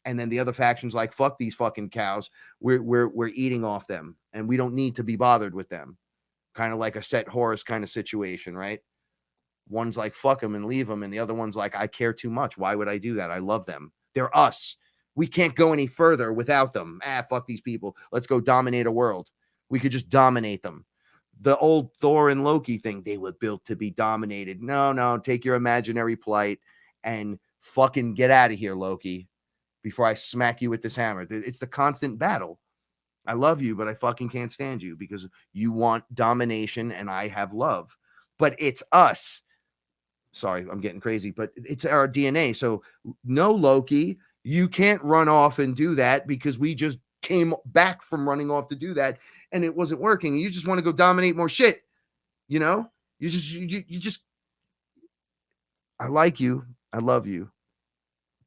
And then the other faction's like, fuck these fucking cows. We're eating off them, and we don't need to be bothered with them. Kind of like a Set Horus kind of situation, right? One's like, fuck them and leave them, and the other one's like, I care too much. Why would I do that? I love them. They're us. We can't go any further without them. Fuck these people. Let's go dominate a world. We could just dominate them. The old Thor and Loki thing, they were built to be dominated. No, take your imaginary plight and fucking get out of here, Loki, before I smack you with this hammer. It's the constant battle. I love you, but I fucking can't stand you because you want domination and I have love. But it's us. Sorry, I'm getting crazy, but it's our DNA. So no, Loki, you can't run off and do that because we just came back from running off to do that and it wasn't working. You just want to go dominate more shit. You know, you just, I like you. I love you,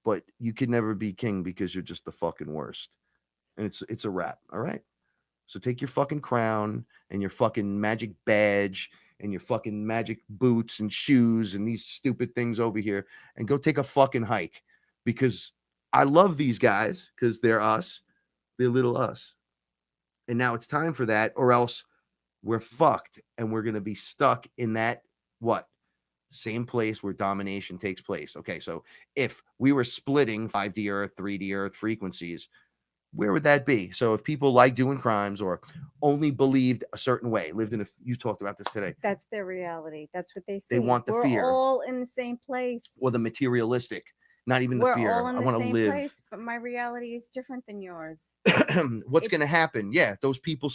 but you can never be king because you're just the fucking worst. And it's a wrap. All right. So take your fucking crown and your fucking magic badge and your fucking magic boots and shoes and these stupid things over here and go take a fucking hike, because I love these guys because they're us. They're little us. And now it's time for that, or else we're fucked and we're going to be stuck in that, what? Same place where domination takes place. Okay, so if we were splitting 5D Earth, 3D Earth frequencies, where would that be? So if people like doing crimes or only believed a certain way, lived in you talked about this today. That's their reality. That's what they see. They want the We're fear. all in the same place. Or the materialistic, not even the fear. We're all in I the want to same live. place, but my reality is different than yours. What's going to happen? Yeah, those people.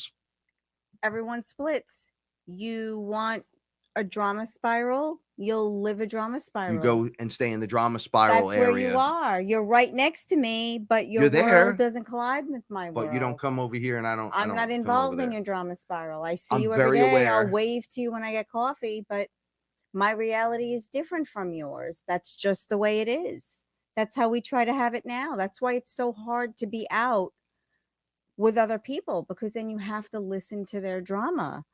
Everyone splits. You want a drama spiral, you'll live a drama spiral. You go and stay in the drama spiral That's area. where you are. You're right next to me, but your You're there, world doesn't collide with my world. But you don't come over here, and I'm not involved in your drama spiral. I see you very every day. aware. I'll wave to you when I get coffee, but my reality is different from yours. That's just the way it is. That's how we try to have it now. That's why it's so hard to be out with other people, because then you have to listen to their drama.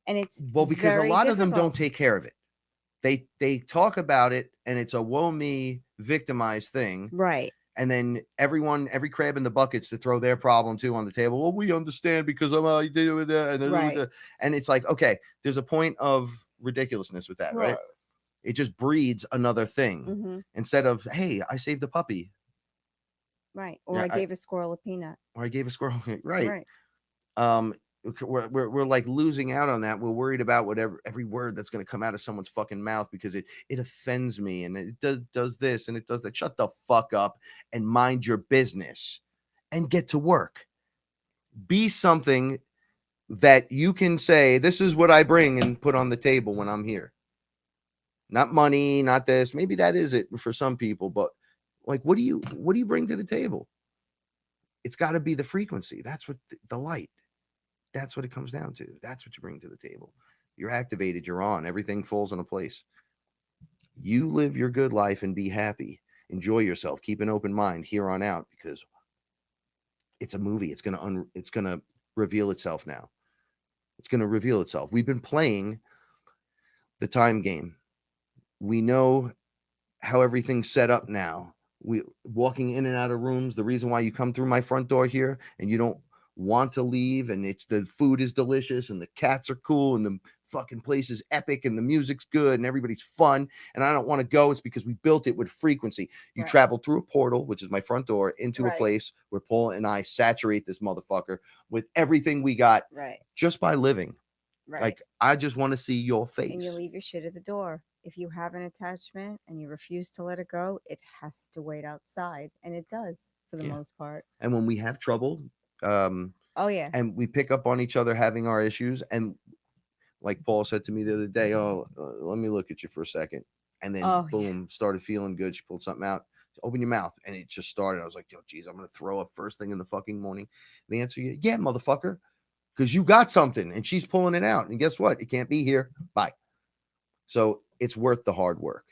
And it's because a lot of them don't difficult. take care of it. They talk about it, and it's a woe me victimized thing, right? And then every crab in the buckets to throw their problem too on the table. Well, we understand because I'm right. And it's like, okay, there's a point of ridiculousness with that, right? It just breeds another thing instead of, hey, I saved a puppy, right? Or I gave a squirrel a peanut, or I gave a squirrel, right? We're like losing out on that. We're worried about whatever every word that's going to come out of someone's fucking mouth because it offends me and it does this and it does that. Shut the fuck up and mind your business and get to work. Be something that you can say, this is what I bring and put on the table when I'm here. Not money, not this. Maybe that is it for some people, but like, what do you bring to the table? It's got to be the frequency. That's what the light. That's what it comes down to. That's what you bring to the table. You're activated, you're on, everything falls into place. You live your good life and be happy. Enjoy yourself. Keep an open mind here on out, because it's a movie. It's gonna reveal itself now. It's gonna reveal itself. We've been playing the time game. We know how everything's set up now. We walking in and out of rooms. The reason why you come through my front door here and you don't want to leave, and it's the food is delicious and the cats are cool and the fucking place is epic and the music's good and everybody's fun, and I don't want to go, it's because we built it with frequency. You Right. travel through a portal, which is my front door, into a Right. place where Paul and I saturate this motherfucker with everything we got Right. just by living. Right. Like, I just want to see your face. And you leave your shit at the door. If you have an attachment and you refuse to let it go, it has to wait outside, and it does for the Yeah. most part. And when we have trouble, Oh yeah. and we pick up on each other having our issues, and like Paul said to me the other day, let me look at you for a second, and then Oh, yeah. boom, started feeling good. She pulled something out. Open your mouth, and it just started. I was like, yo, geez, I'm gonna throw up first thing in the fucking morning. The answer, yeah, motherfucker, because you got something, and she's pulling it out, and guess what? It can't be here. Bye. So it's worth the hard work,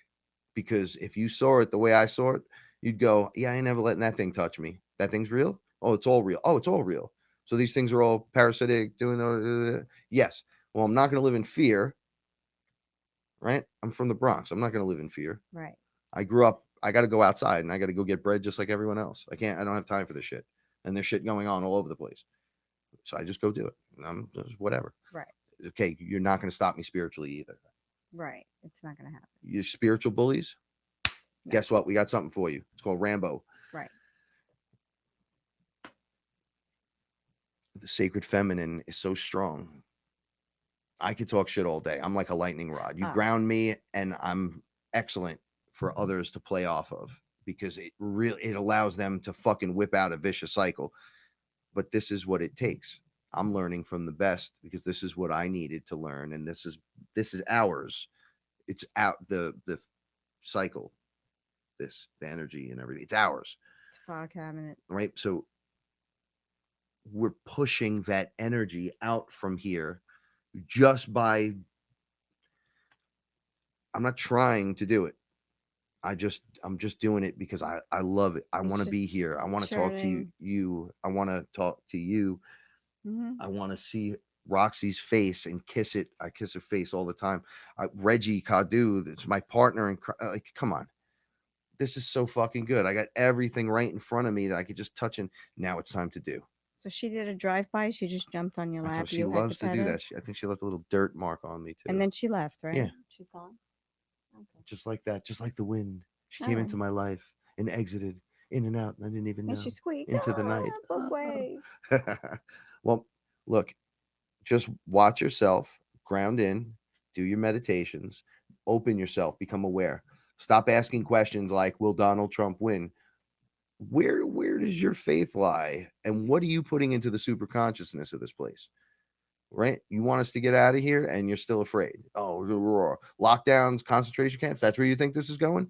because if you saw it the way I saw it, you'd go, yeah, I ain't never letting that thing touch me. That thing's real. Oh, it's all real. Oh, it's all real. So these things are all parasitic, doing yes. Well, I'm not going to live in fear, right? I'm from the Bronx. I'm not going to live in fear. Right. I grew up, I got to go outside and I got to go get bread just like everyone else. I don't have time for this shit. And there's shit going on all over the place. So I just go do it. And I'm just whatever. Right. Okay, you're not going to stop me spiritually either. Right. It's not going to happen. You spiritual bullies, No. guess what? We got something for you. It's called Rambo. Right. The sacred feminine is so strong. I could talk shit all day. I'm like a lightning rod. You ground me, and I'm excellent for others to play off of, because it allows them to fucking whip out a vicious cycle. But this is what it takes. I'm learning from the best, because this is what I needed to learn, and this is ours. It's out the cycle, the energy and everything. It's ours. It's a file cabinet. Right? So we're pushing that energy out from here just by, I'm not trying to do it. I'm just doing it because I love it. I want to be here. I want to talk to you. I want to talk to you. Mm-hmm. I want to see Roxy's face and kiss it. I kiss her face all the time. Reggie Cadu, it's my partner, and like, come on. This is so fucking good. I got everything right in front of me that I could just touch, and now it's time to do. So she did a drive-by. She just jumped on your lap. She loves to do that. I think she left a little dirt mark on me too. And then she left, right? Yeah. She's gone. Okay. Just like that. Just like the wind. She came into my life and exited in and out, and I didn't even know. And she squeaked into the night. Both ways. Well, look, just watch yourself, ground in, do your meditations, open yourself, become aware. Stop asking questions like, will Donald Trump win? Where does your faith lie? And what are you putting into the super consciousness of this place? Right? You want us to get out of here, and you're still afraid. Oh, lockdowns, concentration camps. That's where you think this is going?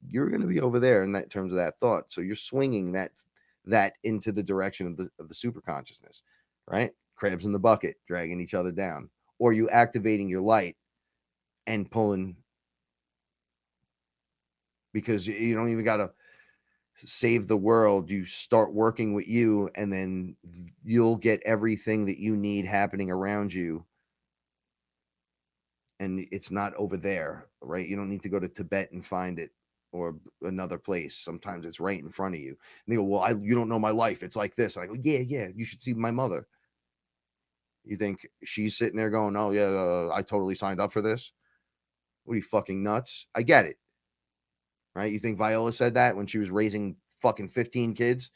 You're going to be over there in that terms of that thought. So you're swinging that into the direction of the super consciousness, right? Crabs in the bucket, dragging each other down. Or you activating your light and pulling, because you don't even got to save the world. You start working with you, and then you'll get everything that you need happening around you. And it's not over there, right? You don't need to go to Tibet and find it, or another place. Sometimes it's right in front of you. And they go, well, you don't know my life. It's like this. And I go, yeah. You should see my mother. You think she's sitting there going, oh yeah, I totally signed up for this? What are you, fucking nuts? I get it. Right? You think Viola said that when she was raising fucking 15 kids?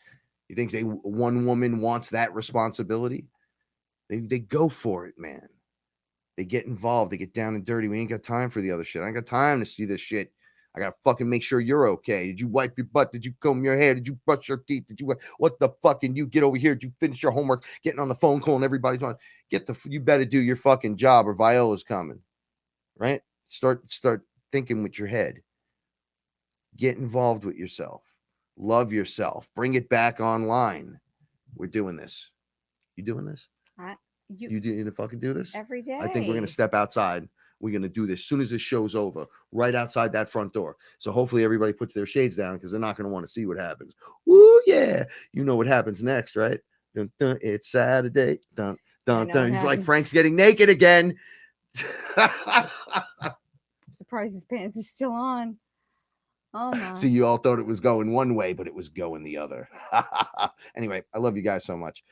You think one woman wants that responsibility? They go for it, man. They get involved. They get down and dirty. We ain't got time for the other shit. I ain't got time to see this shit. I gotta fucking make sure you're okay. Did you wipe your butt? Did you comb your hair? Did you brush your teeth? What the fucking, you get over here? Did you finish your homework? Getting on the phone calling everybody's on. You better do your fucking job, or Viola's coming. Right? Start thinking with your head. Get involved with yourself. Love yourself. Bring it back online. We're doing this. You doing this? You didn't fucking do this? every day. I think we're going to step outside. We're going to do this as soon as this show's over, right outside that front door. So hopefully everybody puts their shades down because they're not going to want to see what happens. Woo, yeah. You know what happens next, right? Dun, dun, it's Saturday. Dun, dun, know dun. what He's like, happens. Frank's getting naked again. I'm surprised his pants is still on. Oh my. So you all thought it was going one way, but it was going the other. Anyway, I love you guys so much.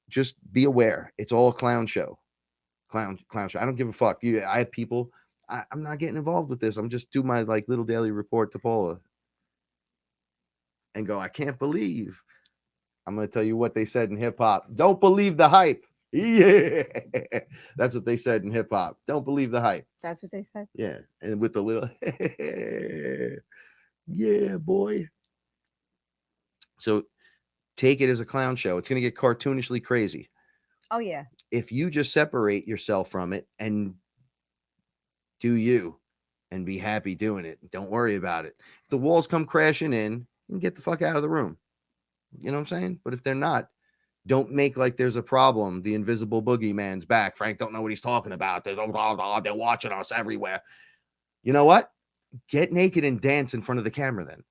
Just be aware. It's all a clown show. Clown show. I don't give a fuck. I have people. I'm not getting involved with this. I'm just do my like little daily report to Paula and go, I can't believe. I'm going to tell you what they said in hip hop. Don't believe the hype. Yeah. That's what they said in hip hop. Don't believe the hype. That's what they said. Yeah. And with the little, yeah, boy. So take it as a clown show. It's going to get cartoonishly crazy. Oh yeah. If you just separate yourself from it and do you and be happy doing it, don't worry about it. If the walls come crashing in, then get the fuck out of the room. You know what I'm saying? But if they're not, don't make like there's a problem. The invisible boogeyman's back. Frank don't know what he's talking about. They're watching us everywhere. You know what? Get naked and dance in front of the camera then.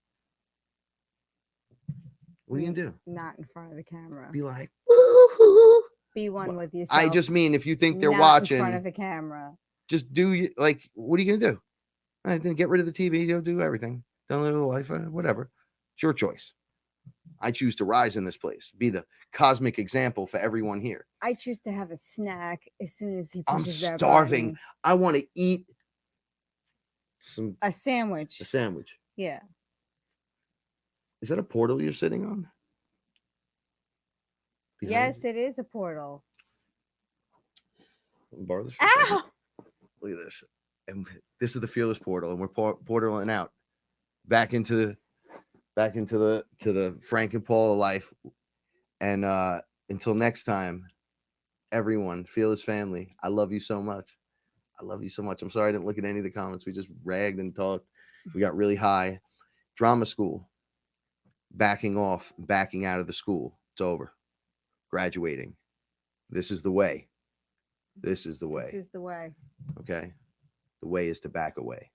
What are you gonna do? Not in front of the camera. Be like, woo-hoo. Be one with yourself. I just mean if you think they're not watching in front of the camera. just do you like what are you gonna do? Then get rid of the TV, you'll do everything. Don't live the life, whatever. It's your choice. I choose to rise in this place, be the cosmic example for everyone here. I choose to have a snack as soon as he I'm pushes that starving. button. I want to eat A sandwich. a sandwich. Yeah. Is that a portal you're sitting on? Behind Yes, you? it is a portal. Borrow this for a second. Ow! Look at this. And this is the fearless portal, and we're portaling out back into the Frank and Paula life. And until next time, everyone, fearless family, I love you so much. I love you so much. I'm sorry I didn't look at any of the comments. We just ragged and talked. We got really high. Drama school, backing off, backing out of the school. It's over. Graduating. This is the way. This is the way. This is the way. Okay. The way is to back away.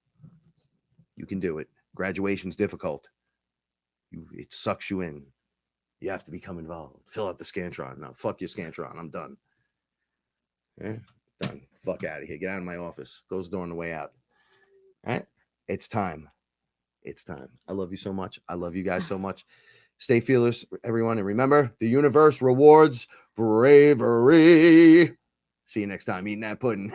You can do it. Graduation's difficult. It sucks you in. You have to become involved. Fill out the Scantron. No, fuck your Scantron. I'm done. Yeah, done. Fuck out of here. Get out of my office. Close the door on the way out. All right. It's time. It's time. I love you so much. I love you guys so much. Stay fearless, everyone. And remember, the universe rewards bravery. See you next time eating that pudding.